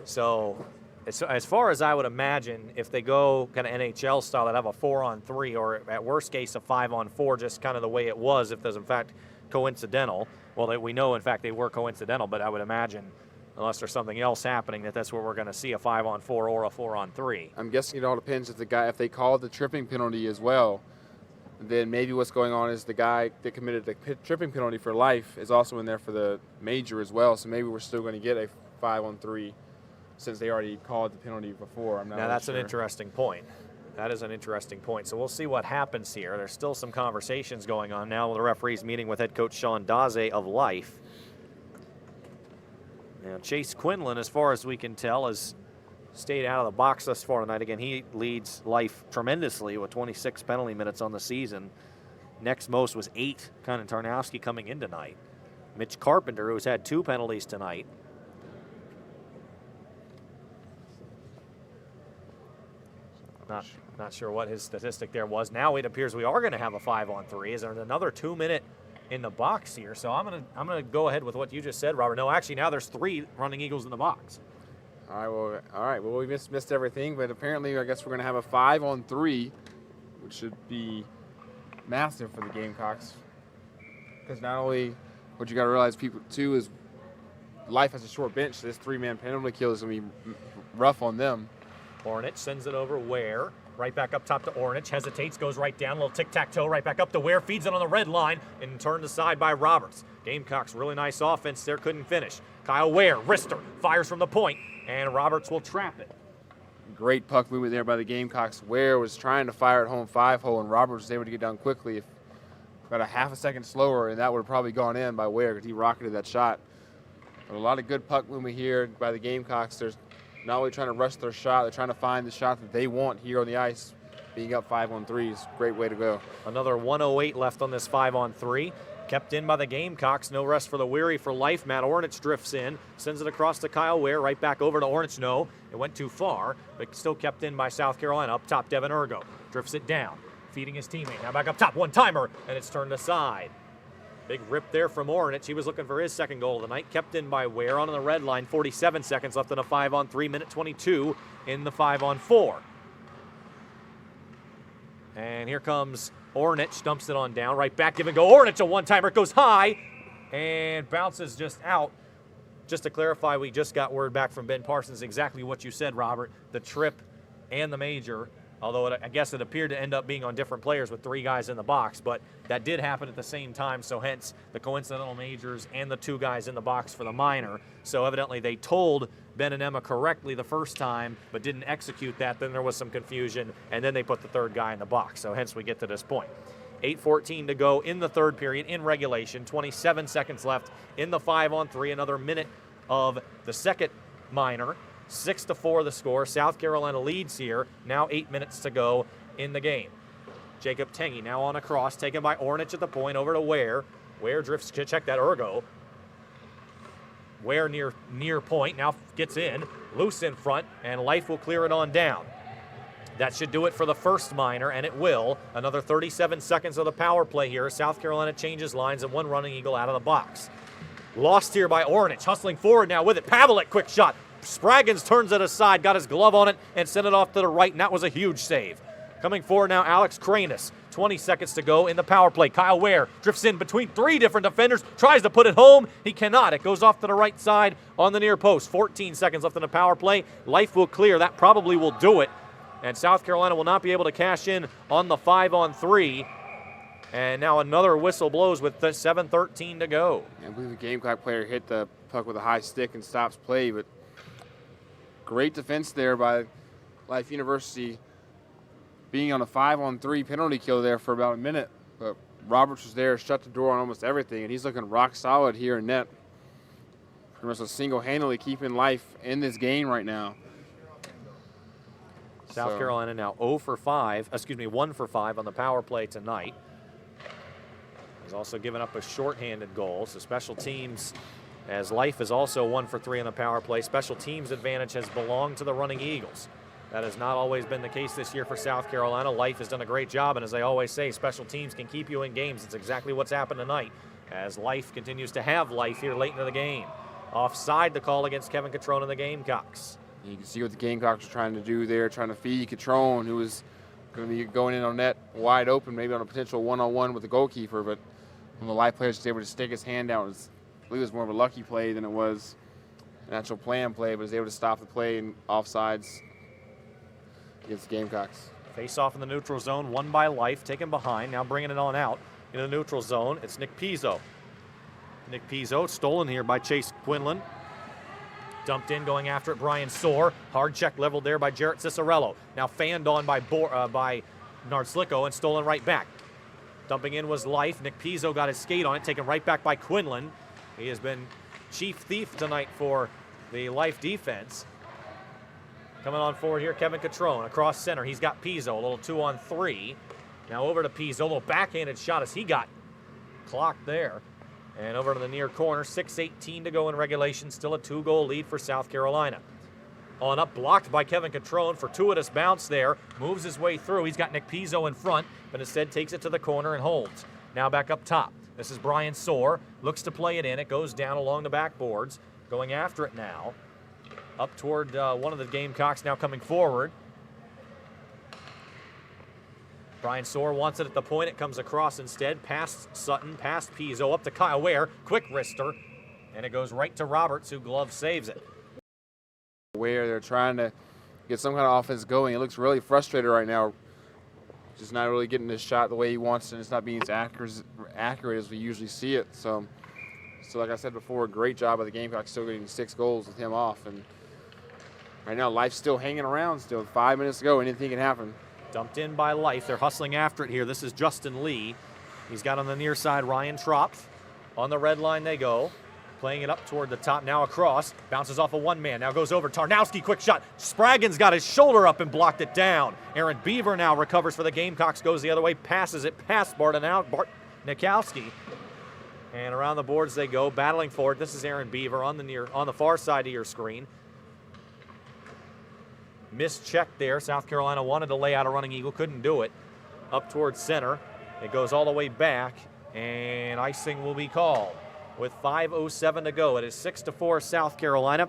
So as far as I would imagine, if they go kind of NHL style, they'd have a 4-on-3, or at worst case a 5-on-4, just kind of the way it was, if there's in fact coincidental. Well, we know in fact they were coincidental, but I would imagine, unless there's something else happening, that's where we're going to see a 5-on-4 or a 4-on-3. I'm guessing it all depends if they called the tripping penalty as well. Then maybe what's going on is the guy that committed the tripping penalty for life is also in there for the major as well. So maybe we're still going to get a 5-on-3 since they already called the penalty before. I'm not now really that's sure. an interesting point. That is an interesting point. So we'll see what happens here. There's still some conversations going on now with the referees meeting with head coach Sean Daze of Life. Now Chase Quinlan, as far as we can tell, has stayed out of the box thus far tonight. Again, he leads Life tremendously with 26 penalty minutes on the season. Next most was 8, Conan Tarnowski coming in tonight. Mitch Carpenter, who's had 2 penalties tonight. Not sure what his statistic there was. Now it appears we are going to have a 5-on-3. Is there another 2 minute in the box here? So I'm gonna go ahead with what you just said, Robert. No, actually now there's 3 running Eagles in the box. All right. Well, we missed everything, but apparently I guess we're going to have a 5-on-3, which should be massive for the Gamecocks. Because not only what you got to realize, people too, is Life has a short bench. So this 3-man penalty kill is going to be rough on them. Ornich sends it over Ware. Right back up top to Ornich. Hesitates, goes right down. A little tic-tac-toe. Right back up to Ware. Feeds it on the red line and turned aside by Roberts. Gamecocks, really nice offense there. Couldn't finish. Kyle Ware, wrister, fires from the point. And Roberts will trap it. Great puck movement there by the Gamecocks. Ware was trying to fire at home 5-hole, and Roberts was able to get down quickly. If about a half a second slower, and that would have probably gone in by Ware because he rocketed that shot. But a lot of good puck movement here by the Gamecocks. They're not only trying to rush their shot, they're trying to find the shot that they want here on the ice. Being up 5-on-3 is a great way to go. Another 1:08 left on this 5-on-3. Kept in by the Gamecocks. No rest for the weary for Life. Matt Ornich drifts in, sends it across to Kyle Ware, right back over to Ornich. No, it went too far, but still kept in by South Carolina. Up top, Devin Ergo drifts it down, feeding his teammate. Now back up top, one-timer, and it's turned aside. Big rip there from Ornich. He was looking for his second goal of the night. Kept in by Ware on the red line. 47 seconds left in a 5-on-3, minute 22 in the 5-on-4. And here comes Ornich, dumps it on down, right back, give and go. Ornich, a one-timer, it goes high and bounces just out. Just to clarify, we just got word back from Ben Parsons, exactly what you said, Robert. The trip and the major, although I guess it appeared to end up being on different players with 3 guys in the box, but that did happen at the same time, so hence the coincidental majors and the 2 guys in the box for the minor. So evidently they told Ben and Emma correctly the first time, but didn't execute that. Then there was some confusion, and then they put the 3rd guy in the box, so hence we get to this point. 8:14 to go in the 3rd period in regulation. 27 seconds left in the 5-on-3. Another minute of the second minor. 6-4 the score. South Carolina leads here. Now 8 minutes to go in the game. Jacob Tengy now on a cross, taken by Ornich at the point, over to Ware. Ware drifts, check that, Ergo. Ware near point, now gets in, loose in front, and Life will clear it on down. That should do it for the first minor, and it will. Another 37 seconds of the power play here. South Carolina changes lines and 1 running Eagle out of the box. Lost here by Ornich, hustling forward now with it. Pavelek, quick shot. Spraggins turns it aside, got his glove on it, and sent it off to the right, and that was a huge save. Coming forward now, Alex Kranis. 20 seconds to go in the power play. Kyle Ware drifts in between 3 different defenders, tries to put it home. He cannot. It goes off to the right side on the near post. 14 seconds left in the power play. Life will clear. That probably will do it. And South Carolina will not be able to cash in on the 5-on-3. And now another whistle blows with 7:13 to go. I believe the Gamecock player hit the puck with a high stick and stops play, but great defense there by Life University, being on a 5-on-3 penalty kill there for about a minute. But Roberts was there, shut the door on almost everything, and he's looking rock solid here in net. Pretty much single-handedly keeping Life in this game right now. South Carolina now 1 for 5 on the power play tonight. He's also given up a shorthanded goal, so special teams, as Life is also 1 for 3 on the power play. Special teams advantage has belonged to the Running Eagles. That has not always been the case this year for South Carolina. Life has done a great job, and as I always say, special teams can keep you in games. It's exactly what's happened tonight, as Life continues to have life here late into the game. Offside the call against Kevin Catrone and the Gamecocks. You can see what the Gamecocks are trying to do there, trying to feed Catrone, who was going to be going in on net wide open, maybe on a potential one-on-one with the goalkeeper, but when the Life player was able to stick his hand out, I believe it was more of a lucky play than it was an actual planned play, but was able to stop the play in offsides against the Gamecocks. Face off in the neutral zone, won by Life, taken behind, now bringing it on out into the neutral zone. It's Nick Pizzo. Nick Pizzo stolen here by Chase Quinlan. Dumped in, going after it, Brian Soar. Hard check leveled there by Jarrett Cicerello. Now fanned on by Narslicko and stolen right back. Dumping in was Life. Nick Pizzo got his skate on it, taken right back by Quinlan. He has been chief thief tonight for the Life defense. Coming on forward here, Kevin Catrone across center. He's got Pizzo, a little 2-on-3. Now over to Pizzo, a little backhanded shot as he got clocked there. And over to the near corner, 6:18 to go in regulation. Still a 2-goal lead for South Carolina. On up, blocked by Kevin Catrone. Fortuitous bounce there. Moves his way through. He's got Nick Pizzo in front, but instead takes it to the corner and holds. Now back up top. This is Brian Soar. Looks to play it in. It goes down along the backboards. Going after it now. Up toward one of the Gamecocks now coming forward. Brian Soar wants it at the point. It comes across instead. Past Sutton, past Pizzo, up to Kyle Ware. Quick wrister. And it goes right to Roberts, who glove saves it. Where they're trying to get some kind of offense going. It looks really frustrated right now. Just not really getting this shot the way he wants, and it's not being as accurate as we usually see it. So like I said before, great job by the Gamecocks, still getting 6 goals with him off. And right now, Life's still hanging around. Still 5 minutes to go. Anything can happen. Dumped in by Life. They're hustling after it here. This is Justin Lee. He's got on the near side Ryan Tropf. On the red line they go. Playing it up toward the top, now across. Bounces off of one man, now goes over. Tarnowski, quick shot. Spraggins got his shoulder up and blocked it down. Aaron Beaver now recovers for the Gamecocks, goes the other way, passes it past Nikowski. And around the boards they go, battling for it. This is Aaron Beaver on the far side of your screen. Missed check there. South Carolina wanted to lay out a running eagle, couldn't do it. Up towards center. It goes all the way back, and icing will be called. With 5:07 to go, it is 6-4 South Carolina.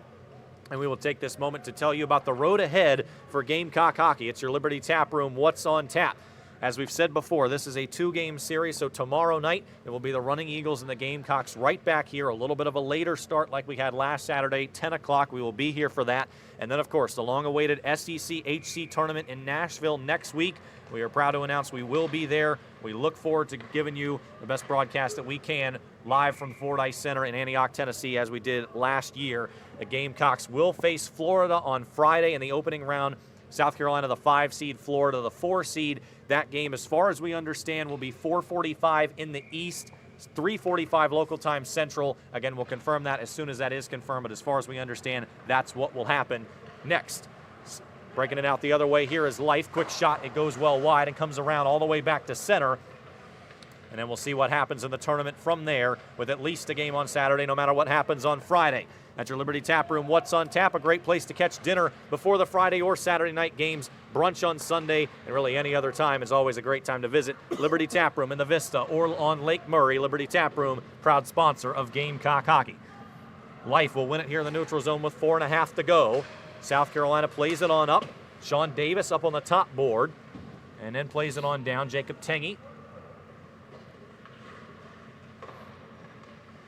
And we will take this moment to tell you about the road ahead for Gamecock hockey. It's your Liberty Tap Room, What's on Tap. As we've said before, this is a 2-game series, so tomorrow night it will be the Running Eagles and the Gamecocks right back here. A little bit of a later start like we had last Saturday, 10 o'clock. We will be here for that. And then, of course, the long-awaited SEC HC tournament in Nashville next week. We are proud to announce we will be there. We look forward to giving you the best broadcast that we can live from the Fordyce Center in Antioch, Tennessee, as we did last year. The Gamecocks will face Florida on Friday in the opening round. South Carolina, the 5 seed, Florida, the 4 seed. That game, as far as we understand, will be 4:45 in the East, 3:45 local time Central. Again, we'll confirm that as soon as that is confirmed, but as far as we understand, that's what will happen next. Breaking it out the other way here is Life. Quick shot. It goes well wide and comes around all the way back to center. And then we'll see what happens in the tournament from there, with at least a game on Saturday, no matter what happens on Friday. At your Liberty Tap Room, What's on Tap? A great place to catch dinner before the Friday or Saturday night games, brunch on Sunday, and really any other time is always a great time to visit Liberty Tap Room in the Vista or on Lake Murray. Liberty Tap Room, proud sponsor of Gamecock hockey. Life will win it here in the neutral zone with 4.5 to go. South Carolina plays it on up. Sean Davis up on the top board. And then plays it on down. Jacob Tengy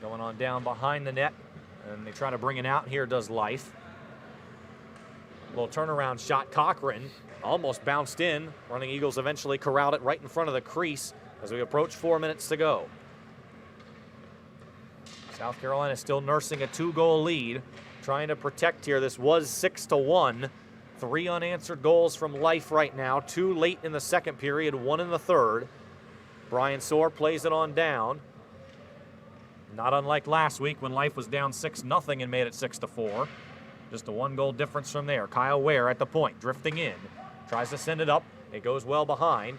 going on down behind the net. And they try to bring it out. Here does Life. Little turnaround shot. Cochran almost bounced in. Running Eagles eventually corralled it right in front of the crease as we approach 4 minutes to go. South Carolina still nursing a 2-goal lead, trying to protect here. This was 6-1. 3 unanswered goals from Life right now. 2 late in the second period, 1 in the third. Brian Soar plays it on down. Not unlike last week when Life was down 6-0 and made it 6-4. Just a 1-goal difference from there. Kyle Ware at the point, drifting in. Tries to send it up. It goes well behind.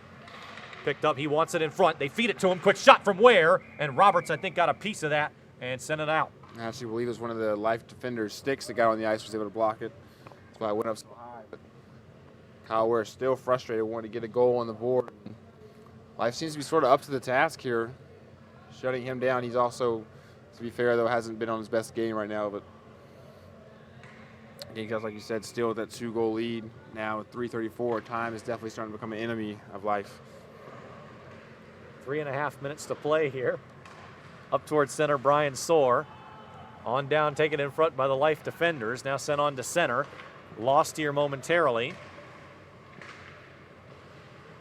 Picked up, he wants it in front. They feed it to him. Quick shot from Ware. And Roberts, I think, got a piece of that and sent it out. I actually believe it was one of the Life defenders' sticks that got on the ice, was able to block it. That's why I went up so high. But Kyle Ware still frustrated, wanting to get a goal on the board. Life seems to be sort of up to the task here, shutting him down. He's also, to be fair, though, hasn't been on his best game right now. But Gamecock, like you said, still with that 2-goal lead now with 3:34. Time is definitely starting to become an enemy of Life. 3.5 minutes to play here. Up towards center, Brian Soar. On down, taken in front by the Life defenders. Now sent on to center. Lost here momentarily.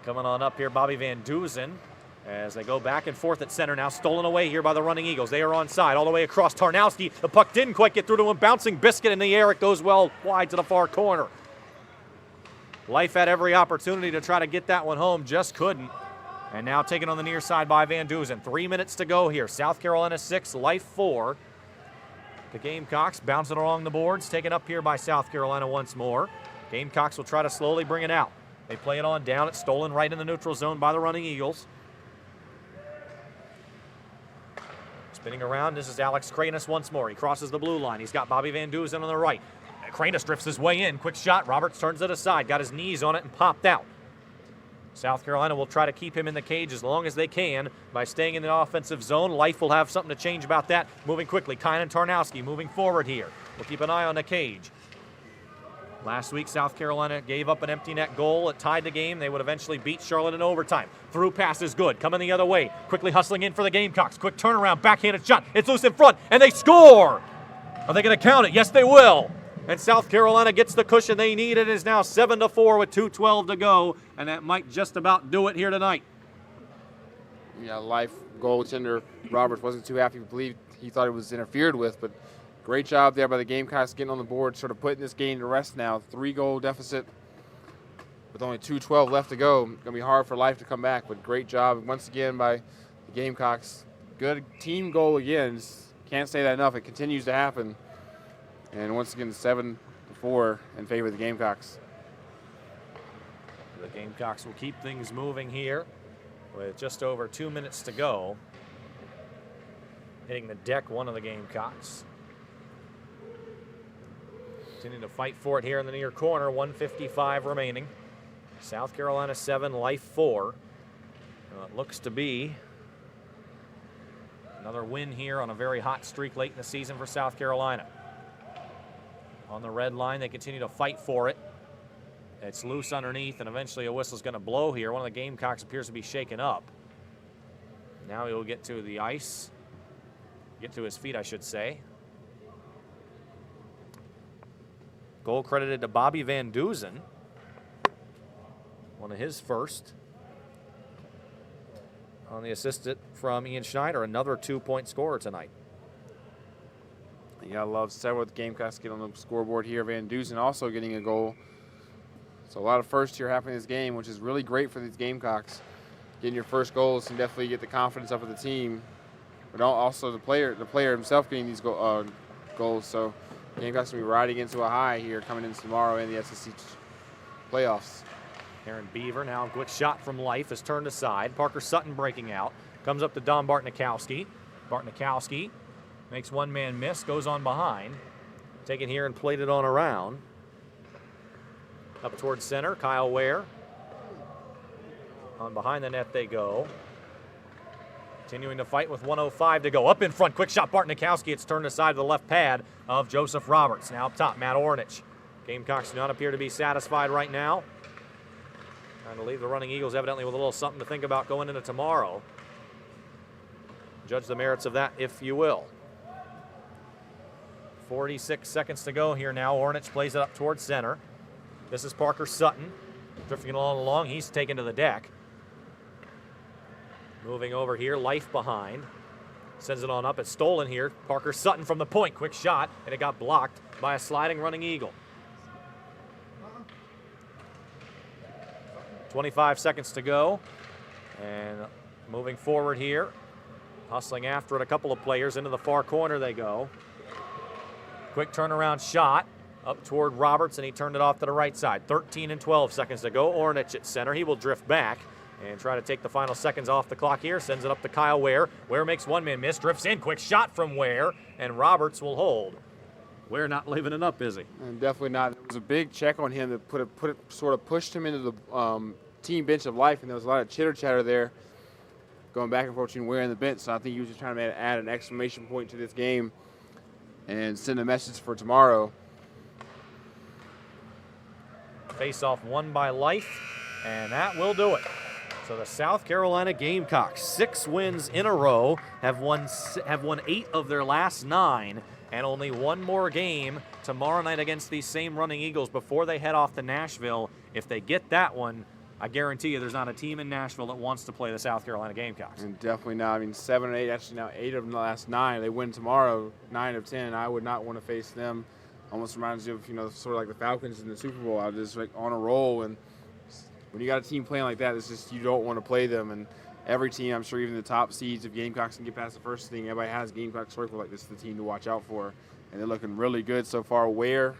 Coming on up here, Bobby Van Duzen. As they go back and forth at center now. Stolen away here by the running Eagles. They are onside all the way across. Tarnowski, the puck didn't quite get through to him. Bouncing biscuit in the air. It goes well wide to the far corner. Life had every opportunity to try to get that one home. Just couldn't. And now taken on the near side by Van Duzen. 3 minutes to go here. South Carolina 6, Life 4. The Gamecocks bouncing along the boards. Taken up here by South Carolina once more. Gamecocks will try to slowly bring it out. They play it on down. It's stolen right in the neutral zone by the running Eagles. Spinning around, this is Alex Kranis once more. He crosses the blue line. He's got Bobby Van Duzen on the right. Kranis drifts his way in. Quick shot. Roberts turns it aside. Got his knees on it and popped out. South Carolina will try to keep him in the cage as long as they can by staying in the offensive zone. Life will have something to change about that. Moving quickly. Kynan Tarnowski moving forward here. We'll keep an eye on the cage. Last week, South Carolina gave up an empty net goal. It tied the game. They would eventually beat Charlotte in overtime. Through pass is good. Coming the other way. Quickly hustling in for the Gamecocks. Quick turnaround. Backhanded shot. It's loose in front. And they score! Are they going to count it? Yes, they will. And South Carolina gets the cushion they need. It is now 7-4 with 2:12 to go. And that might just about do it here tonight. Yeah, Life goaltender Roberts wasn't too happy. He thought it was interfered with, but great job there by the Gamecocks getting on the board, sort of putting this game to rest now. 3-goal deficit with only 2:12 left to go. It's going to be hard for Life to come back, but great job once again by the Gamecocks. Good team goal again. Just can't say that enough. It continues to happen. And once again, 7-4 in favor of the Gamecocks. The Gamecocks will keep things moving here with just over 2 minutes to go. Hitting the deck, one of the Gamecocks. Continuing to fight for it here in the near corner. 1:55 remaining. South Carolina 7, Life 4. It looks to be another win here on a very hot streak late in the season for South Carolina. On the red line, they continue to fight for it. It's loose underneath, and eventually a whistle's going to blow here. One of the Gamecocks appears to be shaken up. Now he'll get to the ice. Get to his feet, I should say. Goal credited to Bobby Van Duzen. One of his first. On the assist from Ian Schneider, another 2-point scorer tonight. You gotta love several of the Gamecocks get on the scoreboard here. Van Duzen also getting a goal. So a lot of firsts here happening in this game, which is really great for these Gamecocks. Getting your first goals can definitely get the confidence up of the team, but also the player himself getting these goals. So Gamecocks will be riding into a high here coming into tomorrow in the SEC playoffs. Aaron Beaver now, a quick shot from Life is turned aside. Parker Sutton breaking out. Comes up to Dom Bartnikowski. Bartnikowski makes one man miss, goes on behind. Taken here and played it on around. Up towards center, Kyle Ware. On behind the net they go. Continuing to fight with 1:05 to go. Up in front, quick shot, Bartnikowski. It's turned aside to the left pad of Joseph Roberts. Now up top, Matt Ornich. Gamecocks do not appear to be satisfied right now. Trying to leave the running Eagles evidently with a little something to think about going into tomorrow. Judge the merits of that if you will. 46 seconds to go here now. Ornich plays it up towards center. This is Parker Sutton. Drifting along. He's taken to the deck. Moving over here, Life behind. Sends it on up. It's stolen here. Parker Sutton from the point. Quick shot, and it got blocked by a sliding running Eagle. 25 seconds to go. And moving forward here. Hustling after it, a couple of players. Into the far corner they go. Quick turnaround shot up toward Roberts, and he turned it off to the right side. 13 and 12 seconds to go. Ornich at center. He will drift back and try to take the final seconds off the clock here. Sends it up to Kyle Ware. Ware makes one man miss. Drifts in. Quick shot from Ware, and Roberts will hold. Ware not leaving it up, is he? And definitely not. It was a big check on him that sort of pushed him into the team bench of life, and there was a lot of chitter-chatter there going back and forth between Ware and the bench. So I think he was just trying to add an exclamation point to this game and send a message for tomorrow. Face-off won by Life, and that will do it. So the South Carolina Gamecocks, 6 wins in a row, have won 8 of their last 9, and only one more game tomorrow night against these same running Eagles before they head off to Nashville. If they get that one, I guarantee you there's not a team in Nashville that wants to play the South Carolina Gamecocks. And definitely not. I mean, 7 and 8, actually now 8 of the last 9. They win tomorrow, 9 of 10. I would not want to face them. Almost reminds you of, sort of like the Falcons in the Super Bowl. I was just like on a roll, and when you got a team playing like that, it's just you don't want to play them. And every team, I'm sure even the top seeds, if Gamecocks can get past the first thing, everybody has Gamecocks circle like this is the team to watch out for. And they're looking really good so far. Ware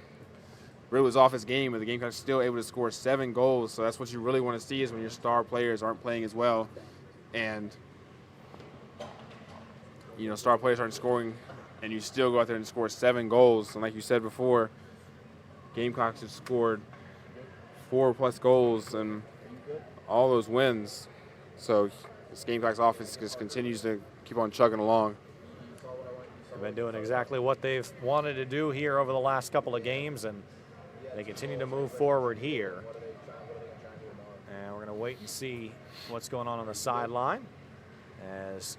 really was off his game, but the Gamecocks still able to score 7 goals. So that's what you really want to see is when your star players aren't playing as well. And, star players aren't scoring, and you still go out there and score 7 goals. And like you said before, Gamecocks have scored 4+ goals and all those wins. So this Gamecocks offense just continues to keep on chugging along. They've been doing exactly what they've wanted to do here over the last couple of games, and they continue to move forward here. And we're going to wait and see what's going on the sideline. As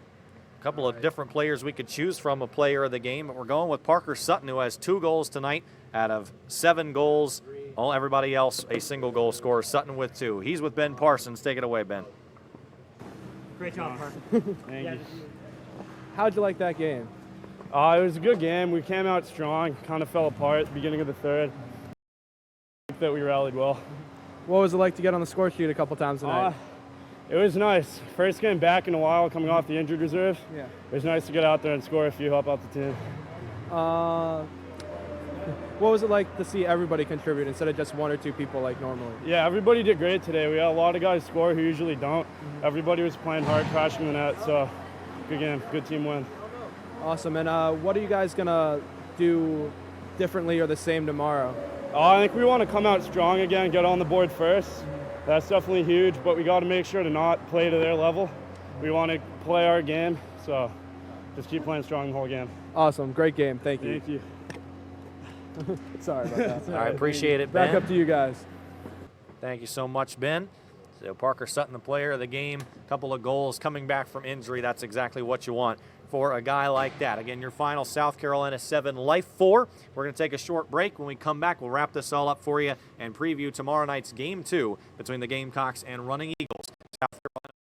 a couple of different players we could choose from, a player of the game, but we're going with Parker Sutton, who has 2 goals tonight out of 7 goals. All everybody else a single goal scorer. Sutton with 2. He's with Ben Parsons. Take it away, Ben. Great job, Parker. Thank you. How'd you like that game? It was a good game. We came out strong, kind of fell apart at the beginning of the third. I think that we rallied well. What was it like to get on the score sheet a couple times tonight? It was nice. First game back in a while, coming off the injured reserve. Yeah. It was nice to get out there and score a few, help out the team. What was it like to see everybody contribute instead of just 1 or 2 people like normally? Yeah, everybody did great today. We had a lot of guys score who usually don't. Everybody was playing hard, crashing the net, so good game, good team win. Awesome, and what are you guys going to do differently or the same tomorrow? I think we want to come out strong again, get on the board first. That's definitely huge, but we got to make sure to not play to their level. We want to play our game, so just keep playing strong the whole game. Awesome, great game, thank you. Thank you. Sorry about that. I appreciate it, Ben. Back up to you guys. Thank you so much, Ben. So Parker Sutton, the player of the game, a couple of goals coming back from injury. That's exactly what you want for a guy like that. Again, your final South Carolina 7, Life 4. We're going to take a short break. When we come back, we'll wrap this all up for you and preview tomorrow night's Game 2 between the Gamecocks and Running Eagles. South Carolina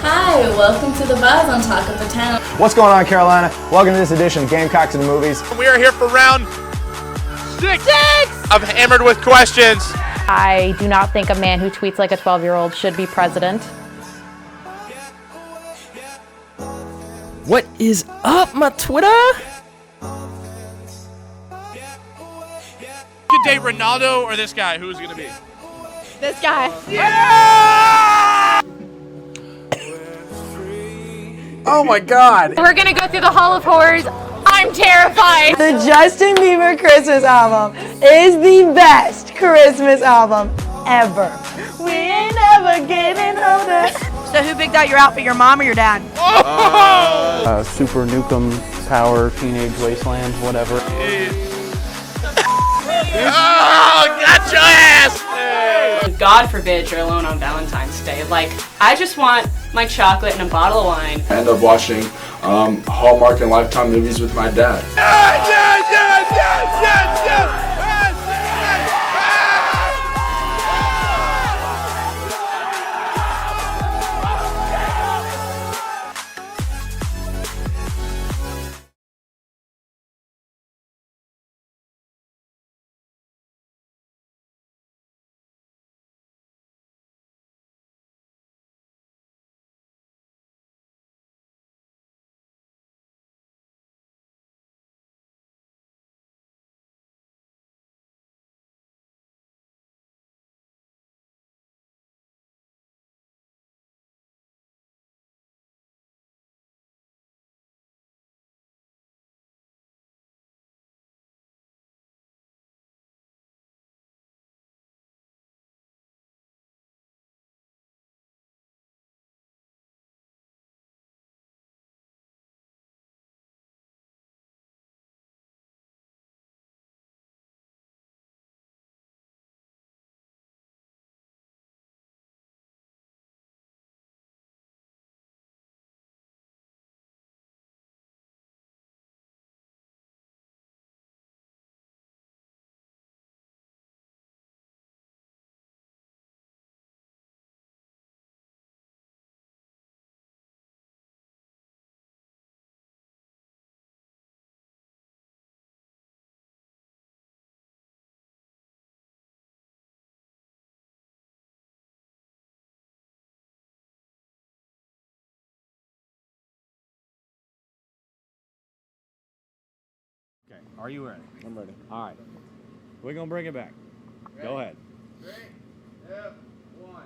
Hi, welcome to the Buzz on Talk of the Town. What's going on, Carolina? Welcome to this edition of Gamecock to the Movies. We are here for round 6 of Hammered with Questions. I do not think a man who tweets like a 12-year-old should be president. What is up, my Twitter? You could date Ronaldo or this guy. Who's it gonna be? This guy. Yeah! Oh my God. We're gonna go through the Hall of Horrors. I'm terrified. The Justin Bieber Christmas album is the best Christmas album ever. We ain't never getting older. So who picked out your outfit, your mom or your dad? Super Nukem Power, Teenage Wasteland, whatever. Oh, got your ass! God forbid you're alone on Valentine's Day. Like, I just want my chocolate and a bottle of wine. I end up watching Hallmark and Lifetime movies with my dad. Okay, are you ready? I'm ready. All right. We're going to bring it back. Go ahead. 3, 2, 1.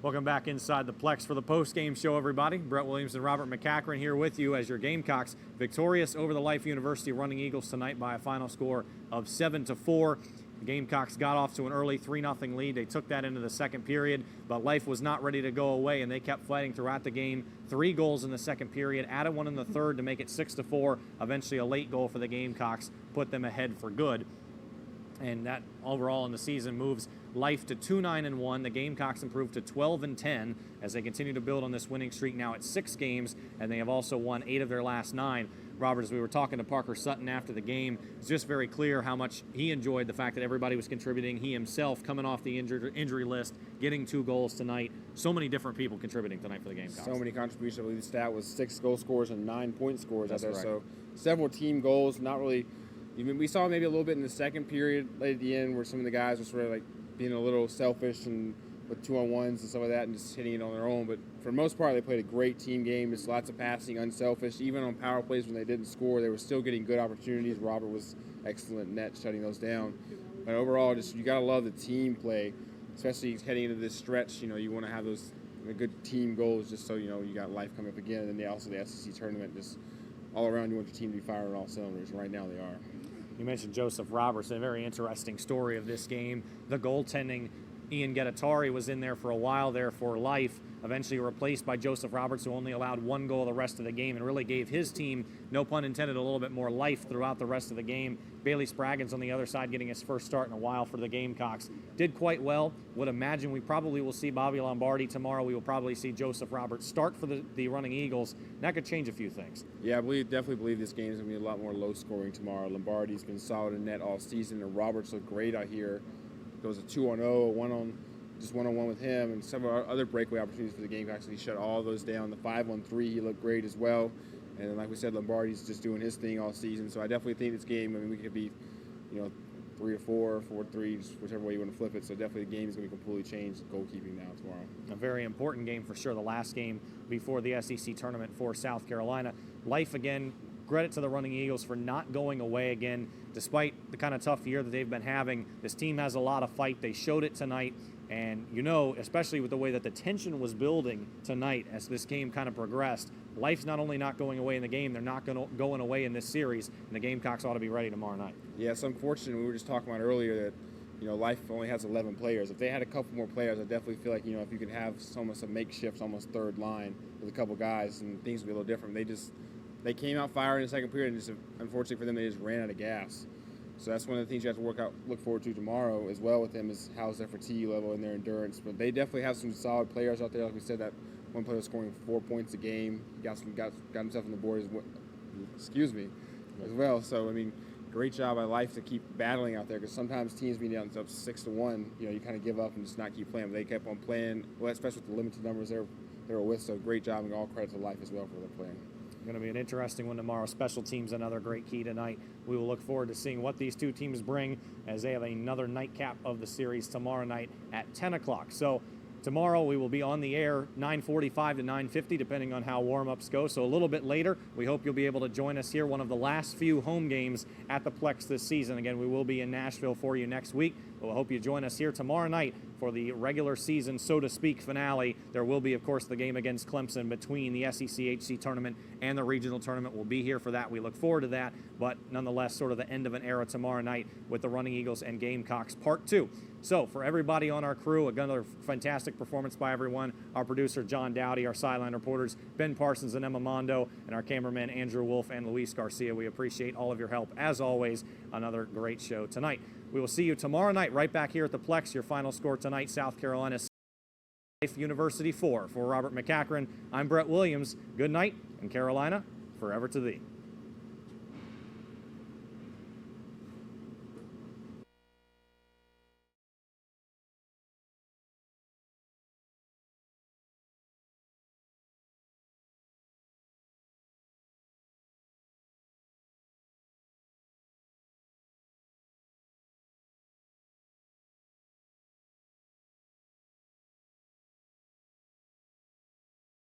Welcome back inside the Plex for the post-game show, everybody. Brett Williams and Robert McCachren here with you as your Gamecocks victorious over the Life University Running Eagles tonight by a final score of 7-4. The Gamecocks got off to an early 3-0 lead. They took that into the second period, but Life was not ready to go away, and they kept fighting throughout the game. 3 goals in the second period, added one in the third to make it 6-4. Eventually, a late goal for the Gamecocks put them ahead for good. And that overall in the season moves Life to 2-9-1. The Gamecocks improved to 12-10 as they continue to build on this winning streak now at 6 games, and they have also won 8 of their last 9. Robert, as we were talking to Parker Sutton after the game, it's just very clear how much he enjoyed the fact that everybody was contributing. He himself coming off the injury list, getting 2 goals tonight. So many different people contributing tonight for the Gamecocks. So many contributions. I believe the stat was 6 goal scorers and 9 point scorers out there. That's So several team goals. Not really. Even we saw maybe a little bit in the second period, late at the end, where some of the guys were sort of like being a little selfish and with 2-on-1s and some of that, and just hitting it on their own. But for the most part, they played a great team game. Just lots of passing, unselfish. Even on power plays when they didn't score, they were still getting good opportunities. Robert was excellent net shutting those down. But overall, just you gotta love the team play, especially heading into this stretch. You know, you want to have those good team goals, just so you know you got Life coming up again, and then also the SEC tournament. Just all around, you want your team to be firing on all cylinders. And right now, they are. You mentioned Joseph Roberts, a very interesting story of this game. The goaltending, Ian Gettitari was in there for a while there for Life, eventually replaced by Joseph Roberts, who only allowed 1 goal the rest of the game and really gave his team, no pun intended, a little bit more life throughout the rest of the game. Bailey Spraggins on the other side getting his first start in a while for the Gamecocks. Did quite well. Would imagine we probably will see Bobby Lombardi tomorrow. We will probably see Joseph Roberts start for the Running Eagles. That could change a few things. Yeah, I definitely believe this game is going to be a lot more low scoring tomorrow. Lombardi's been solid in net all season, and Roberts looked great out here. Goes a 2-on-0, a 1-on just one-on-one with him and some of our other breakaway opportunities for the Gamecocks. He shut all those down. The 5-on-3, he looked great as well. And then, like we said, Lombardi's just doing his thing all season. So I definitely think this game, I mean, we could be, 3-4, 4-3, just whichever way you want to flip it. So definitely the game is going to be completely changed goalkeeping now tomorrow. A very important game for sure. The last game before the SEC tournament for South Carolina. Life again. Credit to the Running Eagles for not going away again, despite the kind of tough year that they've been having. This team has a lot of fight. They showed it tonight, and especially with the way that the tension was building tonight as this game kind of progressed, Life's not only not going away in the game, they're not going away in this series, and the Gamecocks ought to be ready tomorrow night. Yeah, it's unfortunate. We were just talking about earlier that Life only has 11 players. If they had a couple more players, I definitely feel like, if you could have almost a makeshift, almost third line with a couple guys, and things would be a little different. They came out firing in the second period, and just unfortunately for them, they just ran out of gas. So that's one of the things you have to look forward to tomorrow as well with them, is how's their fatigue level and their endurance. But they definitely have some solid players out there. Like we said, that one player was scoring 4 points a game, got himself on the board as well. So I mean, great job by Life to keep battling out there, because sometimes teams being down 6-1, you kind of give up and just not keep playing. But they kept on playing, well, especially with the limited numbers they were with. So great job, and all credit to Life as well for their playing. Going to be an interesting one tomorrow. Special teams, another great key tonight. We will look forward to seeing what these two teams bring as they have another nightcap of the series tomorrow night at 10 o'clock. So tomorrow we will be on the air 9:45 to 9:50, depending on how warm-ups go. So a little bit later, we hope you'll be able to join us here, one of the last few home games at the Plex this season. Again, we will be in Nashville for you next week. We'll hope you join us here tomorrow night for the regular season, so to speak, finale. There will be, of course, the game against Clemson between the SEC-HC tournament and the regional tournament. We'll be here for that. We look forward to that, but nonetheless, sort of the end of an era tomorrow night with the Running Eagles and Gamecocks Part 2. So for everybody on our crew, another fantastic performance by everyone. Our producer, John Dowdy, our sideline reporters, Ben Parsons and Emma Mondo, and our cameraman, Andrew Wolf and Luis Garcia. We appreciate all of your help. As always, another great show tonight. We will see you tomorrow night right back here at the Plex. Your final score tonight, South Carolina University 4. For Robert McCachren, I'm Brett Williams. Good night, and Carolina, forever to thee.